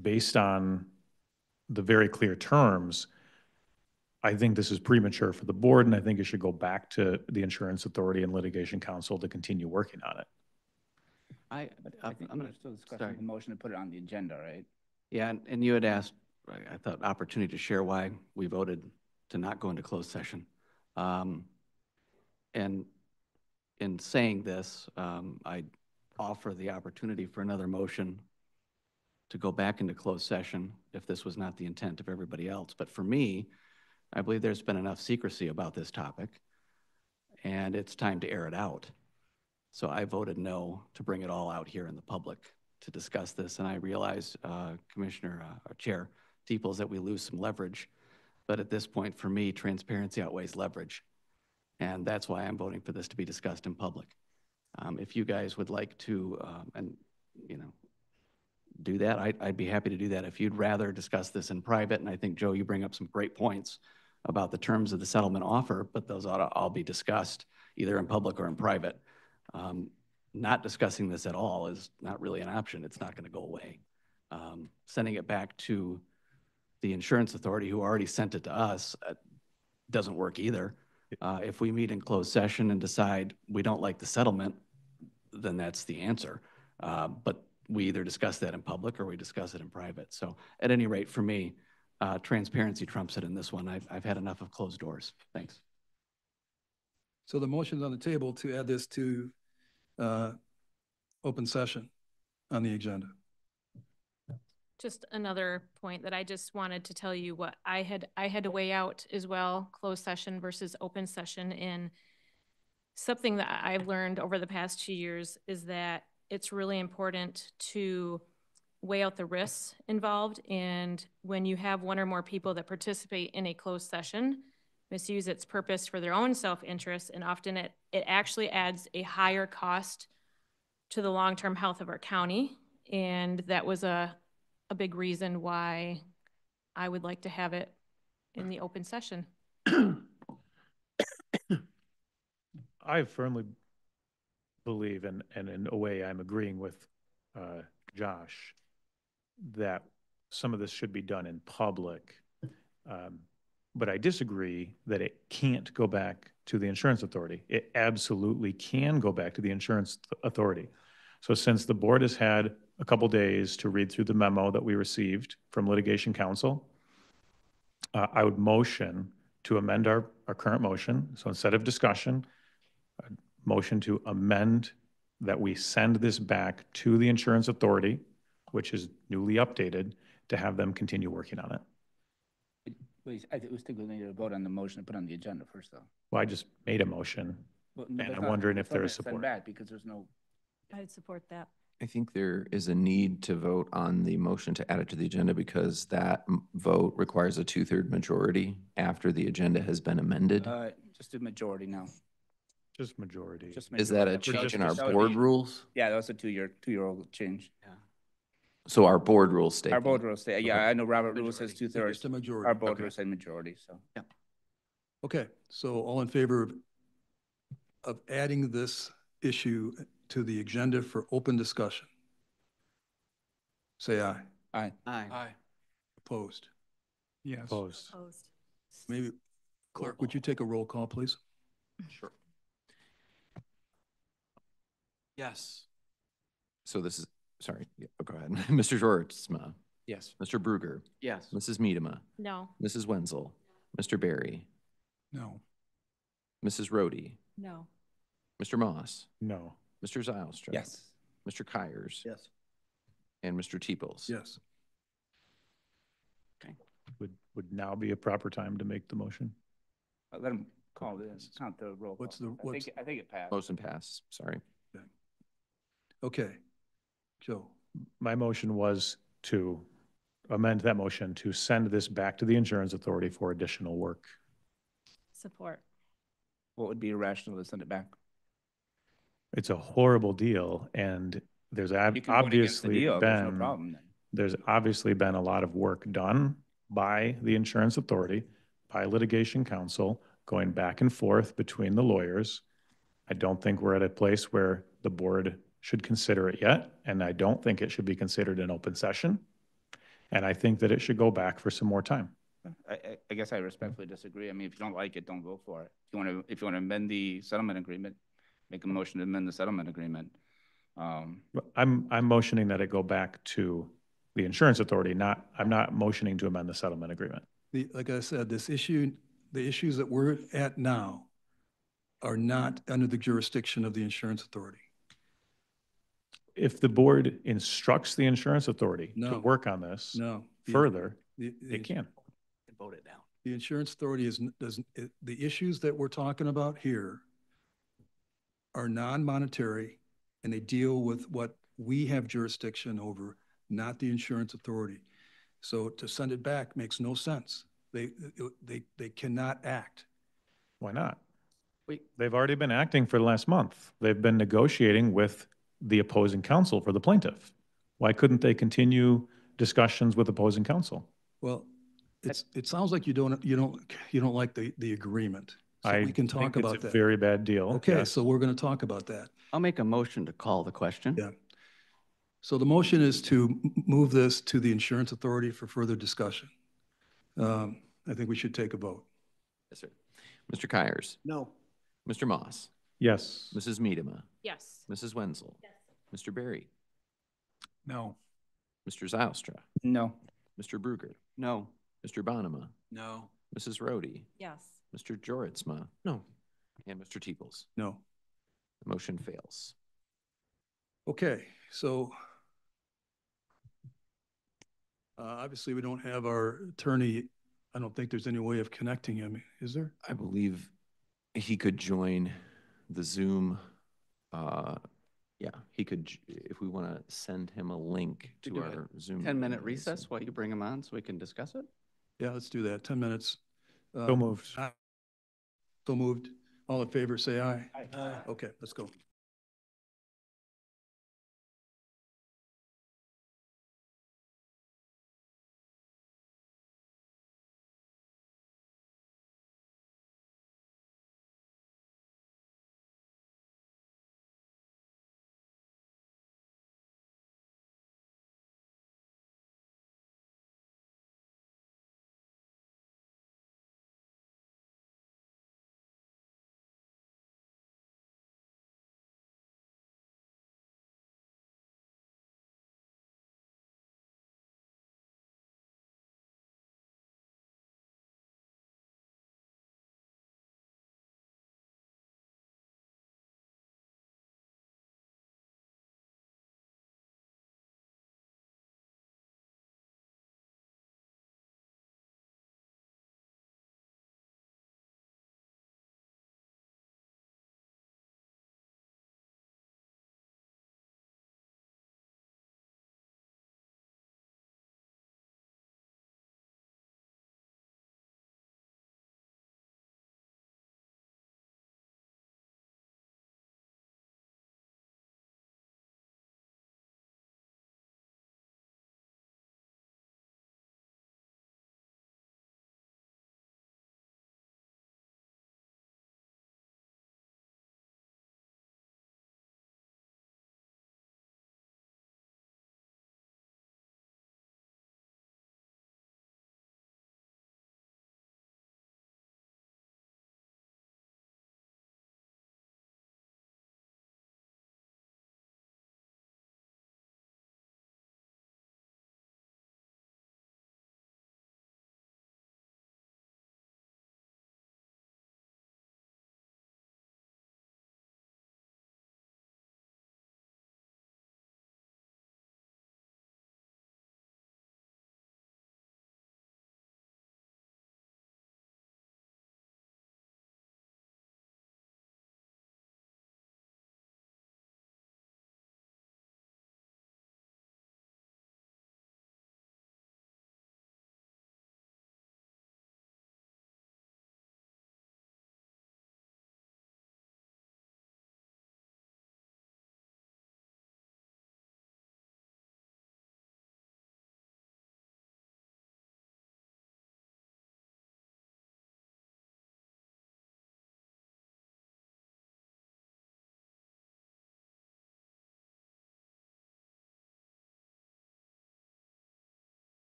based on the very clear terms. I think this is premature for the board, and I think it should go back to the Insurance Authority and Litigation Council to continue working on it. I think I'm we're gonna, still discussing sorry. the motion to put it on the agenda, right? Yeah, and you had asked, I thought, opportunity to share why we voted to not go into closed session. And in saying this, I offer the opportunity for another motion to go back into closed session if this was not the intent of everybody else. But for me, I believe there's been enough secrecy about this topic, and it's time to air it out. So I voted no to bring it all out here in the public to discuss this. And I realize, Commissioner, or Chair Deeples, that we lose some leverage. But at this point, for me, transparency outweighs leverage. And that's why I'm voting for this to be discussed in public. If you guys would like to, do that, I'd be happy to do that. If you'd rather discuss this in private, and I think, Joe, you bring up some great points about the terms of the settlement offer, but those ought to all be discussed either in public or in private. Not discussing this at all is not really an option. It's not going to go away. Sending it back to the Insurance Authority, who already sent it to us, doesn't work either. If we meet in closed session and decide we don't like the settlement, then that's the answer. But we either discuss that in public or we discuss it in private. So at any rate, for me, transparency trumps it in this one. I've had enough of closed doors. Thanks. So the motion's on the table to add this to open session on the agenda. Just another point that I just wanted to tell you what I had to weigh out as well, closed session versus open session. And something that I've learned over the past 2 years is that it's really important to weigh out the risks involved. And when you have one or more people that participate in a closed session, misuse its purpose for their own self-interest, and often it actually adds a higher cost to the long-term health of our county. And that was a big reason why I would like to have it in the open session. I firmly believe, and in a way I'm agreeing with Josh, that some of this should be done in public. But I disagree that it can't go back to the Insurance Authority. It absolutely can go back to the Insurance Authority. So since the board has had a couple days to read through the memo that we received from Litigation Counsel, I would motion to amend our current motion. So instead of discussion, I'd motion to amend that we send this back to the Insurance Authority, which is newly updated, to have them continue working on it. Please, I think we need to vote on the motion and put on the agenda first, though. Well, I just made a motion, Well, and I'm wondering if there is support. Back because there's no. I'd support that. I think there is a need to vote on the motion to add it to the agenda because that vote requires a 2/3 majority after the agenda has been amended. Just a majority now. Just majority. Is that a change in our board rules? Yeah, that was a two-year-old change. Yeah. So our board rules state. Our board rules state. Yeah, I know Robert rules says 2/3. It's a majority. Our board rules say majority. So. Yeah. Okay, so all in favor of adding this issue to the agenda for open discussion? Say aye. Aye. Aye. Aye. Opposed? Yes. Opposed. Opposed. Maybe, clerk, would you take a roll call, please? Sure. Yes. So this is, sorry, yeah, go ahead. Mr. Schwartzma. Yes. Mr. Bruger. Yes. Mrs. Miedema. No. Mrs. Wenzel. Mr. Barry. No. Mrs. Rohde. No. Mr. Moss. No. Mr. Zylstra. Yes. Mr. Kyers. Yes. And Mr. Teeples. Yes. Okay. Would now be a proper time to make the motion? Let him call this. Count the roll. What's call. the, I think it passed. Motion pass, sorry. okay. Joe? My motion was to amend that motion to send this back to the Insurance Authority for additional work. Support. What would be irrational to send it back? It's a horrible deal, and there's You can vote against the obviously deal. There's no been, problem then. there's obviously been a lot of work done by the Insurance Authority, by Litigation Counsel, going back and forth between the lawyers. I don't think we're at a place where the board should consider it yet, and I don't think it should be considered an open session. And I think that it should go back for some more time. I guess I respectfully disagree. I mean, if you don't like it, don't vote for it. If you want to amend the settlement agreement, make a motion to amend the settlement agreement. I'm motioning that it go back to the insurance authority, I'm not motioning to amend the settlement agreement. Like I said, the issues that we're at now are not under the jurisdiction of the insurance authority. If the board instructs the insurance authority to No. work on this No. further, it can. Vote it down. The insurance authority the issues that we're talking about here are non-monetary, and they deal with what we have jurisdiction over, not the insurance authority. So to send it back makes no sense. They cannot act. Why not? They've already been acting for the last month. They've been negotiating with the opposing counsel for the plaintiff. Why couldn't they continue discussions with opposing counsel? Well, it sounds like you don't like the agreement. So we can talk about that. It's a very bad deal. Okay, yes. so we're going to talk about that. I'll make a motion to call the question. Yeah. So the motion is to move this to the insurance authority for further discussion. I think we should take a vote. Yes, sir. Mr. Kyers. No. Mr. Moss. Yes. Mrs. Miedema. Yes. Mrs. Wenzel. Yes. Mr. Berry. No. Mr. Zylstra. No. Mr. Bruger. No. Mr. Bonema. No. Mrs. Rhodey. Yes. Mr. Joritsma. No. And Mr. Teeples. No. The motion fails. Okay, so obviously we don't have our attorney. I don't think there's any way of connecting him, is there? I believe he could join the Zoom. Yeah, he could, if we want to send him a link We to do our Zoom. 10-minute recess while you bring him on so we can discuss it? Yeah, let's do that. 10 minutes. So moved. So moved. All in favor, say aye. Aye. Okay, let's go.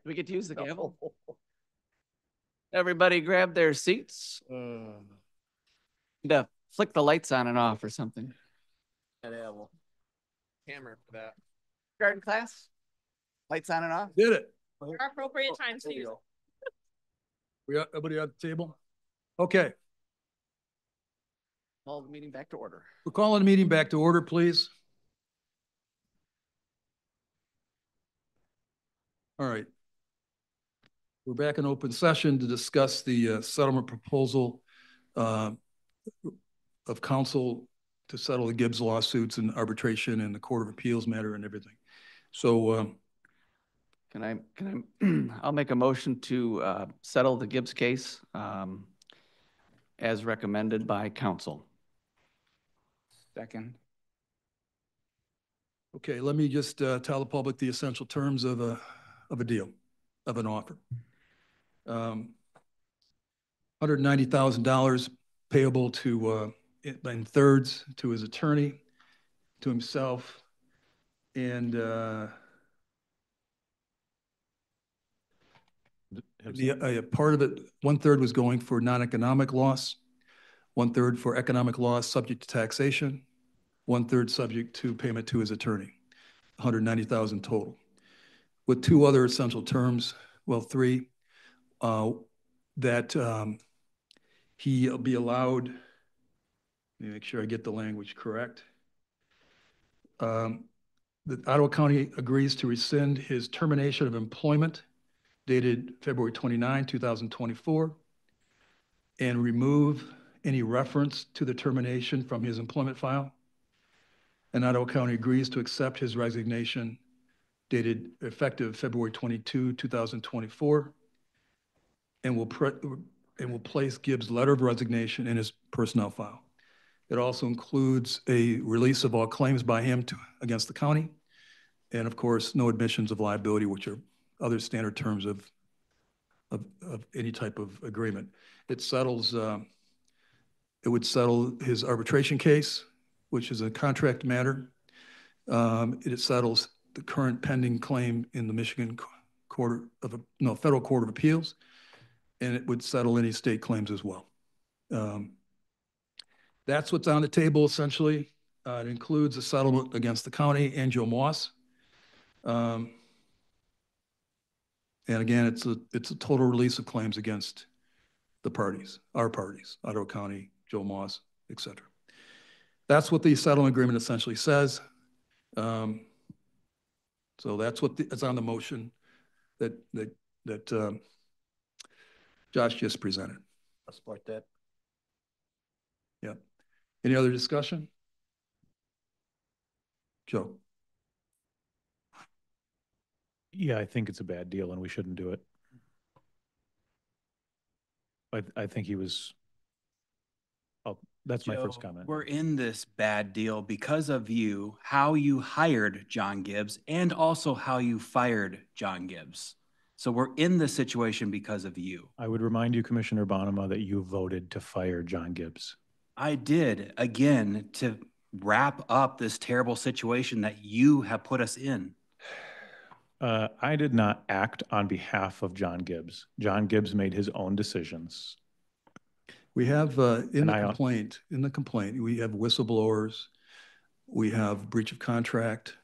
We get to use the gavel? Everybody grab their seats. To flick the lights on and off or something. Camera for that. Garden class? Lights on and off? Did it. Our appropriate times to use. Everybody at the table? Okay, Call the meeting back to order. we're calling the meeting back to order, please. All right. We're back in open session to discuss the settlement proposal of council to settle the Gibbs lawsuits and arbitration and the Court of Appeals matter and everything. So I'll make a motion to settle the Gibbs case as recommended by council. Second. okay, let me just tell the public the essential terms of a deal, of an offer. $190,000 payable to in thirds to his attorney, to himself, and part of it, 1/3 was going for non-economic loss, 1/3 for economic loss subject to taxation, 1/3 subject to payment to his attorney, $190,000 total. With two other essential terms, well, three, that he'll be allowed, let me make sure I get the language correct. The Ottawa County agrees to rescind his termination of employment dated February 29, 2024, and remove any reference to the termination from his employment file. And Ottawa County agrees to accept his resignation dated effective February 22, 2024, and will place Gibbs' letter of resignation in his personnel file. It also includes a release of all claims by him against the county, and of course, no admissions of liability, which are other standard terms of any type of agreement. It settles, it would settle his arbitration case, which is a contract matter. It settles the current pending claim in the Michigan Federal Court of Appeals, and it would settle any state claims as well. That's what's on the table, essentially. It includes a settlement against the county and Joe Moss. And again, it's a total release of claims against the parties, our parties, Ottawa County, Joe Moss, et cetera. That's what the settlement agreement essentially says. So that's what it's on the motion that Josh just presented. I'll support that. Yeah. Any other discussion? Joe? Yeah, I think it's a bad deal and we shouldn't do it. I think he was, that's my first comment. We're in this bad deal because of you, how you hired John Gibbs, and also how you fired John Gibbs. So we're in this situation because of you. I would remind you, Commissioner Bonema, that you voted to fire John Gibbs. I did, again, to wrap up this terrible situation that you have put us in. I did not act on behalf of John Gibbs. John Gibbs made his own decisions. We have in the complaint, we have whistleblowers, we have breach of contract,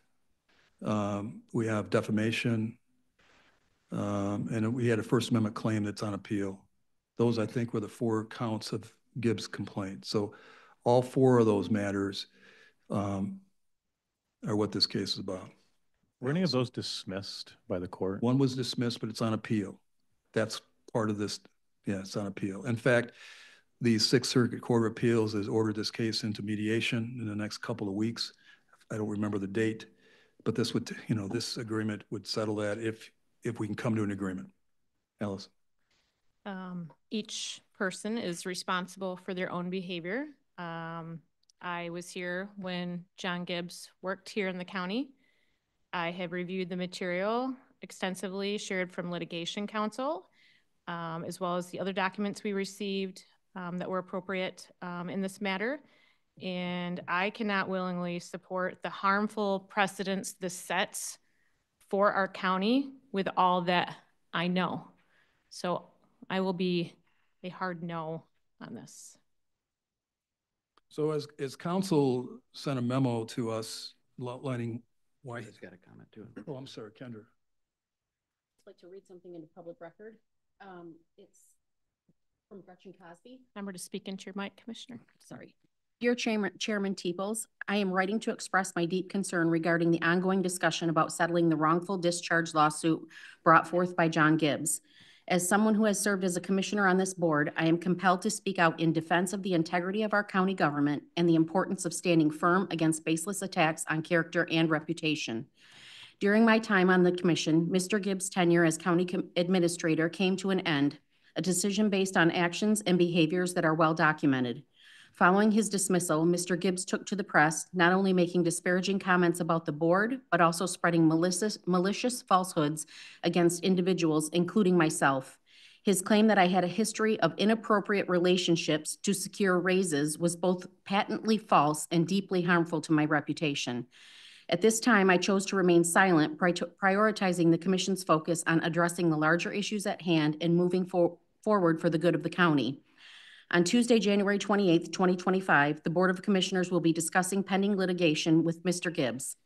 we have defamation, and we had a First Amendment claim that's on appeal. Those, I think, were the 4 counts of Gibbs' complaint. So all 4 of those matters are what this case is about. Were any of those dismissed by the court? One was dismissed, but it's on appeal. That's part of this. Yeah, it's on appeal. In fact, the Sixth Circuit Court of Appeals has ordered this case into mediation in the next couple of weeks. I don't remember the date, but this would, this agreement would settle that if we can come to an agreement. Alice? Each person is responsible for their own behavior. I was here when John Gibbs worked here in the county. I have reviewed the material extensively shared from litigation counsel, as well as the other documents we received that were appropriate in this matter. And I cannot willingly support the harmful precedents this sets for our county with all that I know. So I will be a hard no on this. So as council sent a memo to us outlining why. He's got a comment too. Oh, I'm sorry, Kendra. I'd like to read something into public record. It's from Gretchen Cosby. Remember to speak into your mic, Commissioner. Sorry. Dear Chairman Teeples, I am writing to express my deep concern regarding the ongoing discussion about settling the wrongful discharge lawsuit brought forth by John Gibbs. As someone who has served as a commissioner on this board, I am compelled to speak out in defense of the integrity of our county government and the importance of standing firm against baseless attacks on character and reputation. During my time on the commission, Mr. Gibbs' tenure as county administrator came to an end, a decision based on actions and behaviors that are well documented. Following his dismissal, Mr. Gibbs took to the press, not only making disparaging comments about the board, but also spreading malicious falsehoods against individuals, including myself. His claim that I had a history of inappropriate relationships to secure raises was both patently false and deeply harmful to my reputation. At this time, I chose to remain silent, prioritizing the Commission's focus on addressing the larger issues at hand and moving forward for the good of the county. On Tuesday, January 28th, 2025, the Board of Commissioners will be discussing pending litigation with Mr. Gibbs.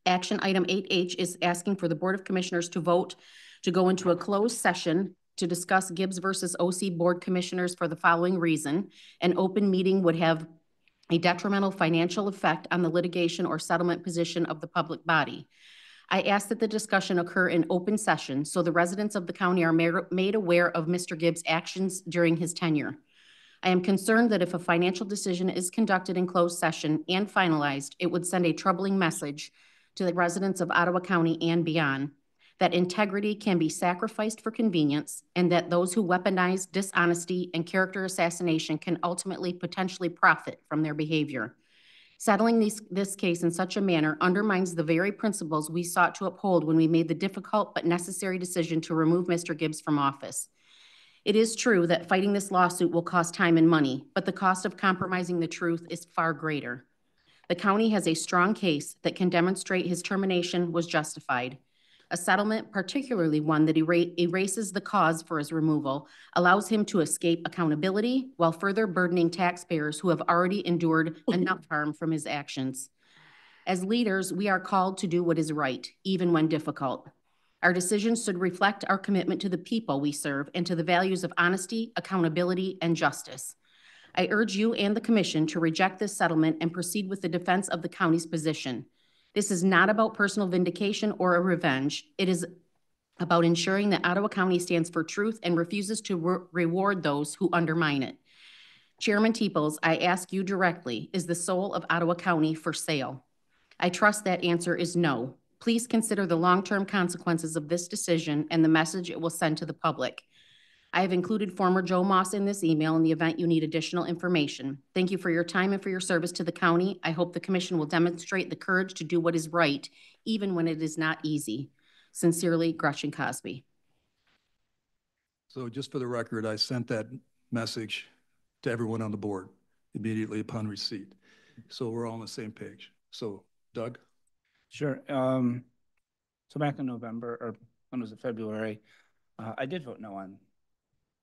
Action item 8H is asking for the Board of Commissioners to vote to go into a closed session to discuss Gibbs versus OC Board Commissioners for the following reason. An open meeting would have a detrimental financial effect on the litigation or settlement position of the public body. I ask that the discussion occur in open session so the residents of the county are made aware of Mr. Gibbs' actions during his tenure. I am concerned that if a financial decision is conducted in closed session and finalized, it would send a troubling message to the residents of Ottawa County and beyond, that integrity can be sacrificed for convenience, and that those who weaponize dishonesty and character assassination can ultimately potentially profit from their behavior. Settling this case in such a manner undermines the very principles we sought to uphold when we made the difficult but necessary decision to remove Mr. Gibbs from office. It is true that fighting this lawsuit will cost time and money, but the cost of compromising the truth is far greater. The county has a strong case that can demonstrate his termination was justified. A settlement, particularly one that erases the cause for his removal, allows him to escape accountability while further burdening taxpayers who have already endured enough harm from his actions. As leaders, we are called to do what is right, even when difficult. Our decisions should reflect our commitment to the people we serve and to the values of honesty, accountability, and justice. I urge you and the Commission to reject this settlement and proceed with the defense of the county's position. This is not about personal vindication or a revenge. It is about ensuring that Ottawa County stands for truth and refuses to reward those who undermine it. Chairman Teeples, I ask you directly, is the soul of Ottawa County for sale? I trust that answer is no. Please consider the long-term consequences of this decision and the message it will send to the public. I have included former Joe Moss in this email in the event you need additional information. Thank you for your time and for your service to the county. I hope the Commission will demonstrate the courage to do what is right, even when it is not easy. Sincerely, Gretchen Cosby. So just for the record, I sent that message to everyone on the board immediately upon receipt. So we're all on the same page. So Doug? Sure. So back in November, or when was it, February, I did vote no on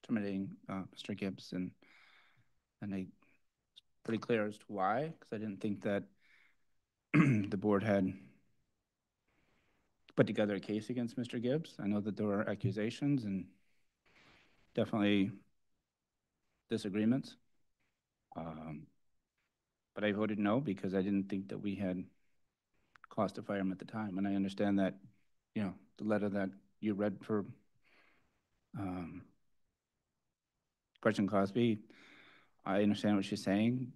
terminating Mr. Gibbs, and I pretty clear as to why, because I didn't think that the board had put together a case against Mr. Gibbs. I know that there were accusations and definitely disagreements, but I voted no because I didn't think that we had cause to fire him at the time. And I understand that, you know, the letter that you read for Gretchen Cosby, I understand what she's saying,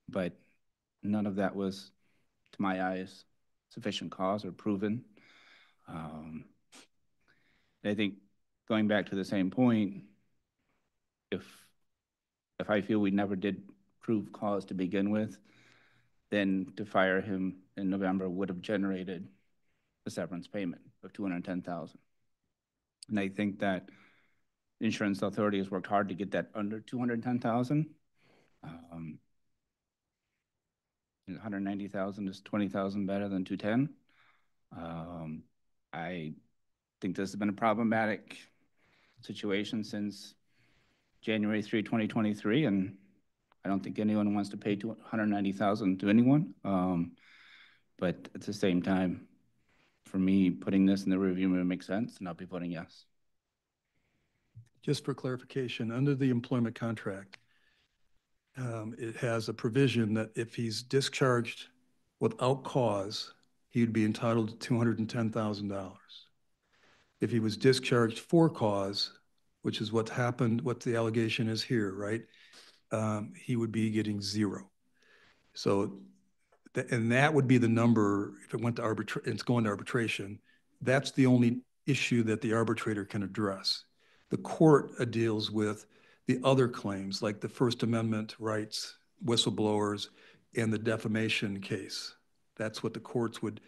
but none of that was, to my eyes, sufficient cause or proven. I think going back to the same point, if I feel we never did prove cause to begin with, then to fire him in November would have generated a severance payment of $210,000. And I think that the insurance authority has worked hard to get that under $210,000. $190,000 is $20,000 better than $210,000. I think this has been a problematic situation since January 3, 2023, and I don't think anyone wants to pay $190,000 to anyone. But at the same time, for me, putting this in the review mirror makes sense, and I'll be voting yes. Just for clarification, under the employment contract, it has a provision that if he's discharged without cause, he'd be entitled to $210,000. If he was discharged for cause, which is what happened, what the allegation is here, right? He would be getting zero. So, and that would be the number if it went to it's going to arbitration. That's the only issue that the arbitrator can address. The court deals with the other claims, like the First Amendment rights, whistleblowers, and the defamation case. That's what the courts would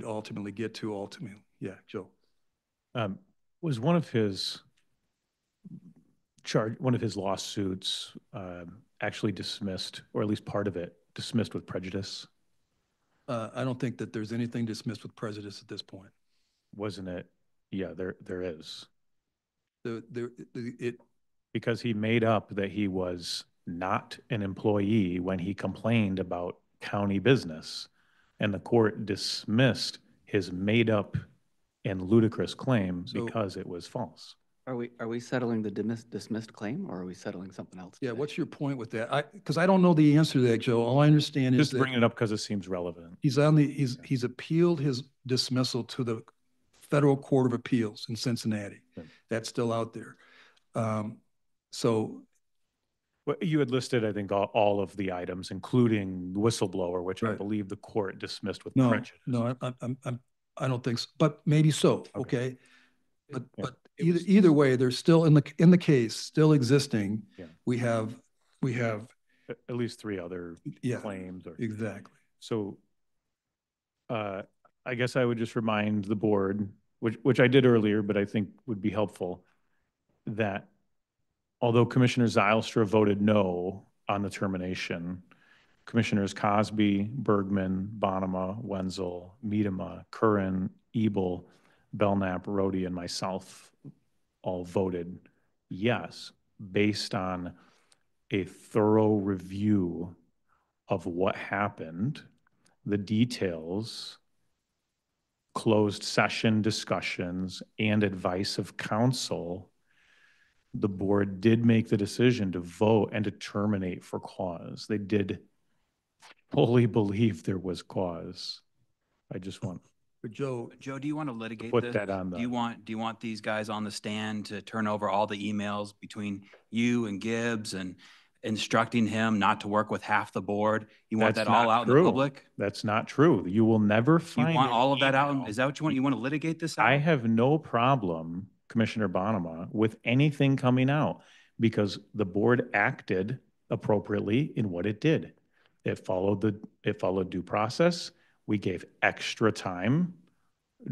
ultimately get to ultimately. Yeah, Joe. Was one of his lawsuits actually dismissed, or at least part of it dismissed with prejudice? I don't think that there's anything dismissed with prejudice at this point. Wasn't it? Yeah, there is. It because he made up that he was not an employee when he complained about county business, and the court dismissed his made up and ludicrous claim because it was false. Are we settling the dismissed claim, or are we settling something else? Yeah, what's your point with that? Because I don't know the answer to that, Joe. All I understand is just bringing it up because it seems relevant. He's appealed his dismissal to the Federal Court of Appeals in Cincinnati. Yeah. That's still out there. So well, you had listed, I think, all of the items, including whistleblower, which right. I believe the court dismissed with prejudice. No, I don't think so, but maybe so. Okay. But either way, they're still in the case, still existing. Yeah. We have at least 3 other claims. Exactly. So I guess I would just remind the board, which I did earlier, but I think would be helpful, that although Commissioner Zylstra voted no on the termination, Commissioners Cosby, Bergman, Bonema, Wenzel, Miedema, Curran, Ebel, Belknap, Rhodey, and myself all voted yes, based on a thorough review of what happened, the details, closed session discussions, and advice of counsel. The board did make the decision to vote and to terminate for cause. They did fully believe there was cause. I just want. But Joe, do you want to litigate put this? That on Do you want these guys on the stand to turn over all the emails between you and Gibbs and instructing him not to work with half the board? You want that all out in the public? That's not true. You will never find. You want all of that out? Is that what you want? You want to litigate this out? I have no problem, Commissioner Bonema, with anything coming out because the board acted appropriately in what it did. It followed due process. We gave extra time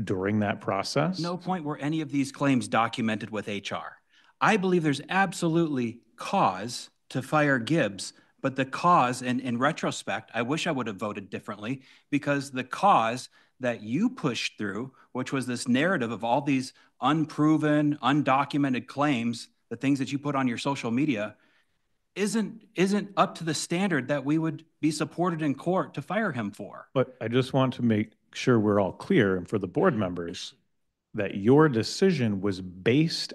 during that process. No point were any of these claims documented with HR. I believe there's absolutely cause to fire Gibbs, but the cause, and in retrospect, I wish I would have voted differently because the cause that you pushed through, which was this narrative of all these unproven, undocumented claims, the things that you put on your social media, isn't up to the standard that we would be supported in court to fire him for. But I just want to make sure we're all clear, and for the board members, that your decision was based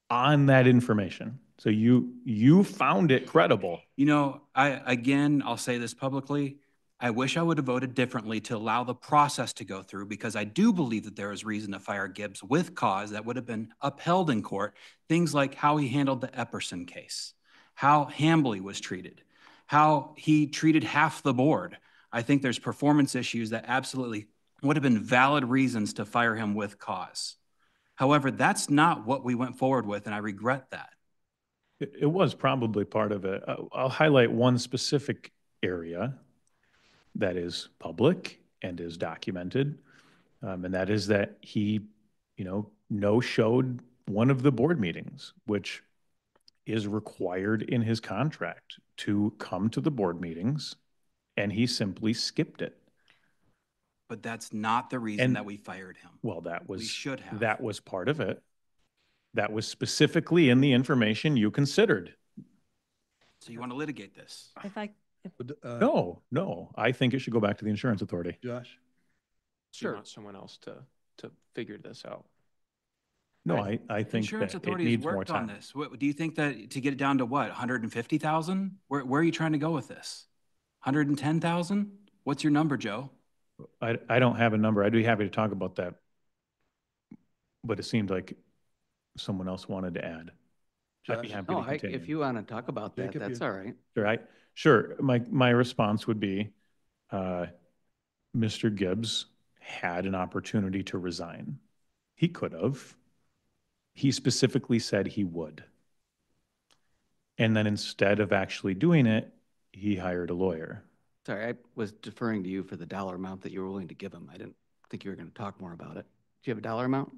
on that information. So you found it credible. You know, I'll say this publicly. I wish I would have voted differently to allow the process to go through because I do believe that there is reason to fire Gibbs with cause that would have been upheld in court. Things like how he handled the Epperson case, how Hambly was treated, how he treated half the board. I think there's performance issues that absolutely would have been valid reasons to fire him with cause. However, that's not what we went forward with, and I regret that. It was probably part of it. I'll highlight one specific area that is public and is documented, and that is that he, no-showed one of the board meetings, which is required in his contract to come to the board meetings, and he simply skipped it. But that's not the reason And- that we fired him. Well, that was. We should have. That was part of it. That was specifically in the information you considered. So you want to litigate this? If I, No, I think it should go back to the insurance authority. Josh? You want someone else to figure this out. No, I think Insurance that it authority has needs more worked on time. this. What, do you think that to get it down to what, 150,000? Where are you trying to go with this? 110,000? What's your number, Joe? I don't have a number. I'd be happy to talk about that. But it seemed like someone else wanted to add. I'd be Josh? happy No, to continue. if you want to talk about that, Jacob, that's you- all right. Sure. My response would be, Mr. Gibbs had an opportunity to resign. He could have. He specifically said he would. And then instead of actually doing it, he hired a lawyer. Sorry, I was deferring to you for the dollar amount that you were willing to give him. I didn't think you were going to talk more about it. Do you have a dollar amount?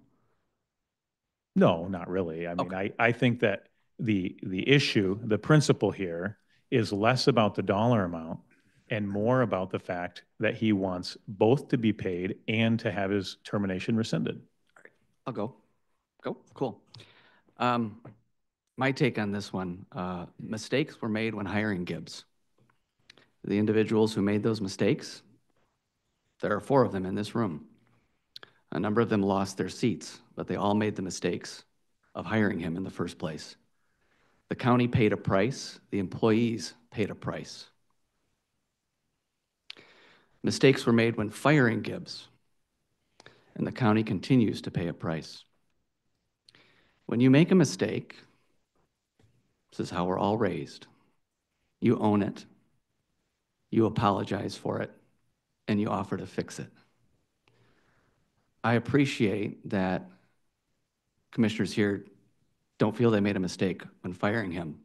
No, not really. I mean, I think that the issue, the principle here is less about the dollar amount and more about the fact that he wants both to be paid and to have his termination rescinded. I'll go. Cool. My take on this one, mistakes were made when hiring Gibbs. The individuals who made those mistakes, there are 4 of them in this room. A number of them lost their seats, but they all made the mistakes of hiring him in the first place. The county paid a price, the employees paid a price. Mistakes were made when firing Gibbs, and the county continues to pay a price. When you make a mistake, this is how we're all raised. You own it, you apologize for it, and you offer to fix it. I appreciate that commissioners here don't feel they made a mistake when firing him.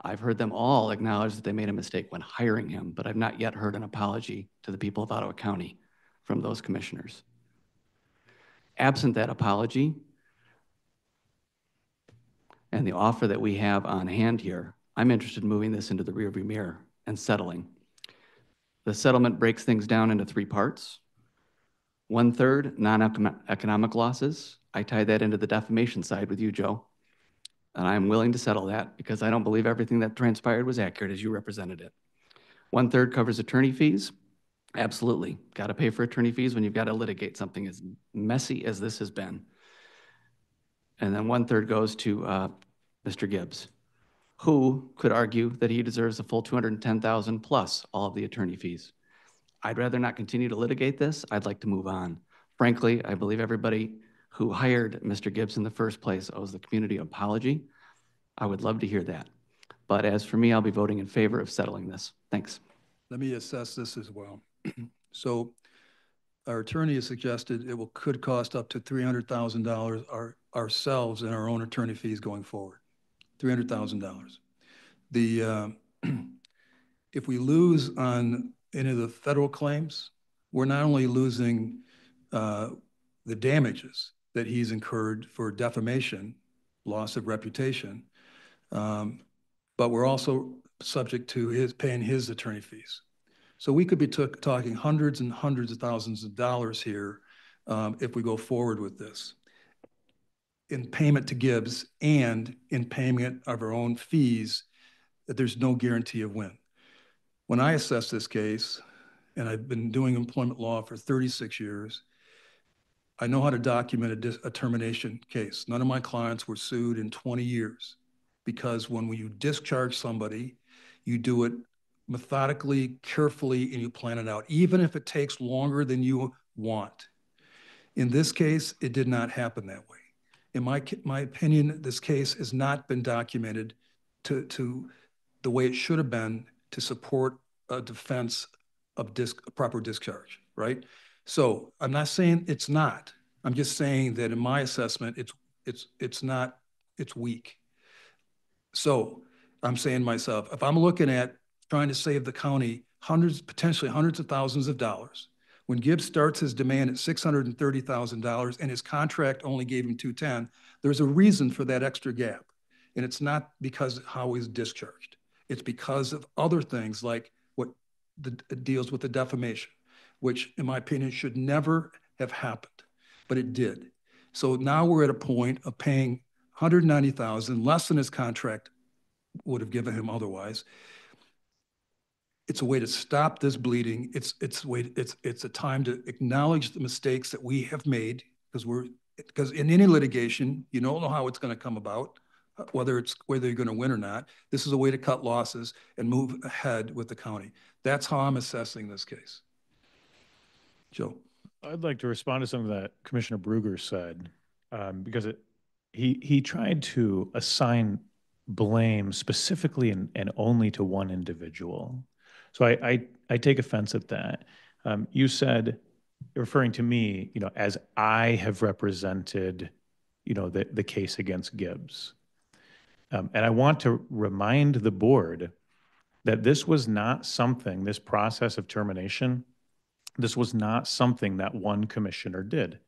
I've heard them all acknowledge that they made a mistake when hiring him, but I've not yet heard an apology to the people of Ottawa County from those commissioners. Absent that apology and the offer that we have on hand here, I'm interested in moving this into the rearview mirror and settling. The settlement breaks things down into 3 parts. 1/3 non-economic losses. I tie that into the defamation side with you, Joe. And I'm willing to settle that because I don't believe everything that transpired was accurate as you represented it. 1/3 covers attorney fees. Absolutely. Got to pay for attorney fees when you've got to litigate something as messy as this has been. And then 1/3 goes to Mr. Gibbs, who could argue that he deserves a full $210,000 plus all of the attorney fees. I'd rather not continue to litigate this. I'd like to move on. Frankly, I believe everybody who hired Mr. Gibbs in the first place owes the community an apology. I would love to hear that. But as for me, I'll be voting in favor of settling this. Thanks. Let me assess this as well. So our attorney has suggested it could cost up to $300,000 ourselves in our own attorney fees going forward. $300,000. If we lose on any of the federal claims, we're not only losing the damages that he's incurred for defamation, loss of reputation, but we're also subject to paying his attorney fees. So we could be talking hundreds and hundreds of thousands of dollars here if we go forward with this in payment to Gibbs and in payment of our own fees, that there's no guarantee of win. When I assess this case, and I've been doing employment law for 36 years, I know how to document a termination case. None of my clients were sued in 20 years because when you discharge somebody, you do it methodically, carefully, and you plan it out, even if it takes longer than you want. In this case, it did not happen that way. In my opinion, this case has not been documented to the way it should have been to support a defense of proper discharge, right? So I'm not saying it's not. I'm just saying that in my assessment, it's weak. So I'm saying to myself, if I'm looking at trying to save the county potentially hundreds of thousands of dollars, when Gibbs starts his demand at $630,000 and his contract only gave him $210,000, there's a reason for that extra gap. And it's not because of how he's discharged. It's because of other things like what deals with the defamation. which in my opinion should never have happened, but it did. So now we're at a point of paying $190,000, less than his contract would have given him otherwise. It's a way to stop this bleeding. It's a time to acknowledge the mistakes that we have made, because in any litigation, you don't know how it's going to come about, whether you're going to win or not. This is a way to cut losses and move ahead with the county. That's how I'm assessing this case. Joe. I'd like to respond to something that Commissioner Bruger said, because he tried to assign blame specifically and only to one individual. So I take offense at that. You said, referring to me, as I have represented, the case against Gibbs. And I want to remind the board that this was not something, this process of termination, this was not something that one commissioner did.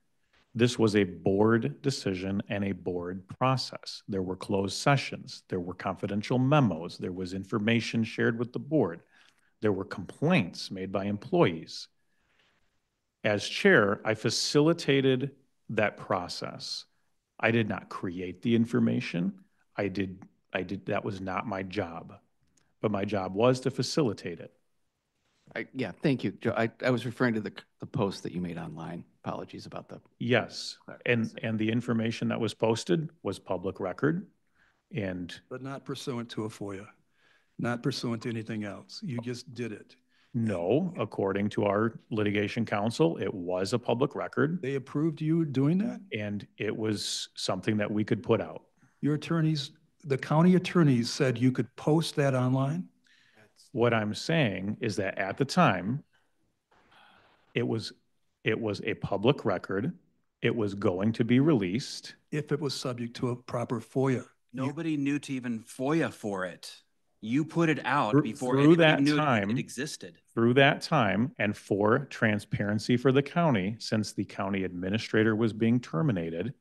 This was a board decision and a board process. There were closed sessions. There were confidential memos. There was information shared with the board. There were complaints made by employees. As chair, I facilitated that process. I did not create the information. That was not my job, but my job was to facilitate it. Yeah, thank you, Joe. I was referring to the post that you made online. Apologies about the. Yes, and the information that was posted was public record, But not pursuant to a FOIA, not pursuant to anything else. You just did it. No, according to our litigation counsel, it was a public record. They approved you doing that? And it was something that we could put out. Your attorneys, the county attorneys said you could post that online? What I'm saying is that at the time, it was a public record. It was going to be released. If it was subject to a proper FOIA. Nobody knew to even FOIA for it. You put it out before through anybody that knew time, it existed. Through that time, and for transparency for the county, since the county administrator was being terminated,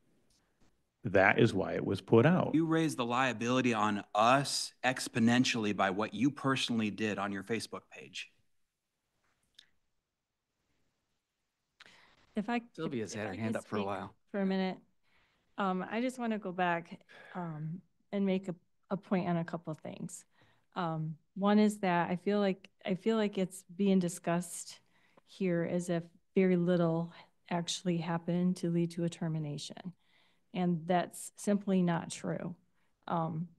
that is why it was put out. You raised the liability on us exponentially by what you personally did on your Facebook page. Sylvia's had her hand up for a while. For a minute. I just want to go back and make a point on a couple of things. One is that I feel like it's being discussed here as if very little actually happened to lead to a termination. And that's simply not true.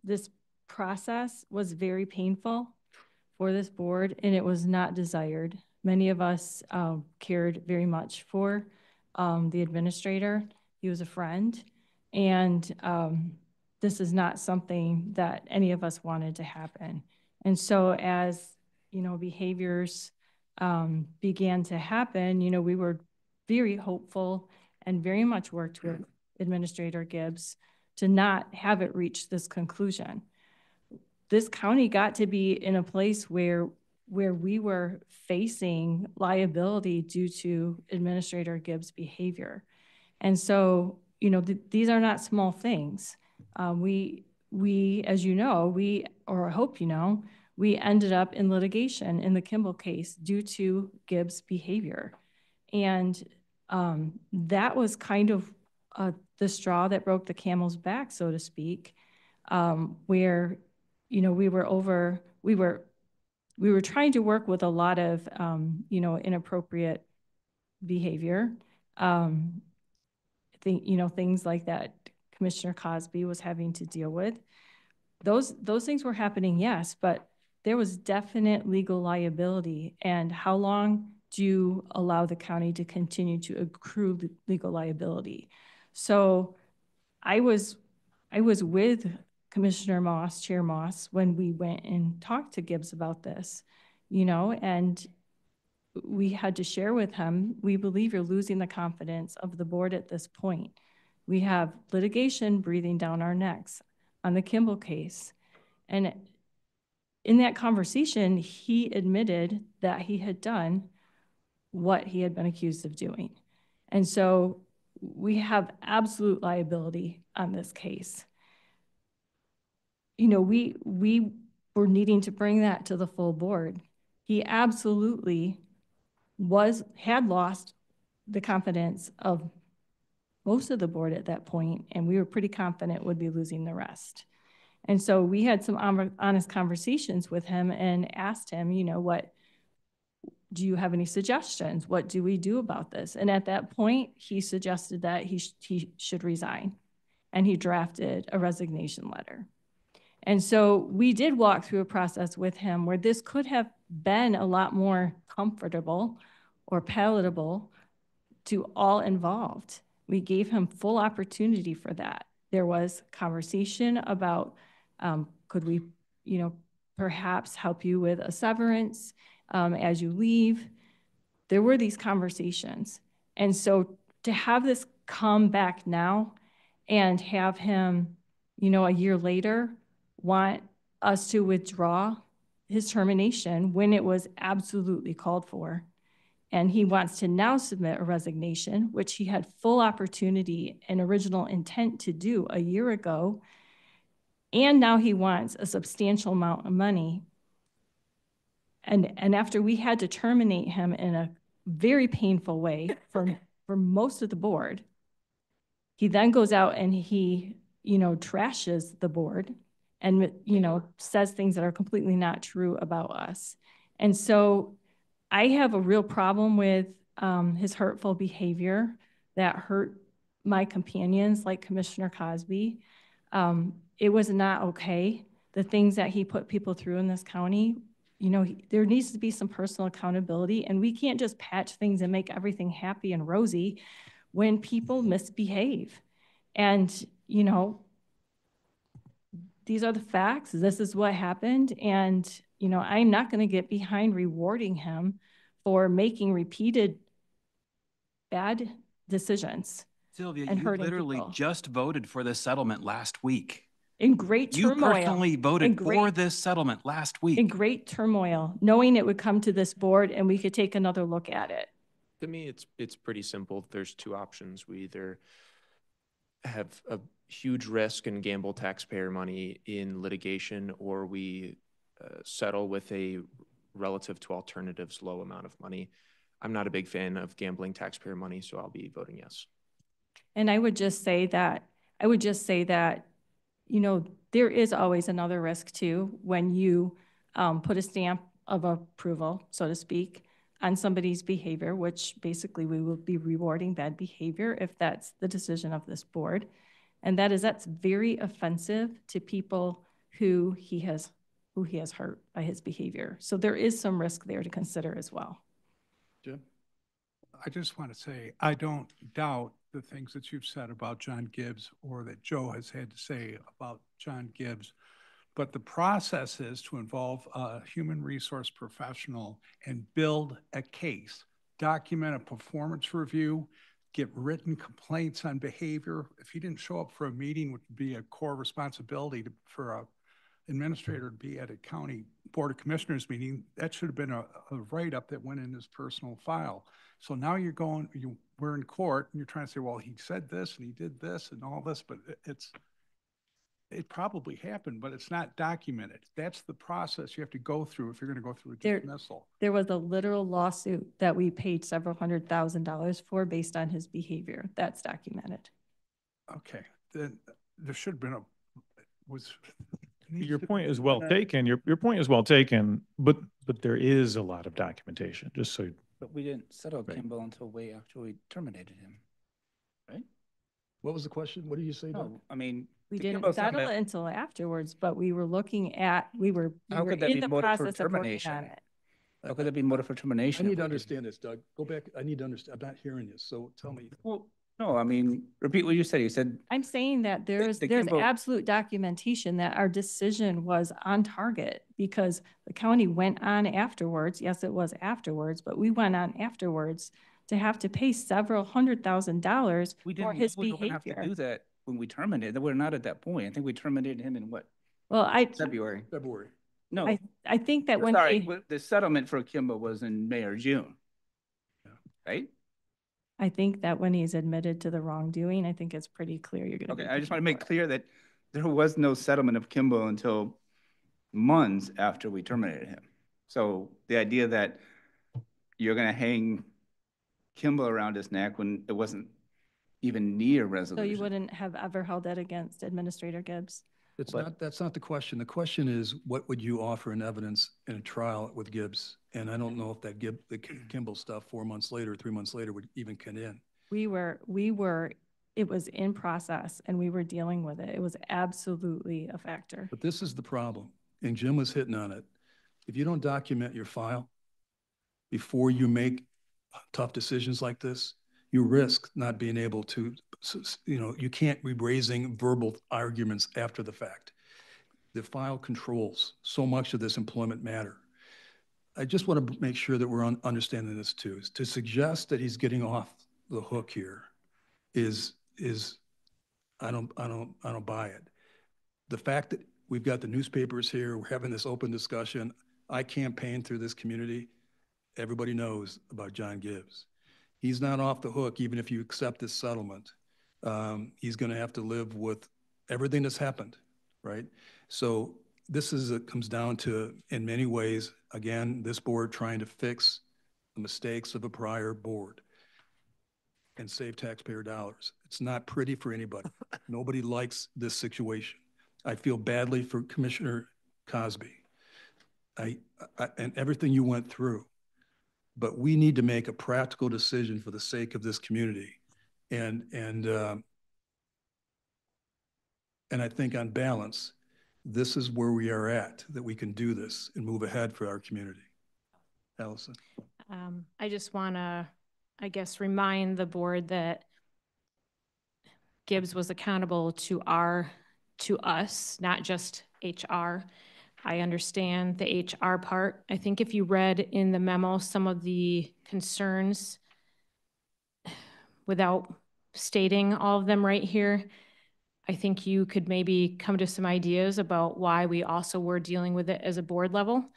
This process was very painful for this board, and it was not desired. Many of us cared very much for the administrator. He was a friend, and this is not something that any of us wanted to happen. And so as, behaviors began to happen, we were very hopeful and very much worked with Administrator Gibbs to not have it reach this conclusion. This county got to be in a place where we were facing liability due to Administrator Gibbs' behavior. And so, these are not small things. We, as you know, or I hope you know, we ended up in litigation in the Kimball case due to Gibbs' behavior. And that was kind of the straw that broke the camel's back, so to speak, where, we were trying to work with a lot of, inappropriate behavior. Things like that Commissioner Cosby was having to deal with. Those things were happening, yes, but there was definite legal liability. And how long do you allow the county to continue to accrue legal liability? So I was with Commissioner Moss, Chair Moss, when we went and talked to Gibbs about this, and we had to share with him, we believe you're losing the confidence of the board at this point. We have litigation breathing down our necks on the Kimball case. And in that conversation, he admitted that he had done what he had been accused of doing. And so we have absolute liability on this case. We were needing to bring that to the full board. He absolutely had lost the confidence of most of the board at that point, and we were pretty confident would be losing the rest. And so we had some honest conversations with him and asked him, you know, what, do you have any suggestions? What do we do about this? And at that point, he suggested that he should resign, and he drafted a resignation letter. And so we did walk through a process with him where this could have been a lot more comfortable or palatable to all involved. We gave him full opportunity for that. There was conversation about, could we, you know, perhaps help you with a severance as you leave? There were these conversations. And so to have this come back now and have him, you know, a year later want us to withdraw his termination when it was absolutely called for, and he wants to now submit a resignation, which he had full opportunity and original intent to do a year ago. And now he wants a substantial amount of money. And after we had to terminate him in a very painful way for most of the board, he then goes out and he, you know, trashes the board and, you know, says things that are completely not true about us. And so I have a real problem with his hurtful behavior that hurt my companions like Commissioner Cosby. It was not okay. The things that he put people through in this county, you know, there needs to be some personal accountability, and we can't just patch things and make everything happy and rosy when people misbehave. And, you know, these are the facts. This is what happened. And, you know, I'm not going to get behind rewarding him for making repeated bad decisions. Sylvia, and you hurting literally people. just voted for this settlement last week. In great You turmoil. personally voted for this settlement last week. In great turmoil, knowing it would come to this board and we could take another look at it. To me, it's pretty simple. There's two options. We either have a huge risk and gamble taxpayer money in litigation, or we settle with a relative to alternatives low amount of money. I'm not a big fan of gambling taxpayer money, so I'll be voting yes. And I would just say that, you know, there is always another risk too when you put a stamp of approval, so to speak, on somebody's behavior, which basically we will be rewarding bad behavior if that's the decision of this board. And that's very offensive to people who he has hurt by his behavior. So there is some risk there to consider as well. Jim? I just want to say, I don't doubt the things that you've said about John Gibbs or that Joe has had to say about John Gibbs. But the process is to involve a human resource professional and build a case, document a performance review, get written complaints on behavior. If he didn't show up for a meeting, which would be a core responsibility for an administrator to be at a county board of commissioners meeting, that should have been a write-up that went in his personal file. So now we're in court and you're trying to say, well, he said this and he did this and all this, but it probably happened, but it's not documented. That's the process you have to go through if you're going to go through a dismissal. There was a literal lawsuit that we paid several $100,000 for based on his behavior. That's documented. Okay, then there should have been Your point is well taken. Your point is well taken, but there is a lot of documentation, just so. But we didn't settle Kimball until way after we terminated him, right? What was the question? What did you say? No, I mean, we didn't settle it until afterwards, but we were looking at, we were in the process of working on it. How could there be motive for termination? I need to understand this, Doug. Go back. I need to understand. I'm not hearing this, so tell me. Well, no, I mean, repeat what you said. You said. I'm saying that there's absolute documentation that our decision was on target because the county went on afterwards. Yes, it was afterwards, but we went on afterwards to have to pay several $100,000 for his behavior. We didn't have to do that when we terminated. We're not at that point. I think we terminated him in what? Well, February. No, I think that the settlement for Kimba was in May or June, right? I think that when he's admitted to the wrongdoing, I think it's pretty clear you're going to. Okay, I just want to make clear that there was no settlement of Kimba until months after we terminated him. So the idea that you're gonna hang Kimball around his neck when it wasn't even near So resolution. you wouldn't have ever held that against Administrator Gibbs? That's not the question. The question is, what would you offer in evidence in a trial with Gibbs? And I don't know if that the Kimball stuff 4 months later, 3 months later would even come in. It was in process and we were dealing with it. It was absolutely a factor. But this is the problem, and Jim was hitting on it. If you don't document your file before you make tough decisions like this, you risk not being able to, you can't be raising verbal arguments after the fact. The file controls so much of this employment matter. I just want to make sure that we're understanding this too. To suggest that he's getting off the hook here is I don't buy it. The fact that we've got the newspapers here, we're having this open discussion. I campaigned through this community. Everybody knows about John Gibbs. He's not off the hook, even if you accept this settlement. He's going to have to live with everything that's happened, right? So this comes down to, in many ways, again, this board trying to fix the mistakes of a prior board and save taxpayer dollars. It's not pretty for anybody. Nobody likes this situation. I feel badly for Commissioner Cosby and everything you went through. But we need to make a practical decision for the sake of this community. And I think on balance, this is where we are at, that we can do this and move ahead for our community. Allison? I just want to, I guess, remind the board that Gibbs was accountable to us, not just HR. I understand the HR part. I think if you read in the memo some of the concerns without stating all of them right here, I think you could maybe come to some ideas about why we also were dealing with it as a board level.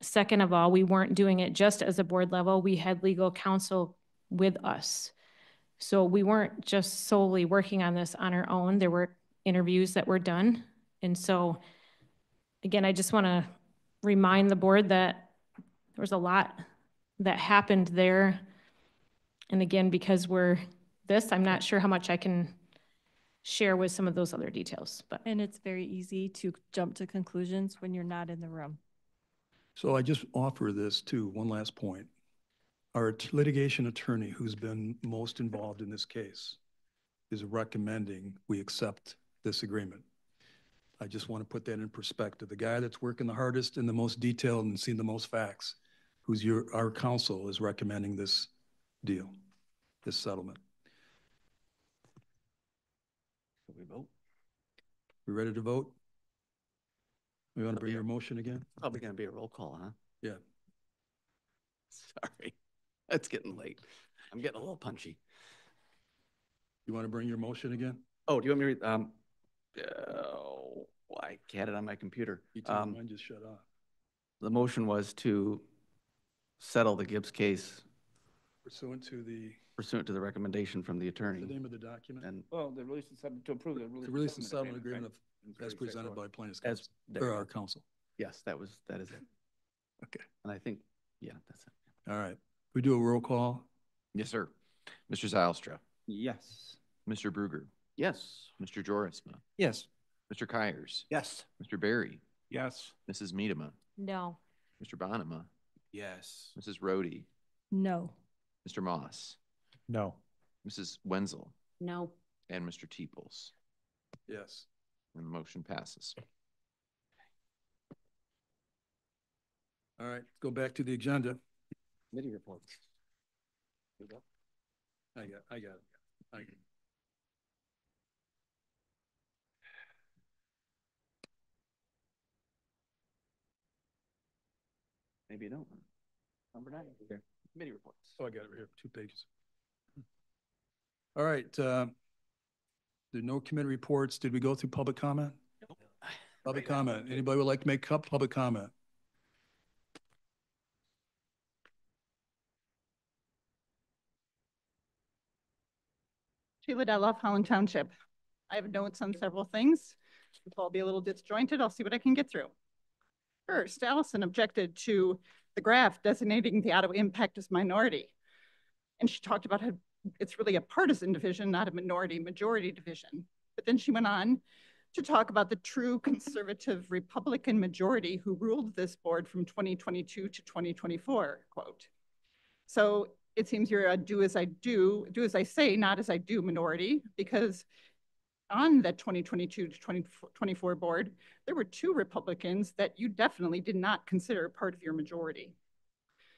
Second of all, we weren't doing it just as a board level. We had legal counsel with us. So we weren't just solely working on this on our own. There were interviews that were done. And so, again, I just want to remind the board that there was a lot that happened there. And again, because I'm not sure how much I can share with some of those other details. And it's very easy to jump to conclusions when you're not in the room. So I just offer this too, one last point. Our litigation attorney, who's been most involved in this case, is recommending we accept this agreement. I just want to put that in perspective. The guy that's working the hardest and the most detailed and seen the most facts, who's our counsel, is recommending this deal, this settlement. Can we vote? We ready to vote? We want to bring your motion again? Probably going to be a roll call, huh? Yeah. Sorry, it's getting late. I'm getting a little punchy. You want to bring your motion again? Oh, do you want me to read? I had it on my computer. Mine just shut off. The motion was to settle the Gibbs case Pursuant to the recommendation from the attorney. The name of the document? And Well, the release is to approve the to release the settlement agreement as presented by plaintiff's counsel, or our counsel. Yes, that is it. Okay. And I think, yeah, that's it. All right. We do a roll call. Yes, sir. Mr. Zylstra. Yes. Mr. Bruger. Yes. Mr. Jorisma. Yes. Mr. Kyers. Yes. Mr. Berry. Yes. Mrs. Miedema. No. Mr. Bonema. Yes. Mrs. Rhodey. No. Mr. Moss. No. Mrs. Wenzel. No. And Mr. Teeples. Yes. And the motion passes. All right, go back to the agenda. Committee reports. I got it. Maybe you don't. Number 9. Here. Committee reports. Oh, I got it right here, 2 pages. All right, there are no committee reports. Did we go through public comment? Nope. Public comment. Anybody would like to make public comment? Sheila Deloff, Holland Township. I have notes on several things. If I'll be a little disjointed, I'll see what I can get through. First, Allison objected to the graph designating the Ottawa impact as minority. And she talked about how it's really a partisan division, not a minority-majority division. But then she went on to talk about the true conservative Republican majority who ruled this board from 2022 to 2024, quote. So it seems you're a do as I say, not as I do minority, because on the 2022 to 2024 board, there were 2 Republicans that you definitely did not consider part of your majority.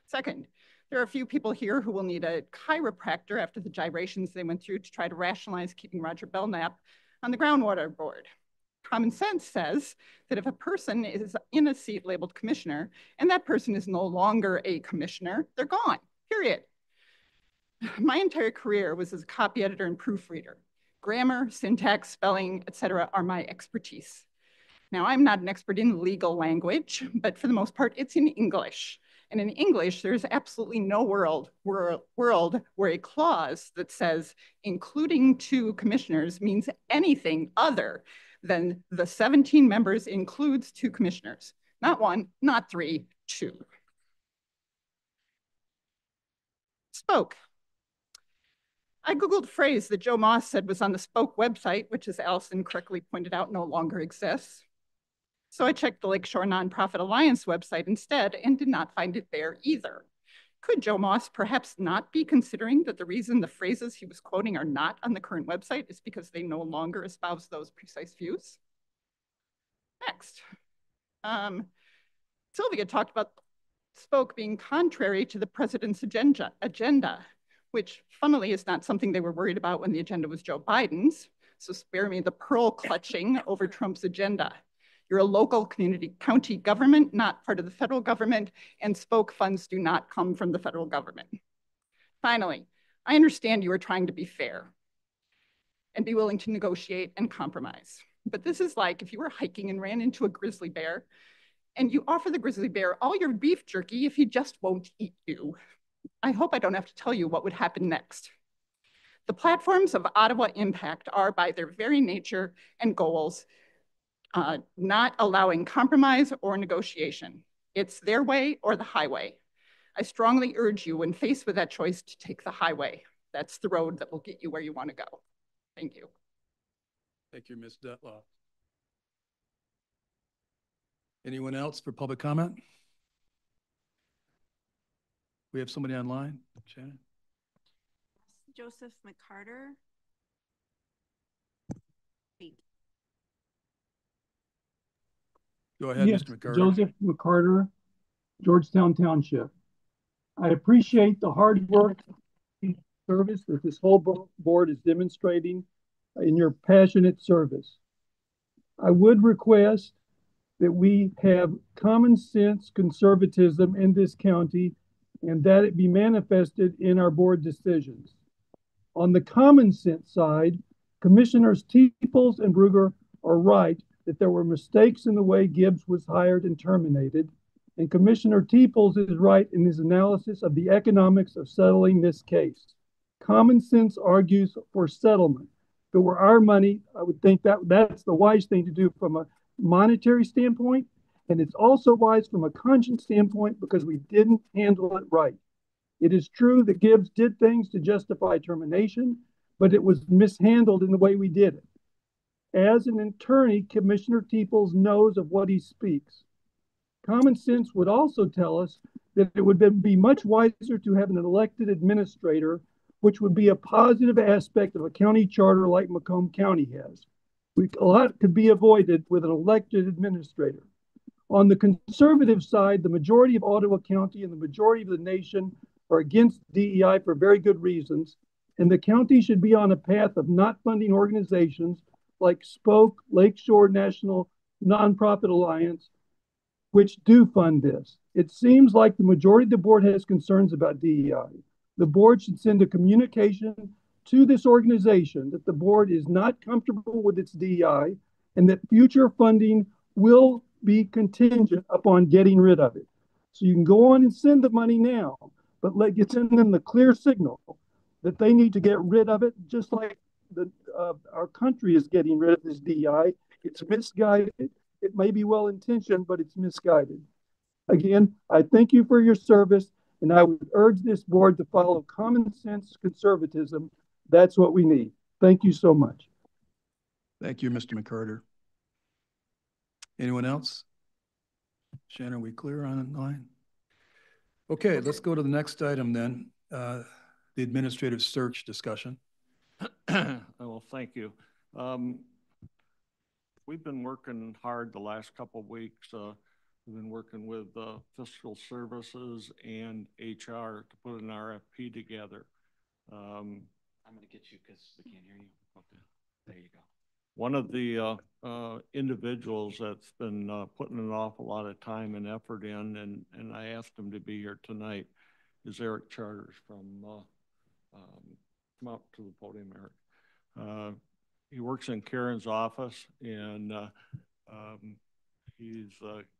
Second, there are a few people here who will need a chiropractor after the gyrations they went through to try to rationalize keeping Roger Belknap on the groundwater board. Common sense says that if a person is in a seat labeled commissioner and that person is no longer a commissioner, they're gone, period. My entire career was as a copy editor and proofreader. Grammar, syntax, spelling, etc. are my expertise. Now, I'm not an expert in legal language, but for the most part, it's in English. And in English, there's absolutely no world where a clause that says including 2 commissioners means anything other than the 17 members includes 2 commissioners. Not 1, not 3, 2. Spoke. I Googled a phrase that Joe Moss said was on the Spoke website, which, as Allison correctly pointed out, no longer exists. So I checked the Lakeshore Nonprofit Alliance website instead and did not find it there either. Could Joe Moss perhaps not be considering that the reason the phrases he was quoting are not on the current website is because they no longer espouse those precise views? Next. Sylvia talked about Spoke being contrary to the president's agenda, which funnily is not something they were worried about when the agenda was Joe Biden's. So spare me the pearl clutching over Trump's agenda. You're a local county government, not part of the federal government, and Spoke funds do not come from the federal government. Finally, I understand you are trying to be fair and be willing to negotiate and compromise. But this is like if you were hiking and ran into a grizzly bear and you offer the grizzly bear all your beef jerky if he just won't eat you. I hope I don't have to tell you what would happen next. The platforms of Ottawa Impact are, by their very nature and goals, not allowing compromise or negotiation. It's their way or the highway. I strongly urge you, when faced with that choice, to take the highway. That's the road that will get you where you want to go. Thank you. Thank you, Ms. Detloff. Anyone else for public comment? We have somebody online, Shannon? Joseph McCarter. Go ahead, Yes, Mr. McCarter. Joseph McCarter, Georgetown Township. I appreciate the hard work and service that this whole board is demonstrating in your passionate service. I would request that we have common sense conservatism in this county and that it be manifested in our board decisions. On the common sense side, Commissioners Teeples and Bruger are right that there were mistakes in the way Gibbs was hired and terminated, and Commissioner Teeples is right in his analysis of the economics of settling this case. Common sense argues for settlement. If it were our money, I would think that that's the wise thing to do from a monetary standpoint, and it's also wise from a conscience standpoint because we didn't handle it right. It is true that Gibbs did things to justify termination, but it was mishandled in the way we did it. As an attorney, Commissioner Teeples knows of what he speaks. Common sense would also tell us that it would be much wiser to have an elected administrator, which would be a positive aspect of a county charter like Macomb County has. A lot could be avoided with an elected administrator. On the conservative side, the majority of Ottawa County and the majority of the nation are against DEI for very good reasons, and the county should be on a path of not funding organizations like Spoke, Lakeshore National Nonprofit Alliance, which do fund this. It seems like the majority of the board has concerns about DEI. The board should send a communication to this organization that the board is not comfortable with its DEI and that future funding will be contingent upon getting rid of it. So you can go on and send the money now, but send them the clear signal that they need to get rid of it, just like our country is getting rid of this DEI. It's misguided. It may be well-intentioned, but it's misguided. Again, I thank you for your service, and I would urge this board to follow common sense conservatism. That's what we need. Thank you so much. Thank you, Mr. McCarter. Anyone else? Shannon, are we clear on line? Okay, let's go to the next item then, the administrative search discussion. Well, thank you. We've been working hard the last couple of weeks. We've been working with fiscal services and HR to put an RFP together. I'm going to get you because we can't hear you. Okay, there you go. One of the individuals that's been putting an awful lot of time and effort in, and I asked him to be here tonight, is Eric Charters from, come up to the podium, Eric. He works in Karen's office, and he's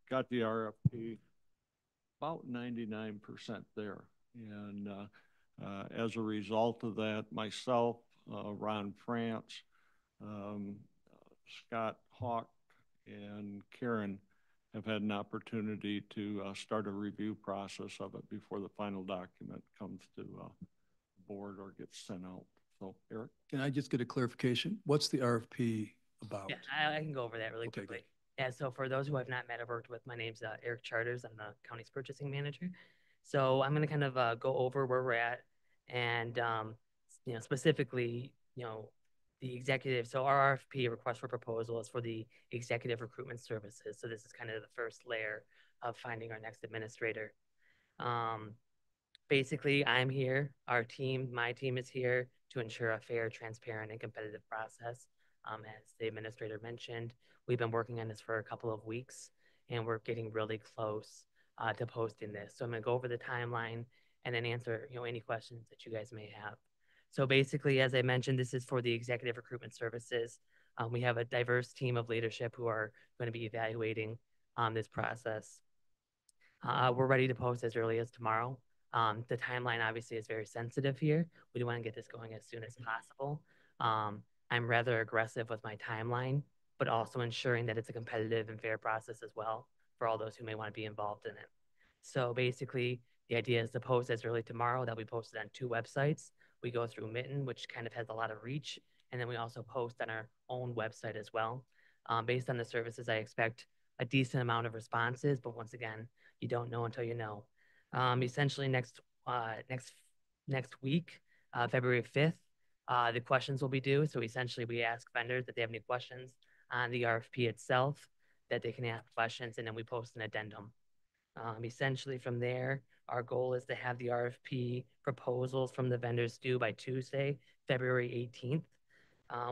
got the RFP about 99% there. And as a result of that, myself, Ron France, Scott Hawk, and Karen have had an opportunity to start a review process of it before the final document comes to board or gets sent out. So, Eric? Can I just get a clarification? What's the RFP about? Yeah, I can go over that really quickly. Yeah, so for those who have not met or worked with, my name's Eric Charters. I'm the county's purchasing manager. So I'm going to kind of go over where we're at and, specifically, the executive. So our RFP, request for proposal, is for the executive recruitment services. So this is kind of the first layer of finding our next administrator. Basically, I'm here. Our team, my team, is here to ensure a fair, transparent, and competitive process. As the administrator mentioned, we've been working on this for a couple of weeks, and we're getting really close to posting this. So I'm going to go over the timeline and then answer any questions that you guys may have. So basically, as I mentioned, this is for the executive recruitment services. We have a diverse team of leadership who are going to be evaluating this process. We're ready to post as early as tomorrow. The timeline obviously is very sensitive here. We do want to get this going as soon as possible. I'm rather aggressive with my timeline, but also ensuring that it's a competitive and fair process as well for all those who may want to be involved in it. So basically, the idea is to post as early tomorrow. That'll be posted on 2 websites. We go through Mitten, which kind of has a lot of reach, and then we also post on our own website as well. Based on the services, I expect a decent amount of responses, but once again, you don't know until you know. Essentially next week, February 5th, the questions will be due. So essentially we ask vendors if they have any questions on the RFP itself, that they can ask questions, and then we post an addendum. Essentially from there, our goal is to have the RFP proposals from the vendors due by Tuesday, February 18th,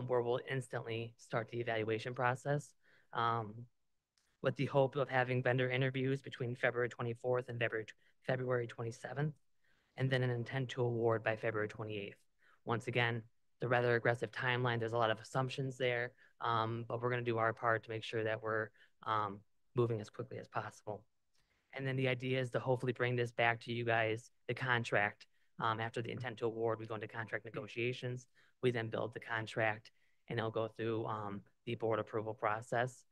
where we'll instantly start the evaluation process. With the hope of having vendor interviews between February 24th and February 27th, and then an intent to award by February 28th. Once again, the rather aggressive timeline, there's a lot of assumptions there, but we're going to do our part to make sure that we're moving as quickly as possible. And then the idea is to hopefully bring this back to you guys, the contract. After the intent to award, we go into contract negotiations. We then build the contract, and it'll go through the board approval process.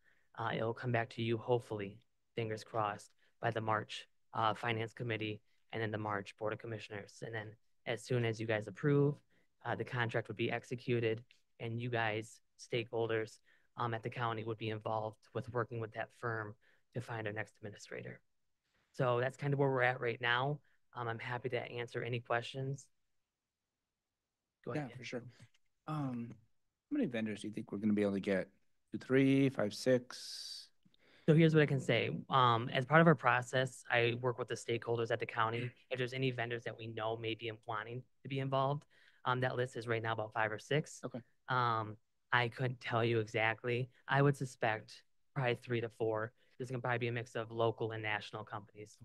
It'll come back to you, hopefully, fingers crossed, by the March Finance Committee and then the March Board of Commissioners. And then as soon as you guys approve, the contract would be executed, and you guys, stakeholders at the county, would be involved with working with that firm to find our next administrator. So that's kind of where we're at right now. I'm happy to answer any questions. Go ahead. Yeah, for sure. How many vendors do you think we're going to be able to get? 2, 3, 5, 6? So here's what I can say. As part of our process, I work with the stakeholders at the county. If there's any vendors that we know may be wanting to be involved, that list is right now about 5 or 6. Okay. I couldn't tell you exactly. I would suspect probably 3 to 4. There's going to probably be a mix of local and national companies.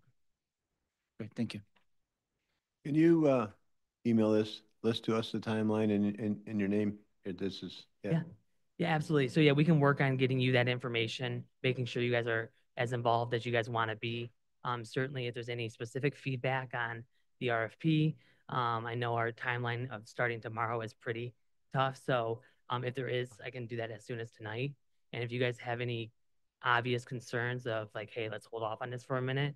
Great, thank you. Can you email this list to us, the timeline and your name? This is, Yeah. Yeah, absolutely. So yeah, we can work on getting you that information, making sure you guys are as involved as you guys want to be. Certainly, if there's any specific feedback on the RFP, I know our timeline of starting tomorrow is pretty tough. So if there is, I can do that as soon as tonight. And if you guys have any obvious concerns of like, hey, let's hold off on this for a minute,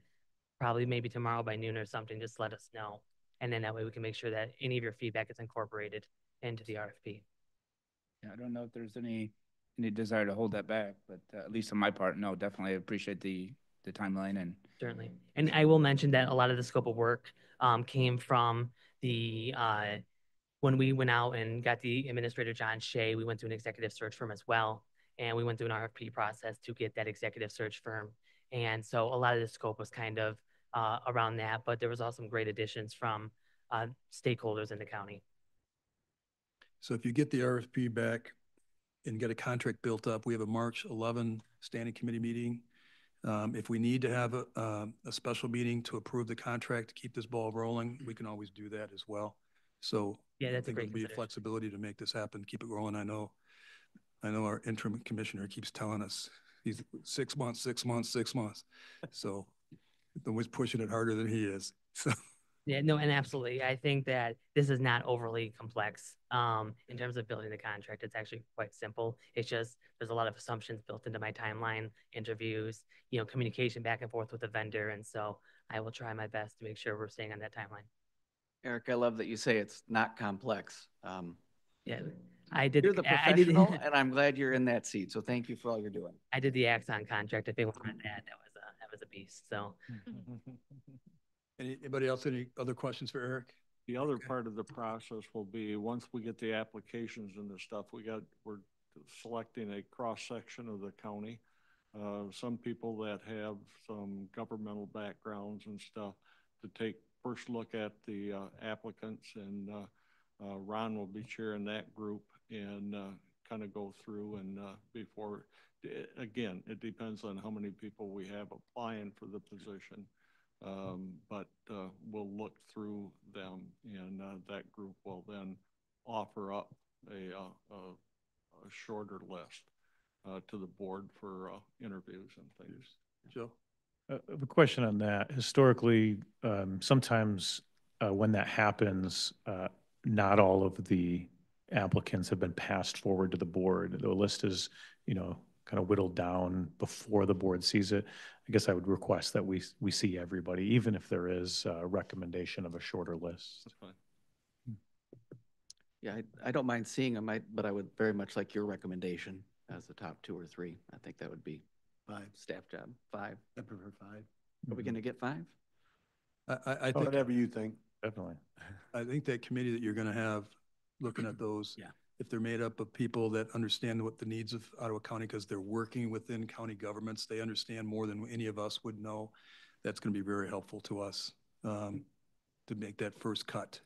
probably maybe tomorrow by noon or something, just let us know. And then that way we can make sure that any of your feedback is incorporated into the RFP. Yeah, I don't know if there's any desire to hold that back, but at least on my part, no, definitely I appreciate the timeline and. Certainly. And I will mention that a lot of the scope of work came from the when we went out and got the administrator, John Shea, we went through an executive search firm as well. And we went through an RFP process to get that executive search firm. And so a lot of the scope was kind of around that, but there was also some great additions from stakeholders in the county. So if you get the RFP back and get a contract built up, we have a March 11 standing committee meeting. If we need to have a special meeting to approve the contract to keep this ball rolling, we can always do that as well. So yeah, that's I think there'll be a flexibility to make this happen, keep it rolling. I know our interim commissioner keeps telling us he's 6 months, 6 months, 6 months. So I'm always pushing it harder than he is. So. Yeah, no, and absolutely. I think that this is not overly complex in terms of building the contract. It's actually quite simple. It's just there's a lot of assumptions built into my timeline, interviews, communication back and forth with the vendor. And so I will try my best to make sure we're staying on that timeline. Eric, I love that you say it's not complex. Yeah, I did. You're the professional, and I'm glad you're in that seat. So thank you for all you're doing. I did the Axon contract. If they wanted that, that was a beast. So. Anybody else, any other questions for Eric? The other part of the process will be, once we get the applications and the stuff, we're selecting a cross-section of the county. Some people that have some governmental backgrounds and stuff to first look at the applicants, and Ron will be chairing that group and kind of go through and again, it depends on how many people we have applying for the position. But we'll look through them, and that group will then offer up a shorter list to the board for interviews and things. Joe? A question on that. Historically, sometimes when that happens, not all of the applicants have been passed forward to the board. The list is, kind of whittled down before the board sees it. I guess I would request that we see everybody, even if there is a recommendation of a shorter list. That's fine. Yeah, I don't mind seeing them, but I would very much like your recommendation as the top 2 or 3. I think that would be 5 staff job. 5. I prefer 5. Are we going to get 5? I think whatever you think. Definitely. I think that committee that you're going to have looking at those, yeah, if they're made up of people that understand what the needs of Ottawa County, because they're working within county governments, they understand more than any of us would know. That's going to be very helpful to us to make that first cut.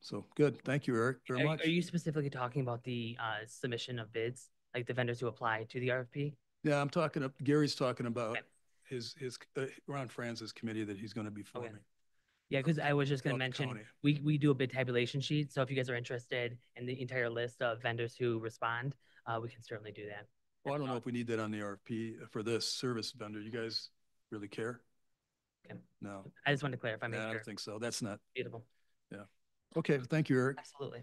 So good. Thank you, Eric, very much. Are you specifically talking about the submission of bids, like the vendors who apply to the RFP? Yeah, I'm talking. Gary's talking about his Ron Franz's committee that he's going to be forming. Okay. Yeah, because I was just going to mention, we do a bid tabulation sheet. So if you guys are interested in the entire list of vendors who respond, we can certainly do that. Well, I don't know if we need that on the RFP for this service vendor. You guys really care? Okay. No. I just wanted to clarify. I don't think so. That's not. Beautiful. Yeah. Okay. Thank you, Eric. Absolutely.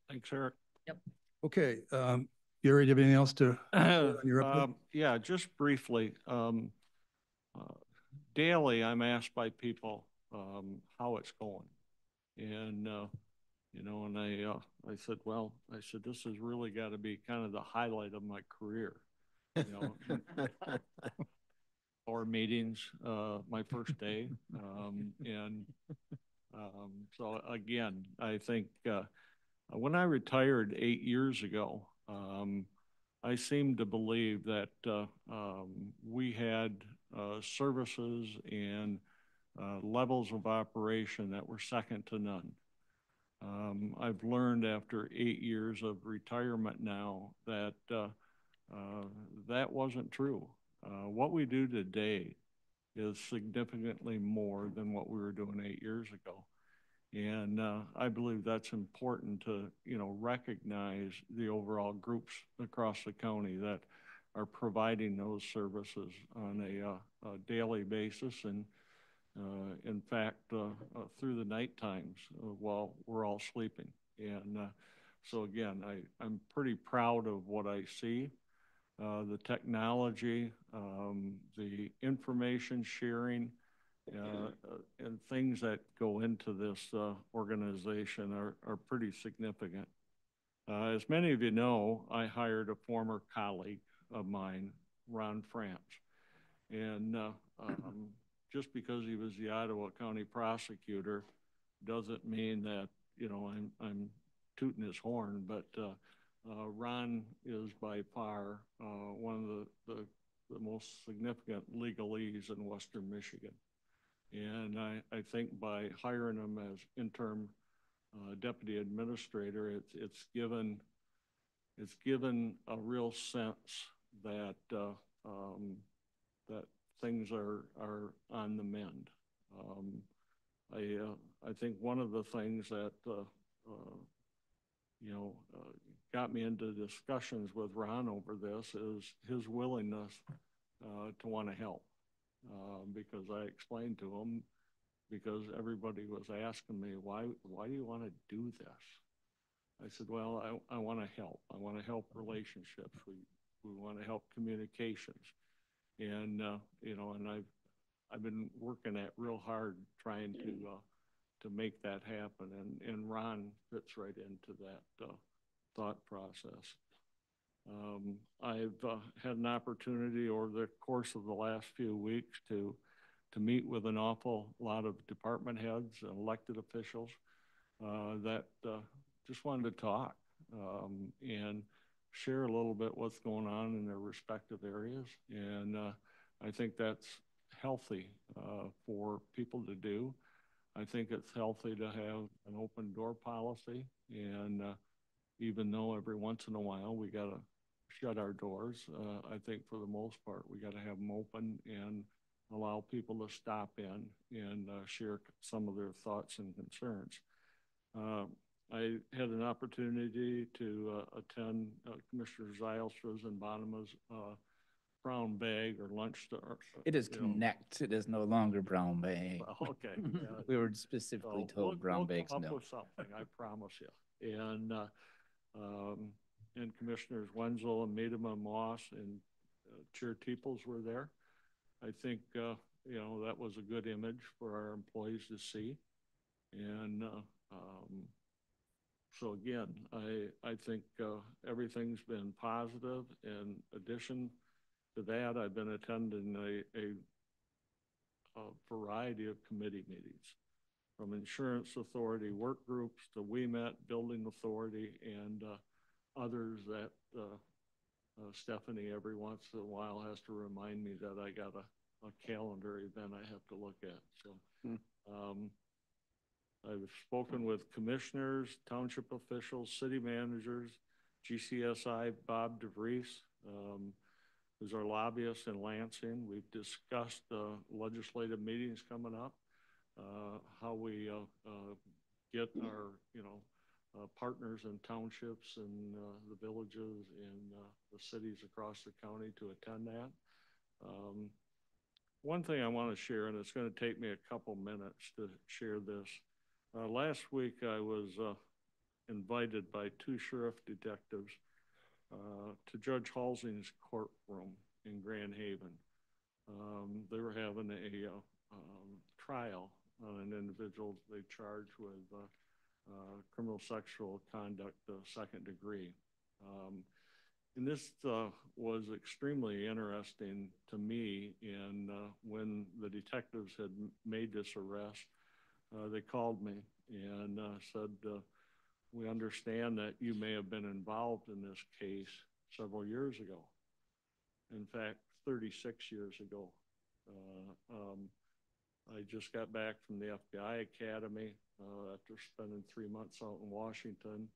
Thanks, Eric. Yep. Okay. Gary, do you have anything else to on your update? Yeah, just briefly. Daily, I'm asked by people how it's going, and and I said, well, this has really got to be kind of the highlight of my career, Or meetings, my first day, and so again, I think when I retired 8 years ago, I seem to believe that we had services and levels of operation that were second to none. I've learned after 8 years of retirement now that that wasn't true. What we do today is significantly more than what we were doing 8 years ago. And I believe that's important to, recognize the overall groups across the county that are providing those services on a daily basis, and in fact, through the night times while we're all sleeping. And so again, I'm pretty proud of what I see. The technology, the information sharing, and things that go into this organization are pretty significant. As many of you know, I hired a former colleague of mine, Ron France. And just because he was the Ottawa County prosecutor doesn't mean that, you know, I'm tooting his horn, but Ron is by far one of the most significant legalese in Western Michigan. And I think by hiring him as interim deputy administrator, it's given a real sense that that things are on the mend. I think one of the things that got me into discussions with Ron over this is his willingness to want to help. Because I explained to him, because everybody was asking me, why do you want to do this? I said, well, I want to help. I want to help relationships. We want to help communications. And, you know, and I've been working at real hard trying to make that happen. And Ron fits right into that thought process. I've had an opportunity over the course of the last few weeks to meet with an awful lot of department heads and elected officials that just wanted to talk and share a little bit what's going on in their respective areas. And I think that's healthy for people to do. I think it's healthy to have an open door policy. And even though every once in a while we got to shut our doors, I think for the most part we got to have them open and allow people to stop in and share some of their thoughts and concerns. I had an opportunity to attend Commissioner Zylstra's and Bonema's brown bag or lunch. It is Connect. It is no longer brown bag. Well, okay. We were specifically told brown bags we'll come no. up with something, I promise you. And Commissioners Wenzel and Medema Moss and Chair Teeples were there. I think, you know, that was a good image for our employees to see. And so again, I think everything's been positive. In addition to that, I've been attending a variety of committee meetings, from Insurance Authority work groups to WEMET, Building Authority, and others that Stephanie every once in a while has to remind me that I got a calendar event I have to look at. So I've spoken with commissioners, township officials, city managers, GCSI, Bob DeVries, who's our lobbyist in Lansing. We've discussed legislative meetings coming up, how we get our, partners in townships and the villages and the cities across the county to attend that. One thing I want to share, and it's going to take me a couple minutes to share this. Last week I was invited by two sheriff detectives to Judge Halsing's courtroom in Grand Haven. They were having a trial on an individual they charged with criminal sexual conduct, second degree. And this was extremely interesting to me. And when the detectives had made this arrest, they called me and said, we understand that you may have been involved in this case several years ago. In fact, 36 years ago. I just got back from the FBI Academy after spending 3 months out in Washington.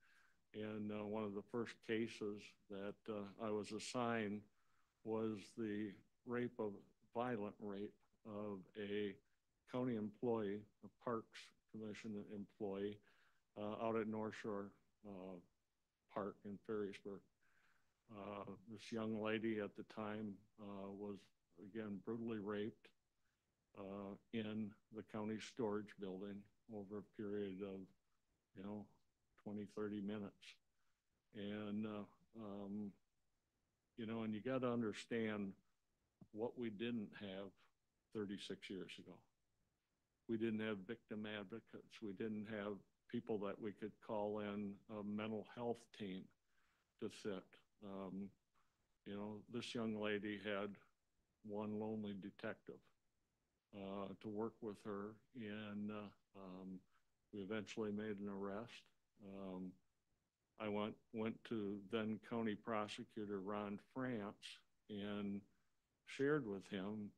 And one of the first cases that I was assigned was the violent rape of a county employee, a Parks Commission employee, out at North Shore Park in Ferrysburg. This young lady at the time was, again, brutally raped in the county storage building over a period of, 20, 30 minutes. And, and you got to understand what we didn't have 36 years ago. We didn't have victim advocates. We didn't have people that we could call in a mental health team to sit. You know, this young lady had one lonely detective to work with her, and we eventually made an arrest. I went to then County Prosecutor Ron France and shared with him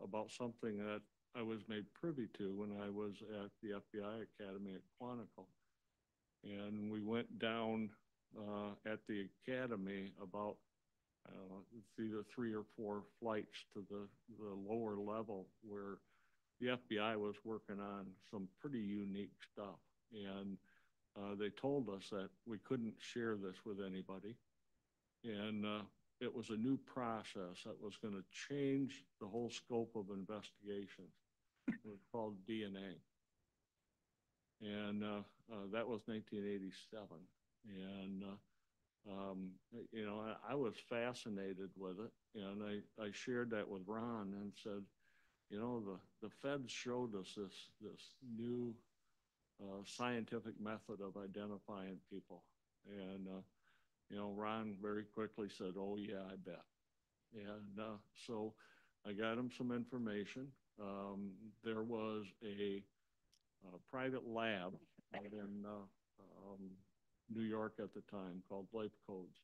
about something that I was made privy to when I was at the FBI Academy at Quantico. And we went down at the academy about it's either 3 or 4 flights to the lower level where the FBI was working on some pretty unique stuff. And they told us that we couldn't share this with anybody. And it was a new process that was going to change the whole scope of investigations. It was called DNA. And that was 1987. And, you know, I was fascinated with it. And I shared that with Ron and said, you know, the feds showed us this new scientific method of identifying people. And, you know, Ron very quickly said, oh, yeah, I bet. And so I got him some information. There was a private lab out in New York at the time called Life Codes.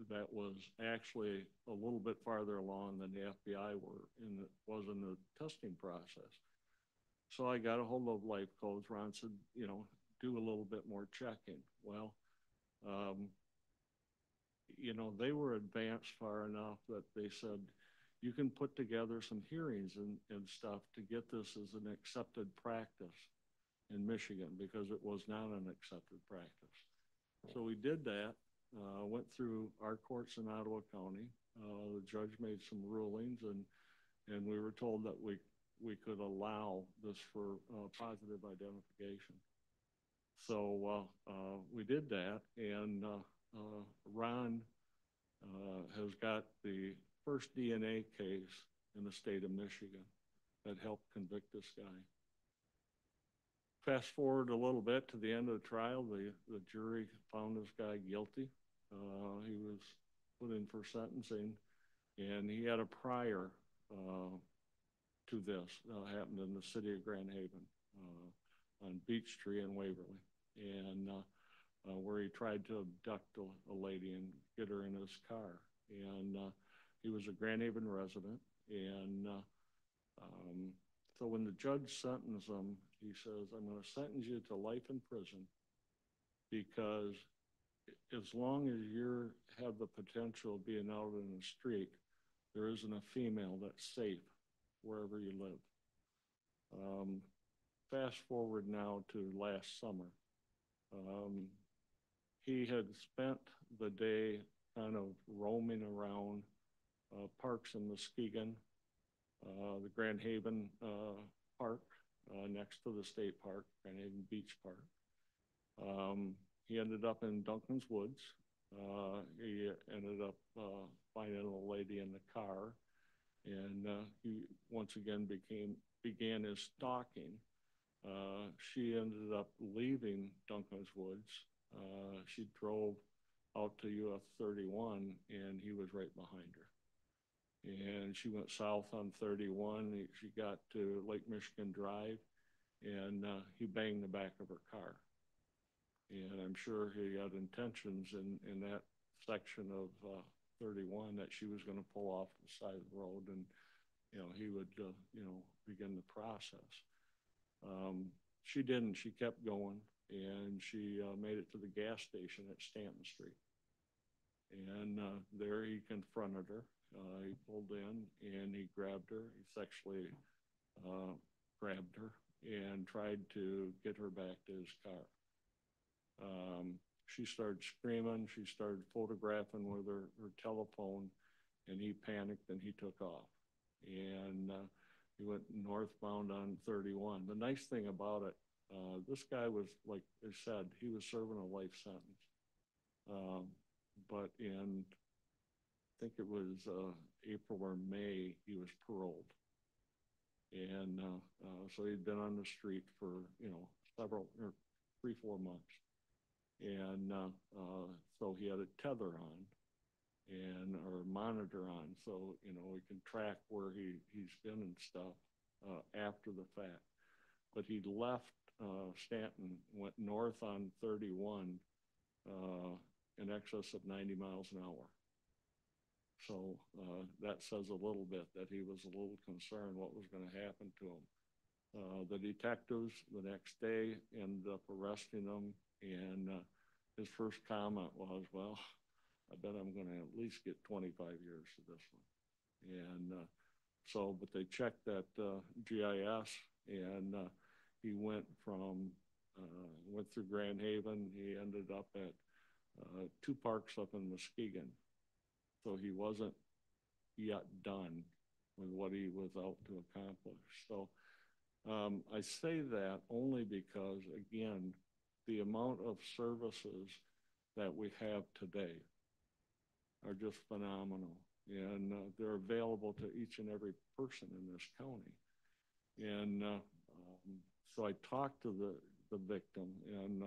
That was actually a little bit farther along than the FBI was in the testing process. So I got a hold of Life Codes. Ron said, you know, do a little bit more checking. Well, you know, they were advanced far enough that they said, you can put together some hearings and stuff to get this as an accepted practice in Michigan, because it was not an accepted practice. So we did that, went through our courts in Ottawa County. The judge made some rulings, and we were told that we could allow this for positive identification. So we did that, and Ron has got the first DNA case in the state of Michigan that helped convict this guy. Fast forward a little bit to the end of the trial, the jury found this guy guilty. He was put in for sentencing, and he had a prior to this happened in the city of Grand Haven on Beech Tree in Waverly, and where he tried to abduct a lady and get her in his car. And he was a Grand Haven resident, and so when the judge sentenced him, he says, I'm going to sentence you to life in prison, because as long as you have the potential of being out in the street, there isn't a female that's safe wherever you live. Fast forward now to last summer. He had spent the day kind of roaming around parks in Muskegon, the Grand Haven Park, next to the state park, Grand Haven Beach Park. He ended up in Duncan's Woods. He ended up finding a lady in the car, and he once again began his stalking. She ended up leaving Duncan's Woods. She drove out to US 31, and he was right behind her. And she went south on 31. She got to Lake Michigan Drive, and he banged the back of her car. And I'm sure he had intentions in that section of 31 that she was going to pull off the side of the road, and you know, he would begin the process. She didn't. She kept going, and she made it to the gas station at Stanton Street. And there he confronted her. He pulled in and he grabbed her. He sexually grabbed her and tried to get her back to his car. She started screaming. She started photographing with her telephone, and he panicked and he took off. And he went northbound on 31. The nice thing about it, this guy was, like I said, he was serving a life sentence. But in, I think it was April or May, he was paroled. And so he'd been on the street for, several, or 3-4 months. And so he had a tether on and or monitor on, so we can track where he's been and stuff after the fact. But he left Stanton, went north on 31 in excess of 90 miles an hour. So that says a little bit that he was a little concerned what was going to happen to him. The detectives the next day ended up arresting him, and his first comment was, well, I bet I'm going to at least get 25 years for this one. And but they checked that GIS, and he went through Grand Haven. He ended up at 2 parks up in Muskegon. So he wasn't yet done with what he was out to accomplish. So I say that only because, again, the amount of services that we have today are just phenomenal. And they're available to each and every person in this county. And so I talked to the victim, and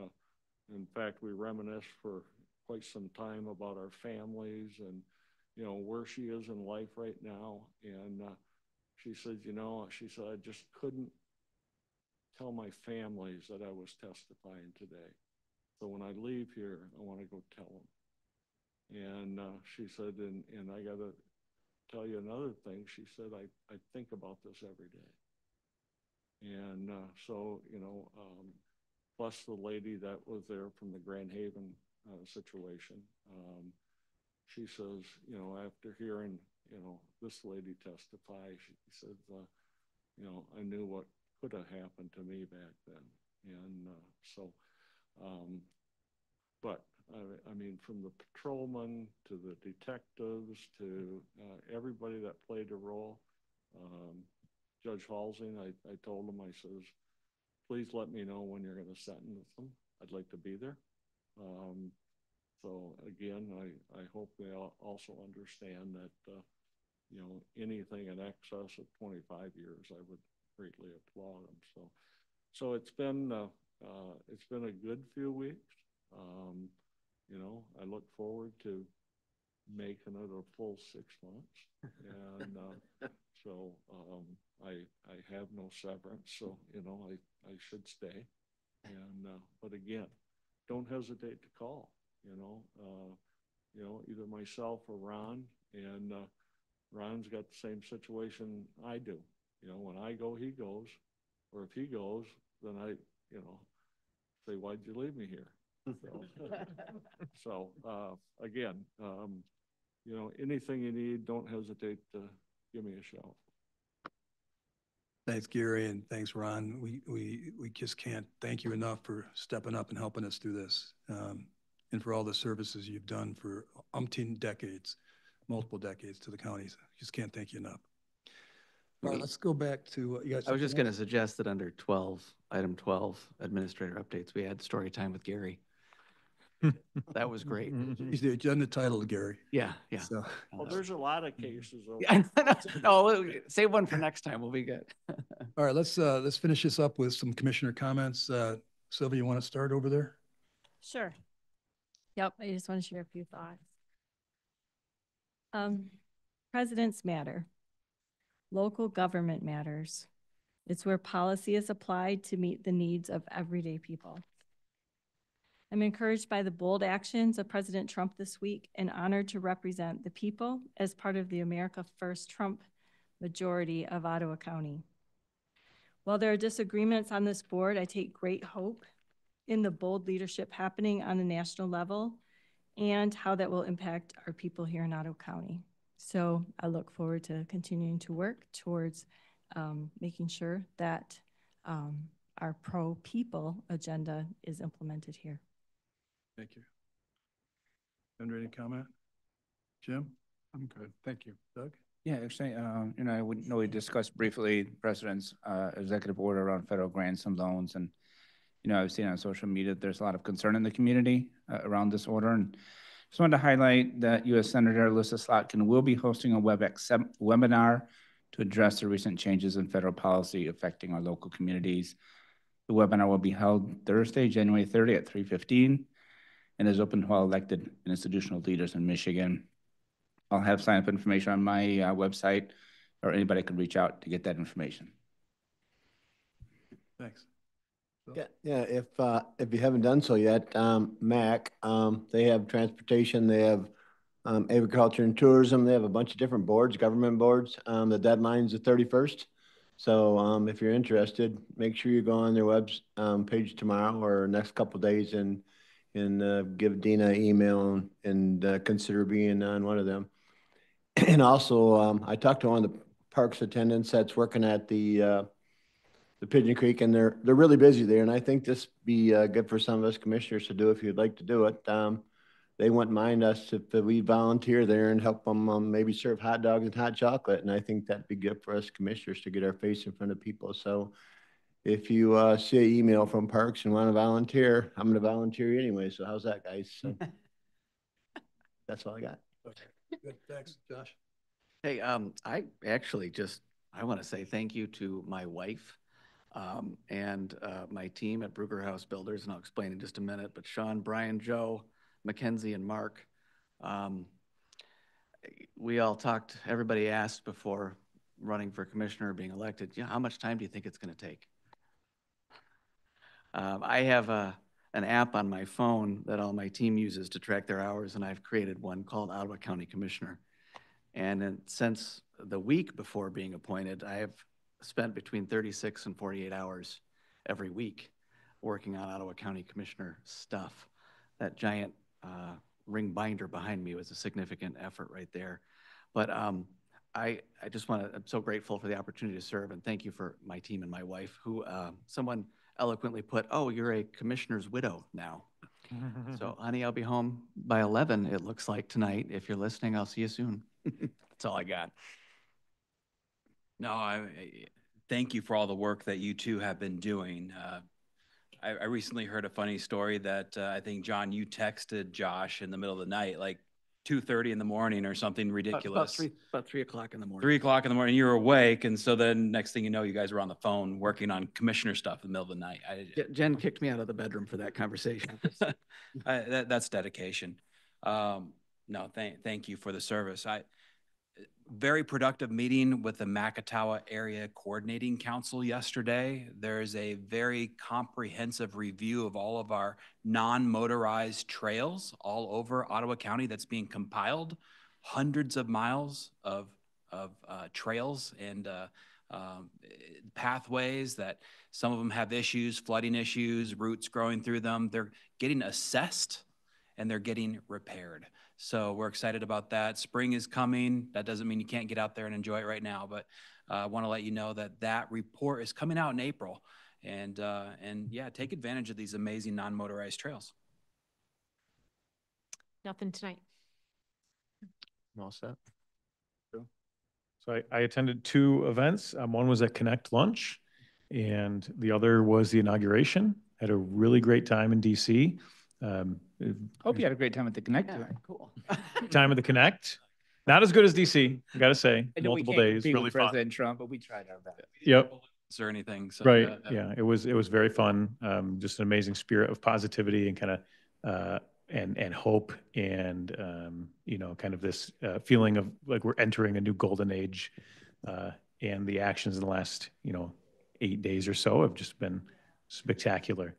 in fact, we reminisced for quite some time about our families and, where she is in life right now. And she said, I just couldn't tell my families that I was testifying today. So when I leave here, I want to go tell them. And she said, and I got to tell you another thing. She said, I think about this every day. And so, plus the lady that was there from the Grand Haven situation, she says, after hearing, this lady testify, she said, I knew what could have happened to me back then. And but I mean, from the patrolman to the detectives to everybody that played a role, Judge Halsing, I told him, I says, please let me know when you're going to sentence them. I'd like to be there. So again, I hope they also understand that, anything in excess of 25 years, I would greatly applaud them. So it's been a good few weeks. I look forward to making it a full 6 months. And so I have no severance, so, I should stay. And, but again, don't hesitate to call, either myself or Ron. And Ron's got the same situation I do. When I go, he goes. Or if he goes, then I, say, why'd you leave me here? So again, anything you need, don't hesitate to give me a shout. Thanks, Gary, and thanks, Ron. We just can't thank you enough for stepping up and helping us through this, and for all the services you've done for umpteen decades, multiple decades to the counties. Just can't thank you enough. All right, let's go back to you guys. I was just going to suggest that under 12, item 12, administrator updates, we had story time with Gary. That was great. He's the agenda title, Gary. Yeah. So, well, there's a lot of cases. No, save one for next time. We'll be good. All right, let's finish this up with some commissioner comments. Sylvia, you want to start over there? Sure. Yep, I just want to share a few thoughts. Presidents matter. Local government matters. It's where policy is applied to meet the needs of everyday people. I'm encouraged by the bold actions of President Trump this week and honored to represent the people as part of the America First Trump majority of Ottawa County. While there are disagreements on this board, I take great hope in the bold leadership happening on the national level and how that will impact our people here in Ottawa County. So I look forward to continuing to work towards making sure that our pro-people agenda is implemented here. Thank you. Under any comment? Jim? I'm good. Thank you. Doug? Yeah, actually, I would know we discussed briefly the President's executive order around federal grants and loans. And, I've seen on social media that there's a lot of concern in the community around this order. And just wanted to highlight that U.S. Senator Alyssa Slotkin will be hosting a WebEx webinar to address the recent changes in federal policy affecting our local communities. The webinar will be held Thursday, January 30 at 3:15 and is open to all elected and institutional leaders in Michigan. I'll have sign-up information on my website, or anybody can reach out to get that information. Thanks. Yeah. If you haven't done so yet, MAC, they have transportation, they have agriculture and tourism. They have a bunch of different boards, government boards. The deadline's the 31st. So if you're interested, make sure you go on their web page tomorrow or next couple of days and give Dina an email and consider being on one of them. And also, I talked to one of the parks attendants that's working at the Pigeon Creek, and they're really busy there. And I think this be good for some of us commissioners to do if you'd like to do it. They wouldn't mind us if we volunteer there and help them maybe serve hot dogs and hot chocolate. And I think that'd be good for us commissioners to get our face in front of people. So if you see an email from Parks and want to volunteer, I'm going to volunteer anyway. So how's that, guys? So that's all I got. Okay. Good. Thanks, Josh. Hey, I actually I want to say thank you to my wife and my team at Brugger House Builders, and I'll explain in just a minute, but Sean, Brian, Joe, Mackenzie, and Mark. We all talked, everybody asked before running for commissioner or being elected, how much time do you think it's going to take? I have an app on my phone that all my team uses to track their hours, and I've created one called Ottawa County Commissioner. And then since the week before being appointed, I have spent between 36 and 48 hours every week working on Ottawa County Commissioner stuff. That giant ring binder behind me was a significant effort right there. But I just I'm so grateful for the opportunity to serve, and thank you for my team and my wife, who someone eloquently put, oh, you're a commissioner's widow now. So, honey, I'll be home by 11, it looks like, tonight. If you're listening, I'll see you soon. That's all I got. No, I thank you for all the work that you two have been doing. I recently heard a funny story that I think, John, you texted Josh in the middle of the night, like 2:30 in the morning or something ridiculous. About 3 o'clock in the morning. 3 o'clock in the morning, you were awake, and so then next thing you know, you guys were on the phone working on commissioner stuff in the middle of the night. Jen kicked me out of the bedroom for that conversation. That's dedication. No, thank you for the service. Very productive meeting with the Ottawa Area Coordinating Council yesterday. There's a very comprehensive review of all of our non-motorized trails all over Ottawa County that's being compiled. Hundreds of miles of trails and pathways that some of them have issues, flooding issues, roots growing through them. They're getting assessed and they're getting repaired. So we're excited about that. Spring is coming. That doesn't mean you can't get out there and enjoy it right now, but I want to let you know that that report is coming out in April. And yeah, take advantage of these amazing non-motorized trails. Nothing tonight. All set. So I attended 2 events. One was at Connect Lunch, and the other was the inauguration. Had a really great time in DC. Hope you had a great time at the Connect. Yeah, cool. Time at the Connect. Not as good as DC, I gotta say. I know Multiple we can't days, compete really with fun. President Trump, but we tried our best. Yep. Or anything. So Right. Yeah. It was very fun. Just an amazing spirit of positivity and kind of and hope and you know, kind of this feeling of like we're entering a new golden age. And the actions in the last 8 days or so have just been spectacular.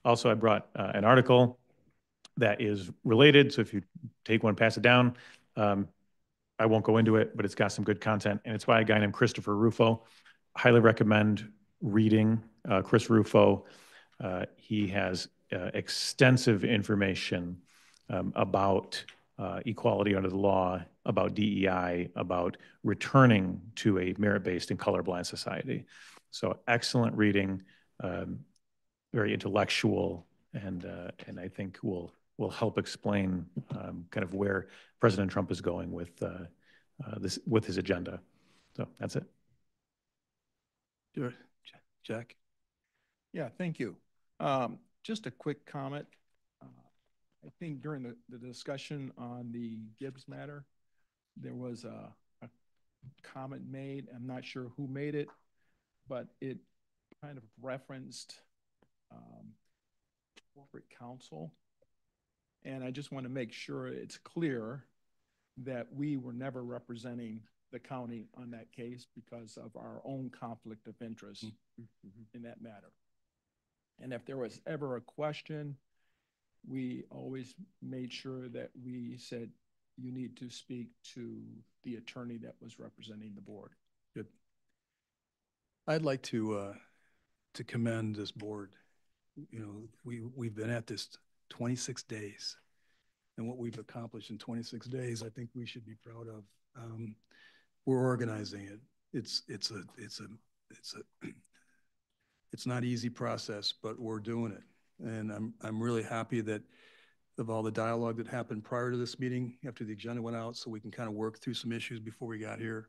Also, I brought an article that is related. So if you take one, pass it down. I won't go into it, but it's got some good content, and it's by a guy named Christopher Rufo. Highly recommend reading Chris Rufo. He has extensive information about equality under the law, about DEI, about returning to a merit-based and colorblind society. So excellent reading, very intellectual, and I think will help explain kind of where President Trump is going with with his agenda. So that's it. Sure. Jack? Yeah, thank you. Just a quick comment. I think during the discussion on the Gibbs matter, there was a comment made. I'm not sure who made it, but it kind of referenced corporate counsel. And I just want to make sure it's clear that we were never representing the county on that case because of our own conflict of interest in that matter. And if there was ever a question, we always made sure that we said, you need to speak to the attorney that was representing the board. Good. I'd like to commend this board. You know, we've been at this 26 days, and what we've accomplished in 26 days, I think we should be proud of. We're organizing it. It's not an easy process, but we're doing it, and I'm really happy that of all the dialogue that happened prior to this meeting, after the agenda went out, so we can kind of work through some issues before we got here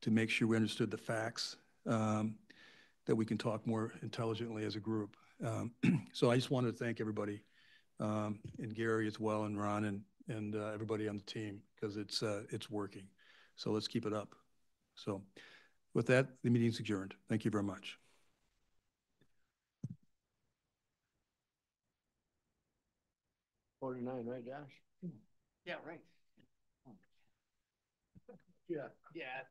to make sure we understood the facts, that we can talk more intelligently as a group. So I just wanted to thank everybody, and Gary as well, and Ron, and everybody on the team, because it's working. So let's keep it up. So with that, the meeting's adjourned. Thank you very much. $49, right, Josh? Yeah, right. Yeah. Yeah.